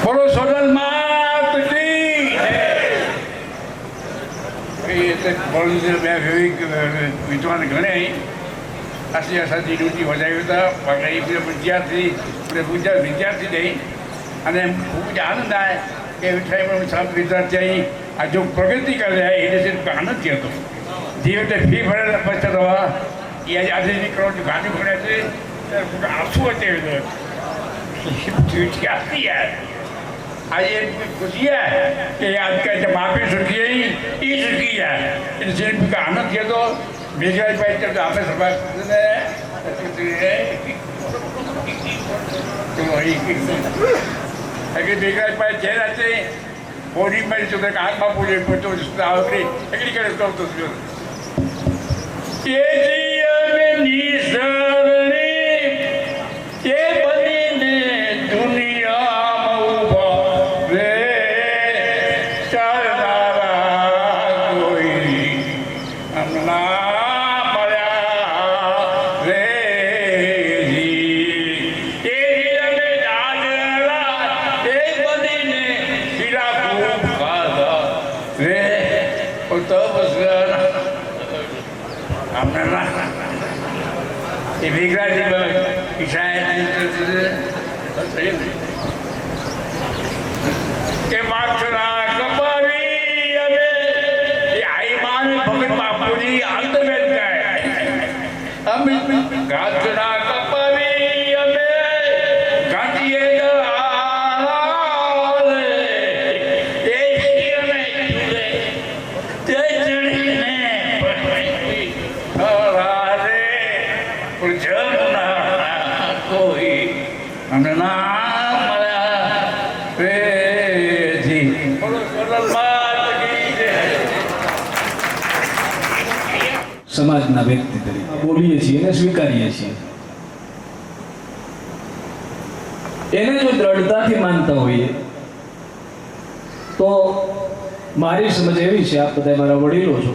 बोलो सोनल मात की विद्वान घणे असीं असांजी ड्यूटी वजायूं था विद्यार्थी विद्यार्थी ॾेई अने खूब आनंद आहे कि विठाई सब विद्यार्थी आई आज जो प्रगति कर रहा है ये सिर्फ आनंद थिए थो धीरे धीरे फी भरियल पैसा अथव इहा आज़ादी करोड़ जूं गाॾियूं खणे अचे त आंसू अचे वेंदो क्या यार आज ये खुशी है कि आज का जब माफी सुखी है ये सुखी है इन सिर्फ का आनंद किया तो बेकार बैठ कर आपने सभा तो वही अगर बेकार पाए चेहरे आते और मेरी तो कान बापू जी तो आवरी अगली करे तो ये जीवन निसरणी ये बनी ने दुनिया के माथरा कपावी अबे ये आईमान भगत बापूजी अंत में गए अब गाथरा कपावी अबे गांधीए ये जीवन में जुड़े ते जड़ने हरारे पुरजना कोई हमने સમાજના વ્યક્તિ તરીકે બોલીએ છીએ અને સ્વીકારીએ છીએ એને જો દ્રઢતાથી માનતા હોઈએ તો મારી સમજ એવી છે, આપ બધા મારા વડીલો છો,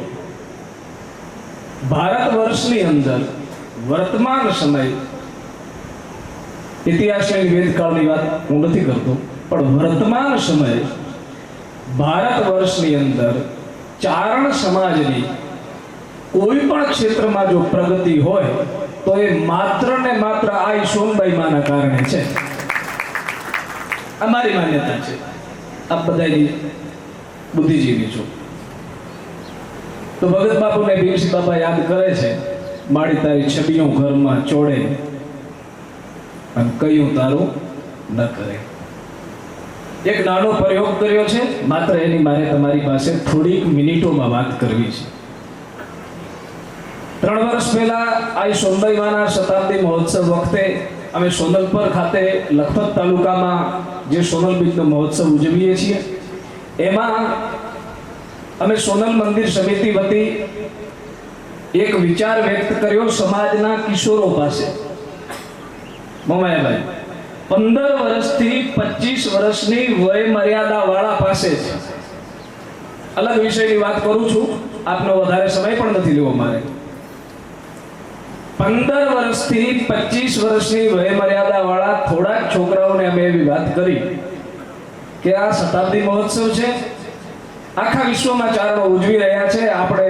ભારત વર્ષની અંદર વર્તમાન સમય, ઇતિહાસની વેદકાળની વાત હું નથી કરતો, પણ વર્તમાન સમયે ભારત વર્ષની અંદર ચારણ સમાજની કોઈ પણ ક્ષેત્રમાં જો પ્રગતિ હોય તો એ માત્ર ને માત્ર આ સોનબાઈ માના કારણે છે. અમારી માન્યતા છે. આપ બધાની બુદ્ધિજીવી છો તો ભગત બાપુને ભીમસિંહ બાપા યાદ કરે છે, માડી તારી છબીઓ ઘરમાં ચોડે અને કયું તારું ન કરે. એક નાનો પ્રયોગ કર્યો છે, માત્ર એની મારે તમારી પાસે થોડીક મિનિટોમાં વાત કરવી છે. 3 વર્ષ પહેલા આ સોનબાઈ માના શતાબ્દી મહોત્સવ વખતે અમે સોનલપર ખાતે લખપત તાલુકામાં જે સોનલ બીજનો મહોત્સવ ઉજવીએ છીએ એમાં અમે સોનલ મંદિર સમિતિ વતી એક વિચાર વ્યક્ત કર્યો સમાજના કિશોરો પાસે. મમાયાભાઈ 15 વર્ષથી 25 વર્ષની વય મર્યાદા વાળા પાસે છે. અલગ વિષયની વાત કરું છું, આપનો વધારે સમય પણ નથી લેવો મારે. 15 વર્ષથી 25 વર્ષની વય મર્યાદા વાળા થોડાક છોકરાઓને અમે એવી વાત કરી કે આ શતાબ્દી મહોત્સવ છે, આખા વિશ્વમાં ચારણો ઉજવી રહ્યા છે, આપણે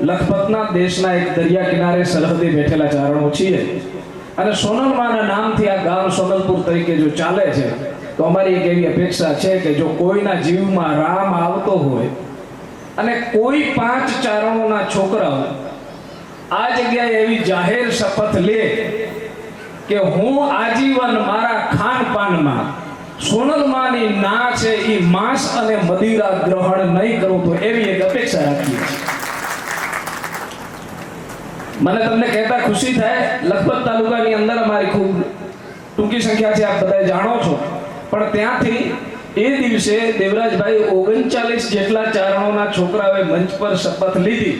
લખપતના દેશના એક દરિયા કિનારે સરહદે બેઠેલા ચારણો છીએ અને સોનલમાના નામથી આ ગામ સોનલપુર તરીકે જો ચાલે છે તો અમારી એક એવી અપેક્ષા છે કે જો કોઈના જીવમાં રામ આવતો હોય અને કોઈ 5 ચારણોના છોકરાઓ આ જગ્યાએ એવી જાહેર શપથ લે કે હું આજીવન મારા ખાનપાનમાં સોનલમાની ના છે એ માંસ અને મદિરા ગ્રહણ નહીં કરું, તો એવી એક અપેક્ષા રાખીએ છીએ. મને તમને કહેતા ખુશી થાય, લખપત તાલુકાની અંદર અમારી ખૂબ ટૂંકી સંખ્યા છે, આપ બધા જાણો છો, પણ ત્યાંથી એ દિવસે દેવરાજભાઈ 39 જેટલા ચારણોના છોકરાઓએ મંચ પર શપથ લીધી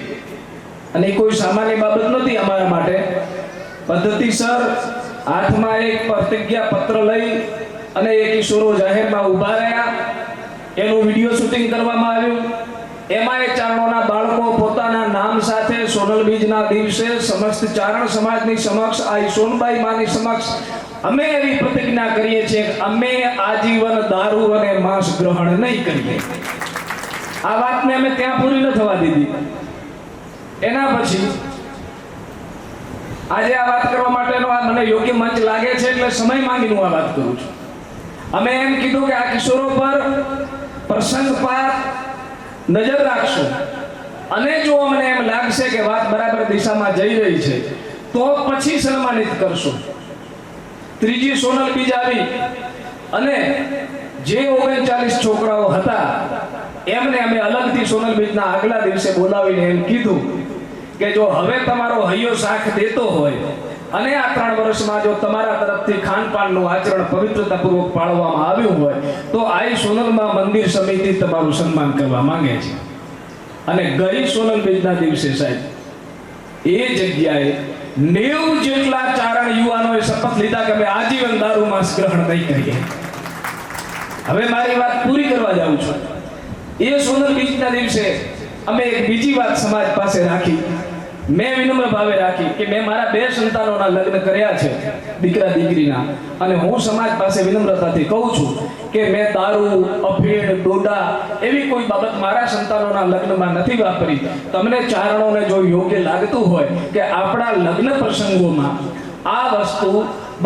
અને એ કોઈ સામાન્ય બાબત નથી અમારા માટે. પદ્ધતિસર હાથમાં એક પ્રતિજ્ઞા પત્ર લઈ અને એ કિશોરો જાહેરમાં ઊભા રહ્યા, એનું વિડીયો શૂટિંગ કરવામાં આવ્યું. એમાં એ ચારણોના બાળકો પોતાના નામ સાથે સોનલ બીજના દિવસે સમસ્ત ચારણ સમાજની સમક્ષ આ સોનબાઈ માની સમક્ષ અમે એવી પ્રતિજ્ઞા કરીએ છીએ કે અમે આજીવન દારૂ અને માંસ ગ્રહણ નહીં કરીએ. આ વાતને અમે ત્યાં પૂરી ન થવા દીધી. એના પછી આજે આ વાત કરવા માટેનો આ મને યોગ્ય મંચ લાગે છે એટલે સમય માંગીને હું આ વાત કરું છું. અમે એમ કીધું કે આ કિશોરો પર પ્રસંગપાત નજર રાખશું અને જો અમને એમ લાગશે કે વાત બરાબર દિશામાં જઈ રહી છે તો પછી સન્માનિત કરશું. ત્રીજી સોનલ બીજ આવી અને જે 39 છોકરાઓ હતા એમને અમે અલગથી સોનલ બીજના આગલા દિવસે બોલાવીને એમ કીધું કે જો હવે તમારો હૈયો સાથ દેતો હોય અને આ 3 વર્ષમાં જો તમારા તરફથી ખાનપાનનું આચરણ પવિત્રતાપૂર્વક પાળવામાં આવ્યું હોય તો આ સોનલમાં મંદિર સમિતિ તમારું સન્માન કરવા માંગે છે. અને ગઈ સોનલ બીજના દિવસે સાહેબ એ જગ્યાએ 90 જેટલા ચારણ યુવાનોએ શપથ લીધા કે અમે આજીવન દારૂ માંસ ગ્રહણ નહીં કરીએ. હવે મારી વાત પૂરી કરવા જાઉં છું. એ સોનલ બીજના દિવસે અમે એક બીજી વાત સમાજ પાસે રાખી. મેં વિનમ્ર ભાવે રાખી કે મેં મારા 2 સંતાનોના લગ્ન કર્યા છે, દીકરા દીકરીના, અને હું સમાજ પાસે વિનમ્રતાથી કહું છું કે મેં દારૂ, અફીણ, ડોડા એવી કોઈ બાબત મારા સંતાનોના લગ્નમાં નથી વાપરી. તમને ચારણોને જો યોગ્ય લાગતું હોય કે આપણા લગ્ન પ્રસંગોમાં આ વસ્તુ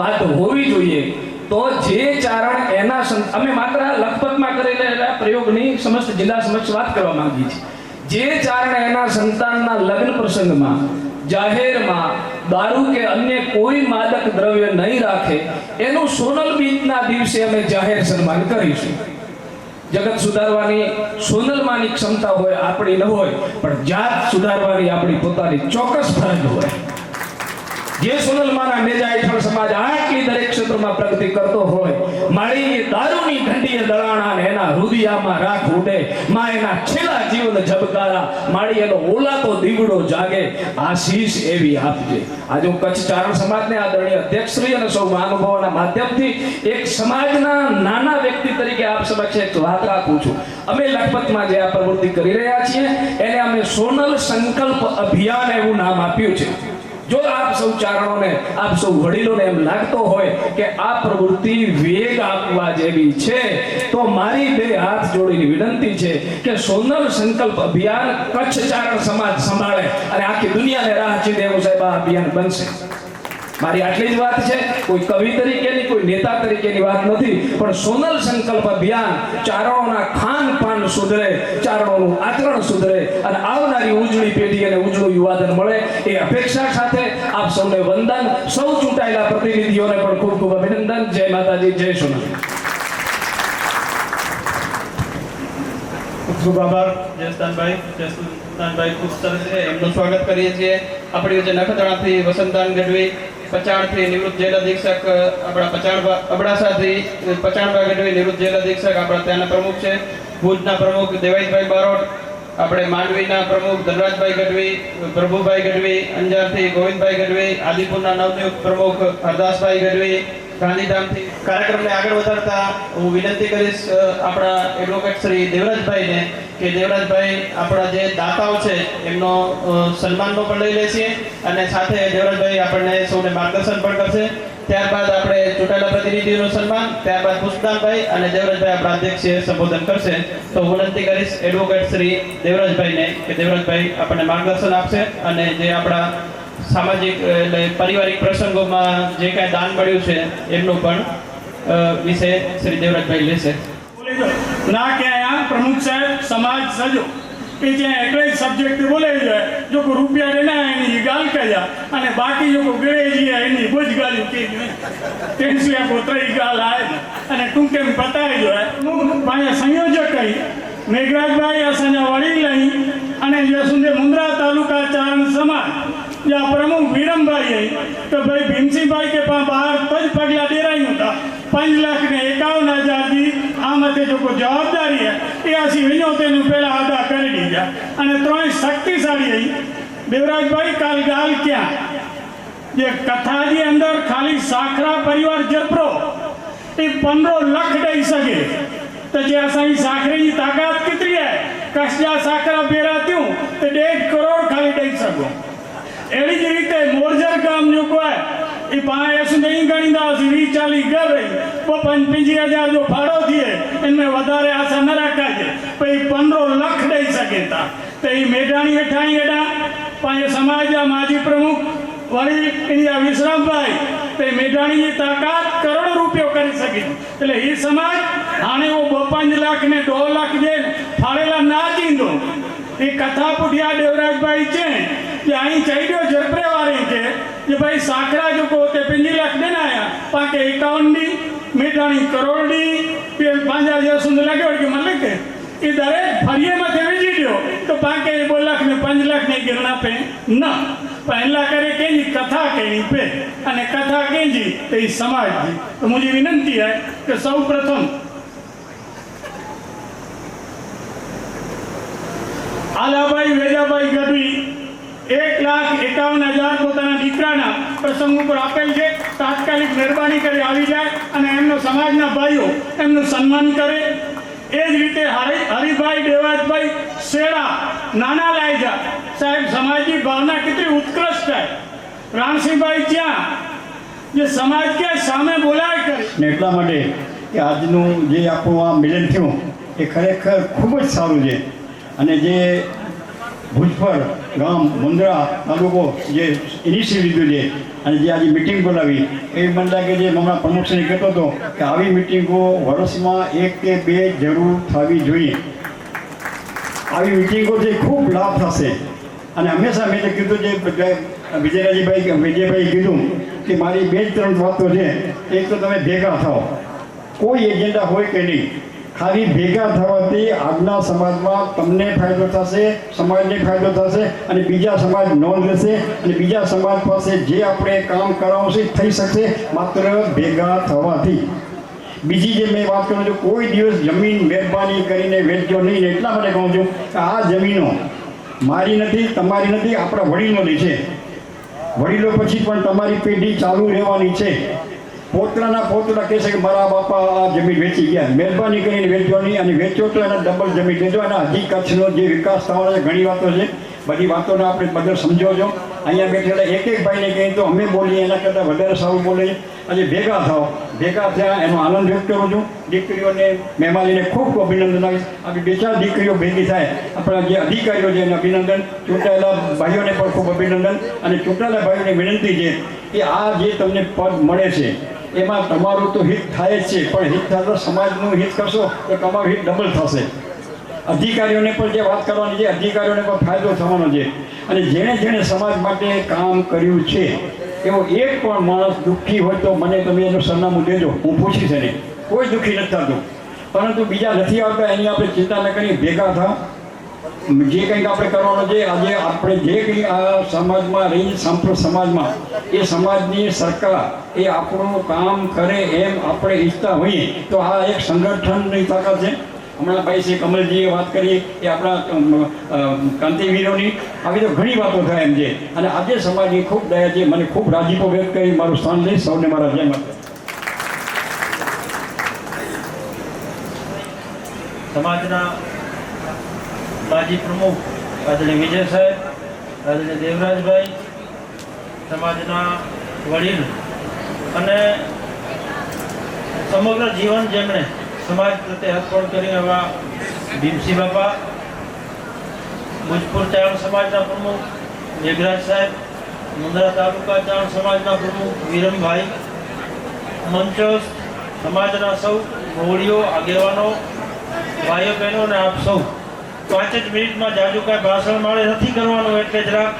વાત હોવી જોઈએ તો જે ચારણ એના અમે માત્ર લખપતમાં કરેલા પ્રયોગની સમસ્ત જિલ્લા સમક્ષ વાત કરવા માંગીએ છીએ. જે ચારણ એના સંતાનના લગ્ન પ્રસંગમાં જાહેરમાં દારૂ કે અન્ય કોઈ માદક દ્રવ્ય નહીં રાખે એનું સોનલ બીજના દિવસે અમે જાહેર સન્માન કરીશું. જગત સુધારવાની સોનલમાંની ક્ષમતા હોય, આપણી ન હોય, પણ જાત સુધારવાની આપણી પોતાની ચોક્કસ ફરજ હોય. જે સોનલમાંના નેજા હેઠળ સમાજ આટલી દરેક ક્ષેત્રમાં પ્રગતિ કરતો હોય, મારી દારૂની ઘંટીએ દળાણા ને એના હૃદયમાં રાખ ઉડે, માં એના છેલ્લા જીવન ઝબકારા, મારી એનો ઓલાતો દીવડો જાગે, આશીષ એવી આપજે. આજે હું કચ્છ ચારણ સમાજને આદરણીય અધ્યક્ષશ્રી અને સૌ મહાનુભાવોના માધ્યમથી એક સમાજના નાના વ્યક્તિ તરીકે આપ સમક્ષ એક વાત રાખું છું. અમે લખપતમાં જે આ પ્રવૃત્તિ કરી રહ્યા છીએ એને અમે સોનલ સંકલ્પ અભિયાન એવું નામ આપ્યું છે. જો આપ સૌ ચારણોને, આપ સૌ વડીલોને એમ લાગતો હોય કે આ પ્રવૃત્તિ વેગ આપવા જેવી છે તો મારી 2 હાથ જોડીને વિનંતી છે કે સોનલ સંકલ્પ અભિયાન કચ્છ ચારણ સમાજ સંભાળે અને આખી દુનિયાને રાહ ચીંધે એવું સાહેબ આ અભિયાન બનશે. મારી આટલી જ વાત છે, કોઈ કવિ તરીકેની, કોઈ નેતા તરીકેની વાત નથી, પણ સોનલ સંકલ્પ અભિયાન ચારણોના ખાનપાન સુધરે, ચારણોનું આચરણ સુધરે અને આવનારી ઉજળી પેઢી અને ઉજળું યુવાધન મળે એ અપેક્ષા સાથે આપ સૌને વંદન. સૌ ચૂંટાયેલા પ્રતિનિધિઓને પણ ખૂબ ખૂબ અભિનંદન. જય માતાજી, જય સોનલ. ખૂબ આભાર જયસ્તાનભાઈ, ખૂબ સરસ છે. એમનું સ્વાગત કરીએ છીએ. આપણી વચ્ચે નખત્રાણાથી વસંતાન ગઢવી, પચાણથી નિવૃત્ત જેલ અધિક્ષક, આપણા અબડાસાથી પચાણબા ગઢવી નિવૃત્ત જેલ અધિક્ષક આપણા ત્યાંના પ્રમુખ છે. ભુજના પ્રમુખ દેવાઈભાઈ બારોટ, આપણે માંડવીના પ્રમુખ ધનરાજભાઈ ગઢવી, પ્રભુભાઈ ગઢવી, અંજારથી ગોવિંદભાઈ ગઢવી, આદિપુરના નવનિયુક્ત પ્રમુખ હરદાસભાઈ ગઢવી, ગાંધીધામથી. કાર્યક્રમને આગળ વધારતા હું વિનંતી કરીશ આપણા એડવોકેટ શ્રી દેવરાજભાઈને કે દેવરાજભાઈ આપણા જે દાતાઓ છે એમનો સન્માનનો પણ લઈ લેશે અને સાથે દેવરાજભાઈ આપણને સૌને માર્ગદર્શન પણ કરશે. ત્યારબાદ આપણે ચૂંટાયેલા પ્રતિનિધિઓનું સન્માન, ત્યારબાદ પુષ્પદાનભાઈ અને દેવરાજભાઈ આપણા અધ્યક્ષીય સંબોધન કરશે. તો વિનંતી કરીશ એડવોકેટ શ્રી દેવરાજભાઈને કે દેવરાજભાઈ આપણને માર્ગદર્શન આપશે અને જે આપણા સામાજિક એટલે પારિવારિક પ્રસંગોમાં જે કાંઈ દાન મળ્યું છે એમનું પણ વિશે શ્રી દેવરાજભાઈ લેશે. ના કે અહીંયા પ્રમુખ સાહેબ સમાજ સજો કે જ્યાં એકલે જ સબ્જેક્ટ બોલે જાય જો કોઈ રૂપિયા લેના એની ગાલ કયા અને બાકી જો કોઈ ગળે જઈએ એની બોજ ગાલ્યું કે તેની પોતરી ગાલ આવે અને ટૂંકેમ પતાવી જોઈએ. અહીંયા સંયોજક કહી મેઘરાજભાઈ અસાંજા વડીલ અહીં અને જે સુંદર મુંદ્રા તાલુકા ચારણ સમાજ જ્યાં પ્રમુખ વિરમભાઈ તો ભાઈ ભીમસિંહભાઈ કે બહાર તો જ પગલા ડેરાયું હતા 5,51,000 આમાંથી જો કોઈ જવાબદારી એ આસી વિનો તેનું પહેલાં અદા કરી દીધા અને 3 શક્તિશાળી અહીં દેવરાજભાઈ કાલ ગાલ ક્યાં જે કથાની અંદર ખાલી સાખરા પરિવાર જપરો એ 15 લાખ દઈ શકે તો જે અસાંजी સાખરેની તાકાત કેતરી है કશજા સાખરા ભેરા થયું તો 1.5 કરોડ ખાલી દઈ શકો. એવી જ રીતે મોરજર ગામ જો કોઈ એ પાંચ નહીં ગણીંदा 20-40 ઘર રહી वो 25,000 जो फाड़ो थिए इनमें વધારે આશા ન રાખાય પછી 15 લાખ દઈ શકે તા તો એ મેઢાણી હેઠાણી એડા પાંચ સમાજના માજી પ્રમુખ વળી ઇન્ડિયા વિશ્રામભાઈ તે મેઢાણીની તાકાત કરોડો રૂપિયો કરી શકે એટલે એ સમાજ આને 5 લાખ ને 2 લાખ જે ફાળેલા ના ચીંદો એ કથા પુઠિયા દેવરાજભાઈ છે કે અહીં ચૈડ્યો ઝરપરે વાળી છે जे भाई साखरा जो को ते 5 लाख देना आया पाके 51 दी मीठाणी करोड़ दी पे 5000 सुंदर लगे और के मतलब के એ દરેક ફરીએ માથે વીજી દો તો પાકે 2 લાખ ને 5 લાખ ની ગણના પે ન પહેલા કરે કેજી કથા કેની पे અને કથા કેજી તે સમાજ दी तो मुझे विनंती है कि सौ प्रथम आलाबाई वेजाबाई गढ़वी 1,51,000 પોતાના દીકરાના પ્રસંગ ઉપર આપેલ છે। તાત્કાલિક મહેરબાની કરી આવી જાય અને એમનો સમાજના ભાઈઓ એમનું સન્માન કરે। એ જ રીતે હરિભાઈ દેવાજભાઈ શેડા નાના લાયજા સાહેબ સમાજની ભાવના કેટલી ઉત્કૃષ્ટ છે। રાણસિંહભાઈ ત્યાં જે સમાજ કે સામે બોલાય કરે ને એટલા માટે કે આજનું જે આપણું આ મિલન થયું એ ખરેખર ખૂબ જ સારું છે અને જે ભુજપર ગામ મુંદ્રા તાલુકો જે ઇનિશિયેટિવ લીધું છે અને જે આજે મિટિંગ બોલાવી એ મને લાગે છે હમણાં પ્રમુખશ્રી કહેતો હતો કે આવી મિટિંગો વર્ષમાં 1 કે 2 જરૂર થવી જોઈએ। આવી મિટિંગોથી ખૂબ લાભ થશે અને હંમેશા મેં કીધું જે વિજયભાઈ કીધું કે મારી 2-3 વાતો છે। એક તો તમે ભેગા થાઓ, કોઈ એજન્ડા હોય કે નહીં, ખાલી ભેગા થવાથી આજના સમાજમાં તમને ફાયદો થશે, સમાજને ફાયદો થશે અને બીજા સમાજ નોંધ લેશે અને બીજા સમાજ પાસે જે આપણે કામ કરાવશે થઈ શકશે માત્ર ભેગા થવાથી। બીજી જે મેં વાત કરું છું, કોઈ દિવસ જમીન મહેરબાની કરીને વેચજો નહીં। એટલા માટે કહું છું કે આ જમીનો મારી નથી, તમારી નથી, આપણા વડીલોની છે। વડીલો પછી પણ તમારી પેઢી ચાલુ રહેવાની છે। પોતરાના પોતરા કહેશે કે મારા બાપા આ જમીન વેચી ગયા, મહેરબાની કરીને વેચજો નહીં અને વેચો તો એના ડબલ જમીન લેજો। અને હજી કચ્છનો જે વિકાસ થવાનો છે ઘણી વાતો છે, બધી વાતોને આપણે બધા સમજો છો। અહીંયા બેઠેલા એક ભાઈને કહીએ તો અમે બોલીએ એના કરતાં વધારે સારું બોલે। આજે ભેગા થાઓ, ભેગા થયા એનો આનંદ વ્યક્ત કરું છું। દીકરીઓને મહેમાનીને ખૂબ ખૂબ અભિનંદન આપીશ। આપણી 2-4 દીકરીઓ ભેગી થાય, આપણા જે અધિકારીઓ છે એને અભિનંદન, ચૂંટાયેલા ભાઈઓને પણ ખૂબ અભિનંદન અને ચૂંટાયેલા ભાઈઓને વિનંતી છે કે આ જે તમને પદ મળે છે એમાં તમારું તો હિત થાય જ છે, પણ હિત થતાં સમાજનું હિત કરશો તો તમારું હિત ડબલ થશે। અધિકારીઓને પણ જે વાત કરવાની છે, અધિકારીઓને પણ ફાયદો થવાનો છે અને જેણે જેણે સમાજ માટે કામ કર્યું છે એવો એક પણ માણસ દુઃખી હોય તો મને તમે એનું સરનામું દેજો, હું પૂછીશ એને। કોઈ દુઃખી નથી થતું, પરંતુ બીજા નથી આવતા એની આપણે ચિંતા ન કરીએ, ભેગા થાવ। જે કંઈક આપણે કરવાનું છે, આજે આપણે જે કંઈ આ સમાજમાં રહી સમાજમાં એ સમાજની સરકાર એ આપણું કામ કરે એમ આપણે ઈચ્છતા હોઈએ તો આ એક સંગઠનની તાકાત છે। હમણાં ભાઈ શ્રી કમલજીએ વાત કરી એ આપણા ક્રાંતિવીરોની, આવી તો ઘણી વાતો થાય એમ છે અને આજે સમાજની ખૂબ દયા છે। મને ખૂબ રાજીપો વ્યક્ત કરી મારું સ્થાન લઈ સૌને મારા જય માતા। સમાજના માજી પ્રમુખ આદરણીય વિજય સાહેબ, આદરણીય દેવરાજભાઈ, સમાજના વડીલ અને સમગ્ર જીવન જેમણે સમાજ પ્રત્યે અર્પણ કર્યું એવા ભીમસિંહ બાપા, ભુજપુર ચારણ સમાજના પ્રમુખ મેઘરાજ સાહેબ, મુંદ્રા તાલુકા ચારણ સમાજના પ્રમુખ વિરમભાઈ, મંચસ્થ સમાજના સૌ મોવડીઓ, આગેવાનો, ભાઈઓ બહેનો અને આપ સૌ 5 જ મિનિટમાં જાજુ કાંઈ ભાષણ મારે નથી કરવાનું, એટલે જરાક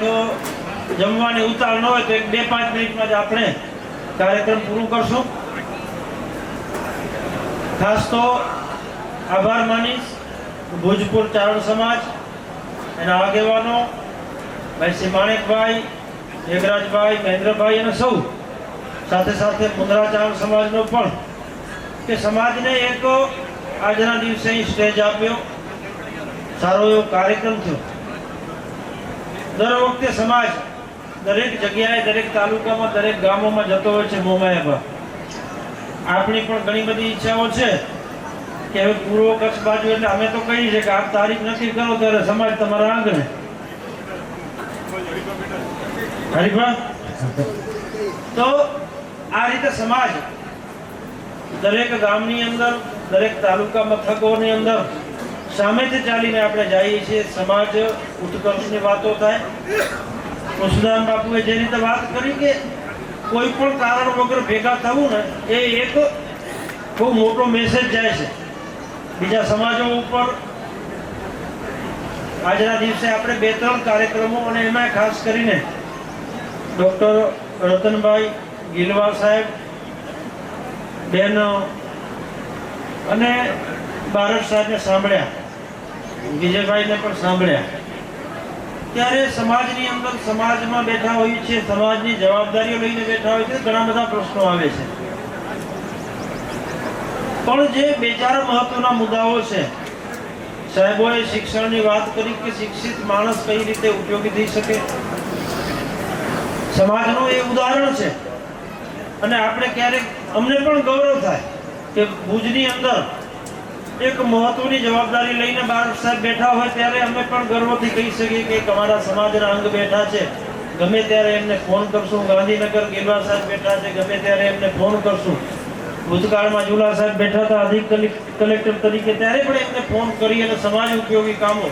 જમવાની ઉતાર ન હોય તો 2-5 મિનિટમાં જ આપણે કાર્યક્રમ પૂરું કરશું। ખાસ તો આભાર માનીશ ભુજપુર ચારણ સમાજ, એના આગેવાનો ભાઈ શ્રી માણેકભાઈ, મેઘરાજભાઈ, મહેન્દ્રભાઈ અને સૌ સાથે સાથે મુંદ્રા ચારણ સમાજનો પણ કે સમાજને એક આજના દિવસે સ્ટેજ આપ્યો, સારો એવો કાર્યક્રમ થયો। દર વખતે સમાજ દરેક જગ્યાએ, દરેક તાલુકામાં, દરેક ગામોમાં જતો હોય છે મોમાયાભા। આપણી પણ ઘણી બધી ઈચ્છાઓ છે કે હવે પૂર્વ કચ્છ બાજુ એટલે અમે તો કહીએ છીએ કે આપ તારીખ નક્કી કરો ત્યારે સમાજ તમારા આંગણે। હરીભા તો આ રીતે સમાજ દરેક ગામની અંદર, દરેક તાલુકા મથકોની અંદર સામેથી ચાલીને આપણે જઈએ છીએ। સમાજ ઉત્કર્ષની વાતો થાય। કૃષ્ણદાન બાપુએ જે રીતે વાત કરી કે કોઈ પણ કારણ વગર ભેગા થવું ને એ એક બહુ મોટો મેસેજ જાય છે બીજા સમાજો ઉપર। આજના દિવસે આપણે 2-3 કાર્યક્રમો અને એમાં ખાસ કરીને ડૉક્ટર રતનભાઈ ગિલવા સાહેબ, બેન અને બારડ સાહેબને સાંભળ્યા, વિજયભાઈને પણ સાંભળ્યા, ત્યારે સમાજની અંદર સમાજમાં બેઠા હોઈએ છીએ, સમાજની જવાબદારીઓ લઈને બેઠા હોય છે, ઘણા બધા પ્રશ્નો આવે છે. પણ જે બે ચાર મહત્વના મુદ્દાઓ છે, સાહેબોએ શિક્ષણની વાત કરી કે શિક્ષિત માણસ કઈ રીતે ઉપયોગી થઈ શકે, સમાજનું એ ઉદાહરણ છે. અને આપણે ક્યારેક અમને પણ ગૌરવ થાય કે ભુજની અંદર એક મહત્વની જવાબદારી લઈને બારડ સાહેબ બેઠા હોય ત્યારે અમે પણ ગર્વથી કહી શકીએ કે અમારા સમાજના અંગ બેઠા છે, ગમે ત્યારે એમને ફોન કરશું. ગાંધીનગર ગિલવા સાહેબ બેઠા છે, ગમે ત્યારે એમને ફોન કરશું. ભૂતકાળમાં ઝુલા સાહેબ બેઠા હતા અધિક કલેક્ટર તરીકે, ત્યારે પણ એમને ફોન કરી અને સમાજ ઉપયોગી કામો,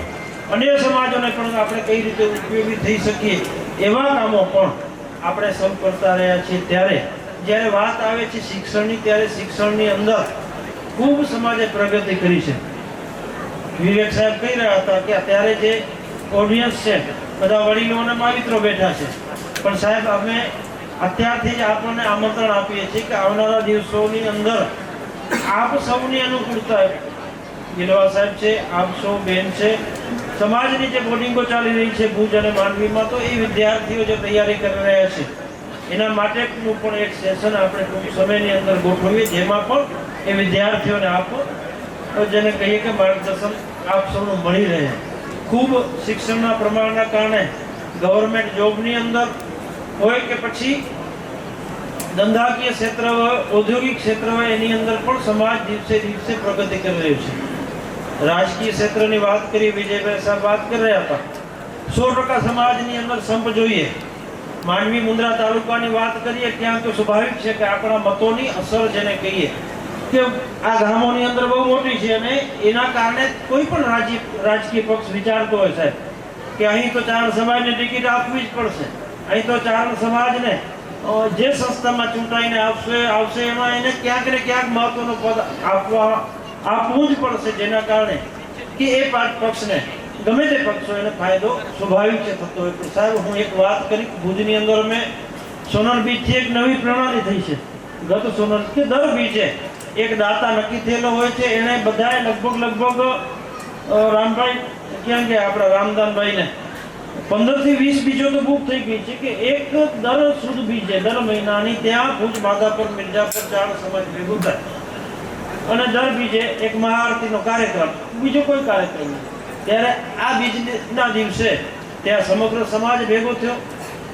અન્ય સમાજોને પણ આપણે કઈ રીતે ઉપયોગી થઈ શકીએ એવા કામો પણ આપણે સૌ કરતા રહ્યા છીએ. ત્યારે જ્યારે વાત આવે છે શિક્ષણની, ત્યારે શિક્ષણની અંદર ખૂબ સમાજે પ્રગતિ કરી છે. વિવેક સાહેબ કહી રહ્યા હતા કે અત્યારે જે ઓડિયન્સ છે બધા વડીલો અને માવિત્રો બેઠા છે, પણ સાહેબ અમે અત્યારથી જ આપણને આમંત્રણ આપીએ છીએ કે આવનારા દિવસોની અંદર આપ સૌની અનુકૂળતા, ગિલવા સાહેબ છે, આપ સૌ બેન છે, સમાજની જે બોર્ડિંગો ચાલી રહી છે ભુજ અને માંડવીમાં, તો એ વિદ્યાર્થીઓ જે તૈયારી કરી રહ્યા છે એના માટેનું પણ એક સેશન આપણે ટૂંક સમયની અંદર ગોઠવીએ, જેમાં પણ એ વિદ્યાર્થીઓને આપો, જેને કહીએ કે માર્ગદર્શન આપ સૌનું મળી રહે. ખૂબ શિક્ષણના પ્રમાણના કારણે ગવર્મેન્ટ જોબની અંદર હોય કે પછી ધંધાકીય ક્ષેત્ર હોય, ઔદ્યોગિક ક્ષેત્ર હોય, એની અંદર પણ સમાજ દિવસે દિવસે પ્રગતિ કરી રહ્યો છે. રાજકીય ક્ષેત્રની વાત કરીએ, વિજયભાઈ સાહેબ વાત કરી રહ્યા હતા, 100% સમાજની અંદર સંપ જોઈએ. માંડવી મુન્દ્રા તાલુકાની વાત કરીએ, ત્યાં તો સ્વાભાવિક છે કે આપણા મતોની અસર જેને કહીએ કે આ ગામોની અંદર બહુ મોટી છે, અને એના કારણે કોઈ પણ રાજકીય પક્ષ વિચારતો હોય સાહેબ કે અહીં તો ચારણ સમાજને ટિકિટ આપવી જ પડશે, અહીં તો ચારણ સમાજને જે સંસ્થામાં ચૂંટાઈને આવશે એમાં એને ક્યાંક ને ક્યાંક મહત્વનું પદ આપવું જ પડશે, જેના કારણે કે એ પક્ષને ગમે તે પક્ષો એને ફાયદો સ્વાભાવિક છે થતો હોય. પણ સાહેબ હું એક વાત કરી, ભુજની અંદર અમે સોનલ બીજથી એક નવી પ્રણાલી થઈ છે. ગત સોનલ કે દર બીજે એક દાતા નક્કી થયેલો હોય છે, એને બધાએ લગભગ રામભાઈ ક્યાં ગયા આપણા રામદાનભાઈને 15 થી 20 બીજો તો બુક થઈ ગઈ છે કે એક દર સુદ બીજે દર મહિનાની ત્યાં ભુજ માધાપર મિર્જાપર ચારણ સમાજ ભેગું થાય અને દર બીજે એક મહાઆરતીનો કાર્યક્રમ, બીજો કોઈ કાર્યક્રમ નહીં. ત્યારે આ બીજના દિવસે ત્યાં સમગ્ર સમાજ ભેગો થયો,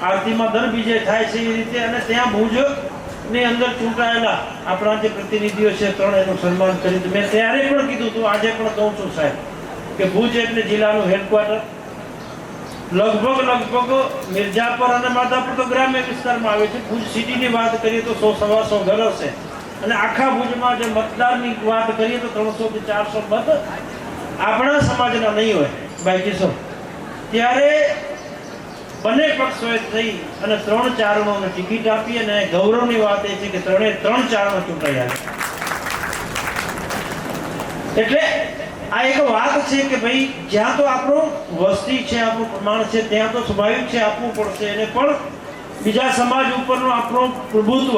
આરતીમાં દર બીજે થાય છે એ રીતે, અને ત્યાં ભુજની અંદર ચૂંટાયેલા આપણા જે પ્રતિનિધિઓ છે 3 એનું સન્માન કર્યું. મેં ત્યારે પણ કીધું હતું, આજે પણ કહું છું સાહેબ કે ભુજ એટલે જિલ્લાનું હેડક્વાર્ટર, લગભગ મિર્જાપર અને માધાપર તો ગ્રામ્ય વિસ્તારમાં આવે છે. ભુજ સિટીની વાત કરીએ તો 100-125 ઘર હશે, અને આખા ભુજમાં જે મતદારની વાત કરીએ તો 300 થી 400 મત આપણા સમાજના નહીં હોય બાકી સૌ. ત્યારે બંને પક્ષોએ થઈ અને 3 ચારણોને ટિકિટ આપી, અને ગૌરવની વાત એ છે કે 3 ચારણો ચૂંટાઈ આવ્યા. એટલે આ એક વાત છે કે ભાઈ જ્યાં તો આપણું વસ્તી છે, આપણું પ્રમાણ છે, ત્યાં તો સ્વાભાવિક છે આપવું પડશે, અને પણ બીજા સમાજ ઉપરનું આપણું પ્રભુત્વ,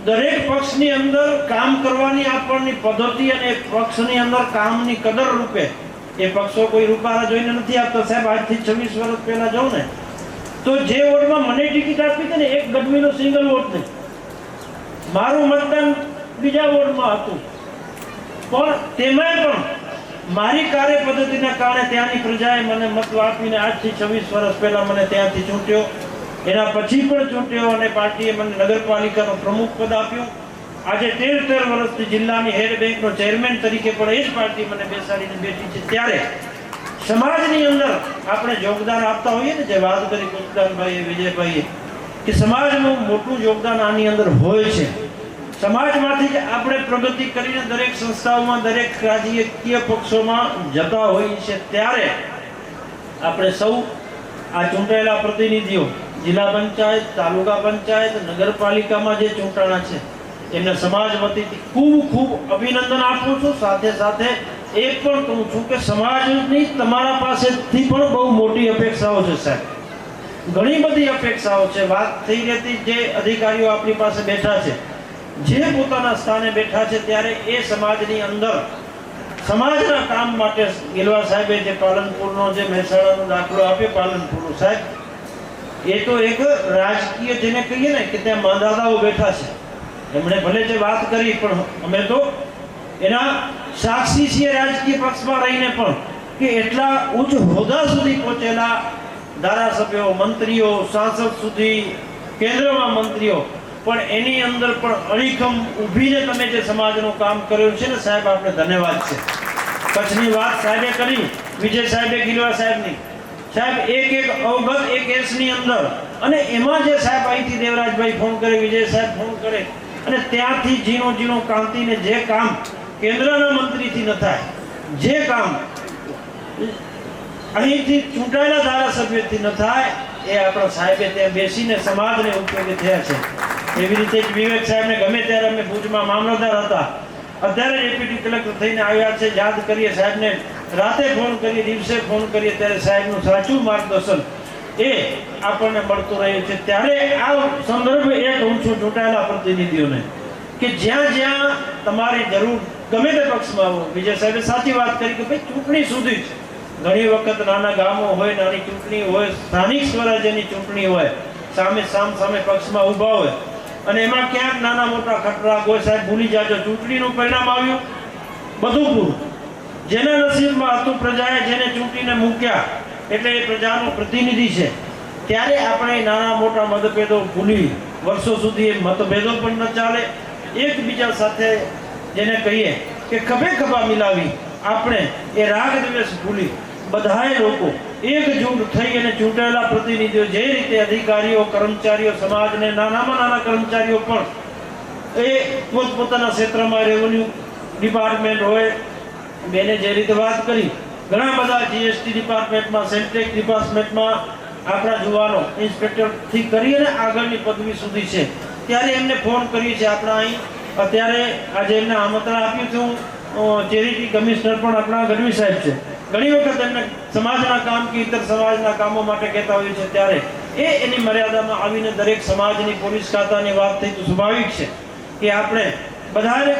દરેક પક્ષની અંદર કામ કરવાની આપણની પદ્ધતિ અને પક્ષની અંદર કામની કદર રૂપે એ પક્ષો કોઈ રૂપારા જોઈને નથી આપતા. સાહેબ આજથી 26 વર્ષ પહેલા જાઉં ને તો જે વોર્ડમાં મને ટિકિટ આપી હતી ને, એક ગઢવીનો સિંગલ વોટ નહીં, મારું મતદાન બીજા વોર્ડમાં હતું, પણ તેમાં પણ મારી કાર્ય પદ્ધતિના કારણે ત્યાંની પ્રજાએ મને મત આપીને આજથી 26 વર્ષ પહેલા મને ત્યાંથી ચૂંટ્યો, એના પછી પણ ચૂંટ્યો, અને પાર્ટીએ મને નગરપાલિકાનો પ્રમુખ પદ આપ્યું. આજે 13 વર્ષથી જિલ્લાની હેડ બેંકનો ચેરમેન તરીકે પણ એ જ પાર્ટી મને બેસાડીને બેઠી છે. ત્યારે સમાજની અંદર આપણે યોગદાન આપતા હોઈએ ને, જે વાત કરી કુલદાનભાઈએ, વિજયભાઈએ, કે સમાજનું મોટું યોગદાન આની અંદર હોય છે. સમાજમાંથી જ આપણે પ્રગતિ કરીને દરેક સંસ્થાઓમાં, દરેક રાજકીય પક્ષોમાં જતા હોઈએ છીએ. ત્યારે આપણે સૌ આ ચૂંટાયેલા પ્રતિનિધિઓ જિલ્લા પંચાયત, તાલુકા પંચાયત, નગરપાલિકામાં જે ચૂંટાણા છે એમને સમાજ વતીથી ખૂબ અભિનંદન આપું છું. સાથે સાથે એ પણ કહું છું કે સમાજની તમારા પાસેથી પણ બહુ મોટી અપેક્ષાઓ છે સાહેબ. ઘણી બધી અપેક્ષાઓ છે. વાત થઈ રહેતી જે અધિકારીઓ આપણી પાસે બેઠા છે, જે પોતાના સ્થાને બેઠા છે, ત્યારે એ સમાજની અંદર સમાજના કામ માટે ગિલવા સાહેબે જે પાલનપુરનો જે મહેસાણાનો દાખલો આપ્યો, પાલનપુરનો સાહેબ, એ તો એક રાજકીય જેને કહીએ ને કે ત્યાં માંદાદાઓ બેઠા છે. એમણે ભલે જે વાત કરી પણ અમે તો એના સાક્ષી છીએ રાજકીય પક્ષમાં રહીને પણ, કે એટલા ઉચ્ચ હોદ્દા સુધી પહોંચેલા ધારાસભ્યો, મંત્રીઓ, સાંસદ સુધી, કેન્દ્રમાં મંત્રીઓ, પણ એની અંદર પણ અડીખમ ઊભીને તમે જે સમાજનું કામ કર્યું છે ને સાહેબ, આપણે ધન્યવાદ છે. કચ્છની વાત સાહેબે કરી, વિજય સાહેબે, ગિલવા સાહેબની, સાહેબ એક અવગત એક કેસની અંદર, અને એમાં જે સાહેબ અહીંથી દેવરાજભાઈ ફોન કરે, વિજય સાહેબ ફોન કરે, અને ત્યાંથી ઝીણો કાંતિને જે કામ કેન્દ્રના મંત્રીથી ન થાય, જે કામ અહીંથી ચૂંટાયેલા ધારાસભ્યથી ન થાય, એ આપણા સાહેબે ત્યાં બેસીને સમાજને ઉપયોગી થયા છે. એવી રીતે જ વિવેક સાહેબને ગમે ત્યારે અમે ભુજમાં મામલતદાર હતા, અત્યારે ડેપ્યુટી કલેક્ટર થઈને આવ્યા છે, યાદ કરીએ સાહેબને, રાતે ફોન કરીએ, દિવસે ફોન કરીએ, ત્યારે સાહેબનું સાચું માર્ગદર્શન એ આપણને મળતું રહ્યું છે. ત્યારે આ સંદર્ભ એ કહું છું ચૂંટાયેલા પ્રતિનિધિઓને કે જ્યાં જ્યાં તમારી જરૂર, ગમે તે પક્ષમાં આવો, વિજય સાહેબે સાચી વાત કરી કે ભાઈ ચૂંટણી સુધી જ ઘણી વખત નાના ગામો હોય, નાની ચૂંટણી હોય, સ્થાનિક સ્વરાજ્યની ચૂંટણી હોય, સામે પક્ષમાં ઊભા હોય, અને એમાં ક્યાંક નાના મોટા ખટરાગ હોય, સાહેબ ભૂલી જાજો, ચૂંટણીનું પરિણામ આવ્યું, બધું પૂરું. જેના નસીબમાં હતું, પ્રજાએ જેને ચૂંટીને મૂક્યા એટલે એ પ્રજાનો પ્રતિનિધિ છે, ત્યારે આપણે નાના મોટા મતભેદો ભૂલી, વર્ષો સુધી એ મતભેદો પણ ન ચાલે, એકબીજા સાથે જેને કહીએ કે ખભે ખભા મિલાવી આપણે એ રાગ દ્વેષ ભૂલી બધાએ લોકો એકજૂટ થઈ અને ચૂંટાયેલા પ્રતિનિધિઓ, જે રીતે અધિકારીઓ, કર્મચારીઓ, સમાજને નાનામાં નાના કર્મચારીઓ પણ એ પોતપોતાના ક્ષેત્રમાં, રેવન્યુ ડિપાર્ટમેન્ટ હોય, બેને જે રીતે વાત કરી, ઘણા બધા જીએસટી ડિપાર્ટમેન્ટમાં, સેન્ટ્રેક ડિપાર્ટમેન્ટમાં આપણા જુવાનો ઇન્સ્પેક્ટરથી કરી અને આગળની પદવી સુધી છે, ત્યારે એમને ફોન કરીએ છીએ. આપણા અહીં અત્યારે આજે એમને આમંત્રણ આપ્યું છે, ચેરિટી કમિશનર પણ આપણા ગઢવી સાહેબ છે, ઘણી વખત એમને સમાજના કામ કે ઇતર સમાજના કામો માટે કહેતા હોય છે, ત્યારે એની મર્યાદામાં આવીને દરેક સમાજની, પોલીસ ખાતાની વાત થઈ તો સ્વાભાવિક છે કે આપણે બધાને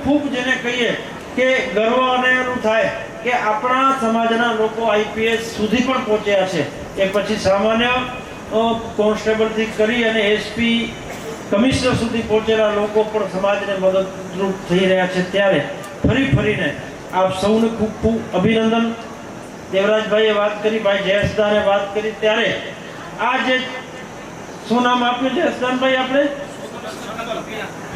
ખૂબ જેને કહીએ કે ગર્વ અને એનું થાય કે આપણા સમાજના લોકો આઈપીએસ સુધી પણ પહોંચ્યા છે. એ પછી સામાન્ય કોન્સ્ટેબલથી કરી અને એસપી, કમિશનર સુધી પહોંચેલા લોકો પણ સમાજને મદદરૂપ થઈ રહ્યા છે. ત્યારે ફરીને આપ સૌને ખૂબ અભિનંદન. દેવરાજભાઈએ વાત કરી, ભાઈ જયેશદાને વાત કરી, ત્યારે આ જે શું નામ આપ્યું જયેશદાનભાઈ, આપણે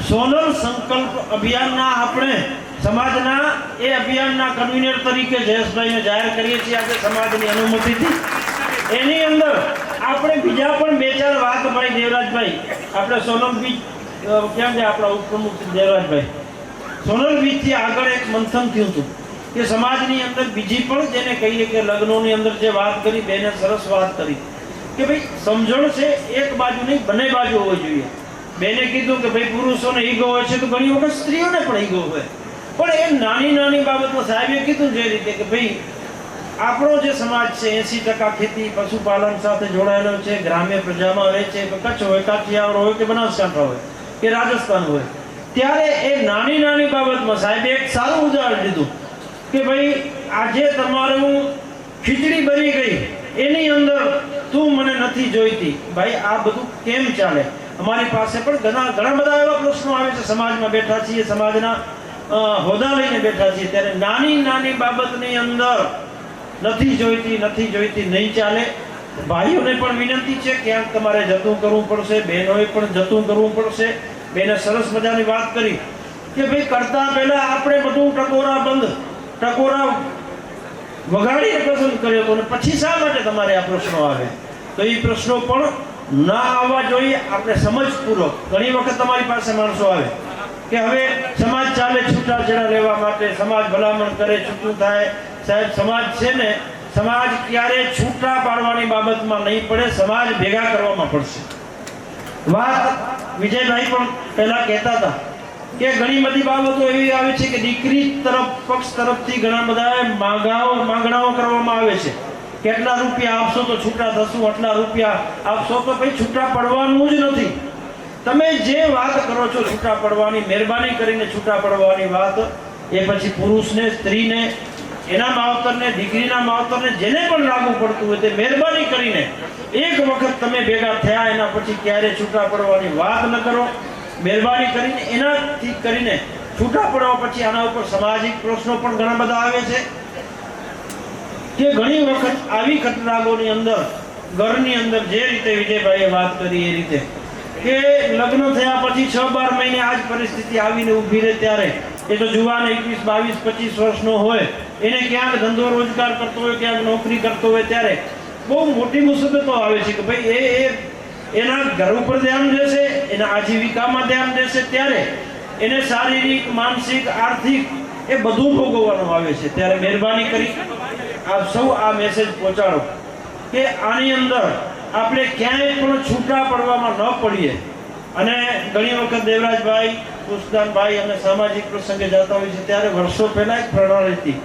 સોનલ સંકલ્પ અભિયાનના આપણે સમાજના એ અભિયાનના કન્વીનર તરીકે જયેશભાઈને જાહેર કરીએ છીએ આજે સમાજની અનુમતિથી. એની અંદર આપણે બીજા પણ 2-4 વાત, ભાઈ દેવરાજભાઈ, આપણે સોનલ બીચ ક્યાં છે આપણા ઉપપ્રમુખ દેવરાજભાઈ, સોનલ બીચથી આગળ એક મંથન થયું હતું કે સમાજની અંદર બીજી પણ જેને કહીએ કે લગ્નોની અંદર જે વાત કરી, બેને સરસ વાત કરી કે ભાઈ સમજણ છે એક બાજુ નહીં, બંને બાજુ હોવી જોઈએ. બેને કીધું કે ભાઈ પુરુષોને ઈગો હોય છે તો ઘણી વખત સ્ત્રીઓને પણ ઈગો હોય, પણ એ નાની બાબતમાં સાહેબે કીધું જે રીતે કે ભાઈ આપણો જે સમાજ છે 80% ખેતી પશુપાલન સાથે જોડાયેલો છે, ગ્રામ્ય પ્રજામાં રહે છે, કચ્છ હોય, કાઠિયાવાડ હોય કે બનાસકાંઠા હોય કે રાજસ્થાન હોય, ત્યારે એ નાની બાબતમાં સાહેબે એક સારું ઉદાહરણ દીધું કે ભાઈ આજે તમારું ખીચડી બની ગઈ, એની અંદર તું મને નથી જોઈતી, ભાઈ આ બધું કેમ ચાલે? અમારી પાસે પણ ઘણા બધા એવા પ્રશ્નો આવે છે, સમાજમાં બેઠા છીએ, સમાજના હોદ્દા લઈને બેઠા છીએ, ત્યારે નાની બાબતની અંદર નથી જોઈતી નહીં ચાલે. ભાઈઓને પણ વિનંતી છે, ક્યાંક તમારે જતું કરવું પડશે, બહેનોએ પણ જતું કરવું પડશે. બેને સરસ મજાની વાત કરી કે ભાઈ કરતા પહેલા આપણે બધું ટકોરા વગાડીને પસંદ કર્યો હતો, અને પછી શા માટે તમારે આ પ્રશ્નો આવે? તો એ પ્રશ્નો પણ ના આવવા જોઈએ. આપણે સમજપૂર્વક, ઘણી વખત તમારી પાસે માણસો આવે કે હવે સમાજ ચાલે છૂટાછેડા લેવા માટે, સમાજ ભલામણ કરે, છૂટું થાય. સાહેબ સમાજ છે ને, સમાજ ક્યારે છૂટા પાડવાની બાબતમાં નહીં પડે, સમાજ ભેગા કરવામાં પડશે. વાત વિજયભાઈ પણ પહેલા કહેતા હતા કે ઘણી બધી બાબતો એવી આવે છે કે દીકરી તરફ, પક્ષ તરફથી ઘણા બધા માંગણાઓ કરવામાં આવે છે કેટલા રૂપિયા આપશો તો છૂટા થશું, આટલા રૂપિયા આપશો તો પછી છૂટા પડવાનું જ નથી. તમે જે વાત કરો છો છૂટા પડવાની, મહેરબાની કરીને છૂટા પડવાની વાત, એ પછી પુરુષને, સ્ત્રીને, એના માવતરને, દીકરીના માવતરને, જેને પણ લાગુ પડતું હોય તે મહેરબાની કરીને એક વખત તમે ભેગા થયા એના પછી ક્યારે છૂટા પડવાની વાત ન કરો. મહેરબાની કરીને એનાથી કરીને છૂટા પડવા પછી આના ઉપર સામાજિક પ્રશ્નો પણ ઘણા બધા આવે છે કે ઘણી વખત આવી ખતરાગોની અંદર, ઘરની અંદર જે રીતે વિજયભાઈએ વાત કરી એ રીતે કે લગ્ન થયા પછી 6-12 મહિને આ જ પરિસ્થિતિ આવીને ઊભી રહે ત્યારે એ તો જુવાન 21, 22, 25 વર્ષનો હોય, એને ક્યાંક ધંધો રોજગાર કરતો હોય, ક્યાંક નોકરી કરતો હોય, ત્યારે બહુ મોટી મુસીબતો આવે છે કે ભાઈ એ એના ઘર ઉપર ધ્યાન દેશે, એના આજીવિકામાં ધ્યાન દેશે, ત્યારે એને શારીરિક, માનસિક, આર્થિક એ બધું ભોગવવાનું આવે છે. ત્યારે મહેરબાની કરી આપ સૌ આ મેસેજ પહોંચાડો કે આની અંદર આપણે ક્યાંય પણ છૂટા પડવામાં ન પડીએ. અને ઘણી વખત દેવરાજભાઈ, પુષ્પદાનભાઈ અને સામાજિક પ્રસંગે જતા હોય છે ત્યારે વર્ષો પહેલા એક પ્રણાલીથી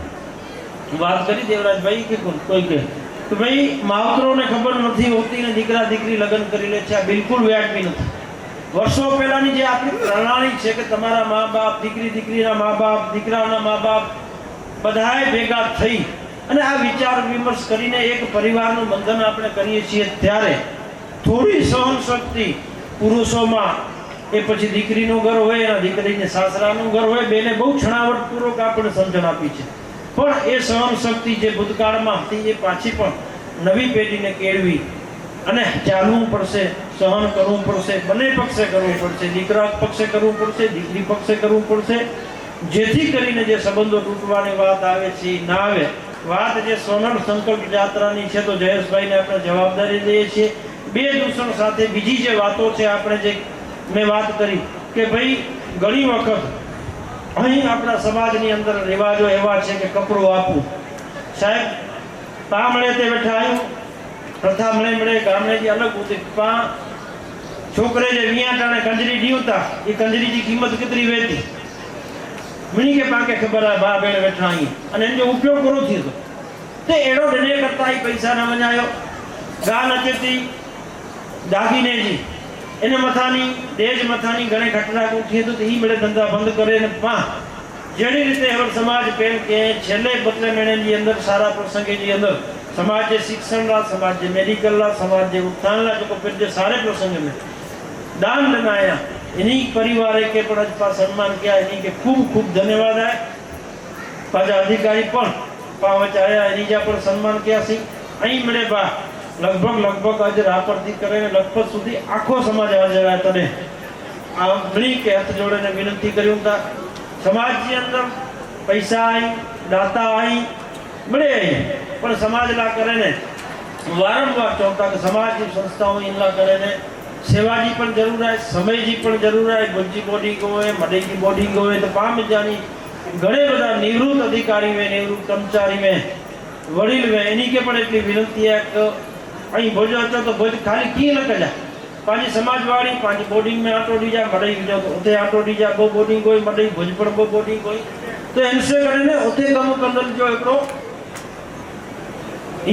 વાત કરી દેવરાજભાઈ કે કોઈ કે ભાઈ માવતરોને ખબર નથી હોતી ને દીકરા દીકરી લગ્ન કરી લે છે, આ બિલકુલ વ્યાજબી નથી. વર્ષો પહેલાની જે આપણી પ્રણાલી છે કે તમારા મા બાપ, દીકરી દીકરીના મા બાપ, દીકરાના મા બાપ બધાએ ભેગા થઈ અને આ વિચાર વિમર્શ કરીને એક પરિવારનું બંધન આપણે કરીએ છીએ, ત્યારે થોડી સહન શક્તિ પુરુષોમાં, એ પછી દીકરીનું ઘર હોય, એના દીકરીને સાસરાનું ઘર હોય, બેને બહુ છણાવટપૂર્વક આપણે સમજણ આપી છે. પણ એ સહન શક્તિ જે ભૂતકાળમાં હતી એ પાછી પણ નવી પેઢીને કેળવી અને ચાલવું પડશે, સહન કરવું પડશે, બંને પક્ષે કરવું પડશે, દીકરા પક્ષે કરવું પડશે, દીકરી પક્ષે કરવું પડશે, જેથી કરીને જે સંબંધો તૂટવાની વાત આવે છે એ ના આવે. વાત જે સોનલ સંકલ્પ યાત્રાની છે તો જયેશભાઈને આપણે જવાબદારી દઈએ છીએ. બે દૂષણ સાથે બીજી જે વાતો છે, આપણે જે મેં વાત કરી કે ભાઈ ઘણી વખત અહીં આપણા સમાજની અંદર રિવાજો એવા છે કે કપડું આપવું, સાહેબ પા મળે તે બેઠા આવ્યું, પ્રથા મળે ગામડે જે અલગ હોતી, પા છોકરે જે વિયા ટાણે કંજરી દીવતા એ કંજરીની કિંમત કેટલી વેતી મણી કે પાકે ખબર આ બા બેન બેઠા અહીં અને એનો ઉપયોગ કરો થયો તે એડો ડને કરતા એ પૈસા ના મજાયો ગાન અચેતી દાગીનેજી એને મથાની દેજ મથાની ઘણે ઘટના ઉઠી તો એ મળે ધંધા બંધ કરે ને પા જેની રીતે હવે સમાજ પેન કે છેલ્લે 32 મહિનાની અંદર સારા પ્રસંગની અંદર समाज के शिक्षण ला, समाज के मेडिकल ला, समाज के उत्थान ला जो फिर जो सारे प्रसंग में दान लगाया, इन्हीं परिवार के पर सम्मान किया, इन्हीं के खूब खूब धन्यवाद है. पाजा अधिकारी पण पावच आया, इन्हीं जा पर सम्मान किया सी अहीं मिले बा लगभग आज रापर थी करे लगभग सुधी आखो समाज हाजर है. तने आ मणी के हाथ जोड़े ने विनंती कर्યું ता समाज के अंदर पैसा आई, दाता आई, बड़े आई, पर समाज ला करे ने वारंवार चौथा के समाज की संस्थाओं इनला करे ने सेवा जी पण जरूर है, समय जी पण जरूर है, बुज्जी बॉडी को है, मडे की बॉडी को है, तो पाम जानी घणे बधा निवृत्त अधिकारी में, निवृत्त कर्मचारी में, वडील में एनी के पण એટલી વિનંતી है કે અહીં ભોજ હતો તો ભોજ ખાલી કી ન કજા पांची समाजवाड़ी पांची बोर्डिंग में आटो दी जा मडई जो उते आटो दी जा गो बोर्डिंग कोई मडई भोज पण गो बोर्डिंग कोई तो इनसे करे उते कम कंदल जो एकरो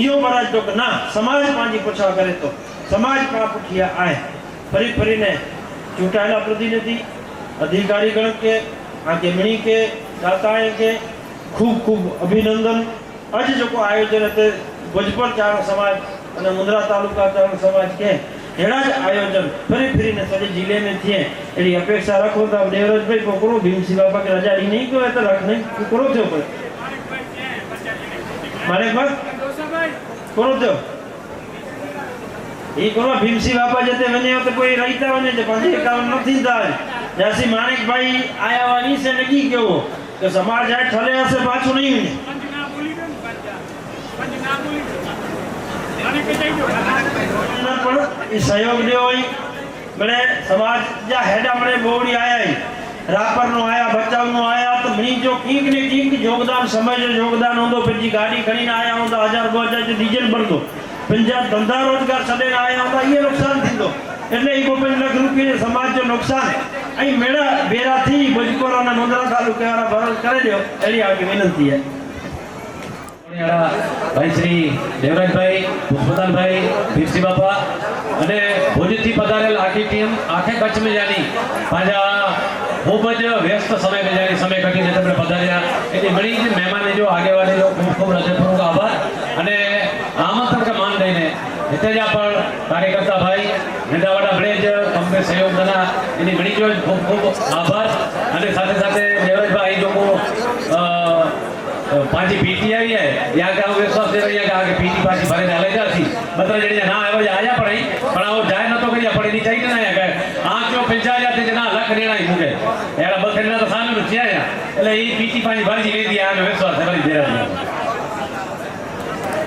इयो महाराज तो ना समाज पांची पूछा करे तो समाज पा पुठिया आए फरी फरी ने चूंटाયેલા प्रतिनिधि अधिकारी गण के आगे मणी के दाताए के खूब खूब अभिनंदन. आज जो को आयोजन है भोजपुर चारण समाज और मुंद्रा तालुका चारण समाज के हेड़ा आयोजन फरी फरी ने सजे जिले में थे एडी अपेक्षा रखो तो देवराज भाई पकड़ो भीमसिंह बाबा के रजा दी नहीं को तो रख नहीं करो थे पर मारे बात करो तो ये करो भीमसिंह बाबा जते बने तो कोई रहता बने जो 51 નથી થાય जैसे माणिक भाई आया वानी से लगी क्यों तो समाज है ठले से पाछो नहीं हुई सहयोग दियो बड़े समाज जा हेडा बड़े बोड़ी आया रापर नो आया बचाव नो आया तो मनी जो कीक ने कीक योगदान समय जो योगदान होंदो फिर जी गाड़ी खड़ी ना आया होंदा 1000-2000 जो डीजल भरदो पंजा धंधा रोजगार छडे ना आया होंदा ये नुकसान थींदो એટલે 5 લાખ રૂપિયા સમાજ जो नुकसान અહીં મેળા બેરા થી ભોજપુર અને મુંદ્રા તાલુકા વાળા ભરણ કરી દો એની આગે વિનંતી है. ભાઈ શ્રી દેવરાજભાઈ, પુષ્પદાનભાઈ, ભીરસી બાપા અને ભુજથી પધારેલ આખી ટીમ આખે કચ્છ મેજાની પાછા ખૂબ જ વ્યસ્ત સમય મેજાની સમય કાઢીને તમને પધાર્યા એની ઘણી જ મહેમાની જો આગેવાની જો ખૂબ ખૂબ હૃદયપૂર્વક આભાર અને આમંત્રણ કે માન દઈને હિતેજા પણ કાર્યકર્તા ભાઈ મેંદાવાડા બ્રેજ કંપને સહયોગ દના એની ઘણી જો ખૂબ ખૂબ આભાર અને સાથે સાથે દેવરાજભાઈ લોકો पांची पीटी आई है या का विश्वास दे रही है कि पीटी पांची भरे डाले जाती मतलब जड़ी ना आवे आया पड़े पण वो जाय न तो करिया पड़े नहीं चाहिए ना है आंख जो पिंचा जाते जना लख देना ही मुके एड़ा बस ने तो सामने रुचिया એટલે ઈ પીટી પાણી ભરી દીધી આ વિશ્વાસ છે ભરી દે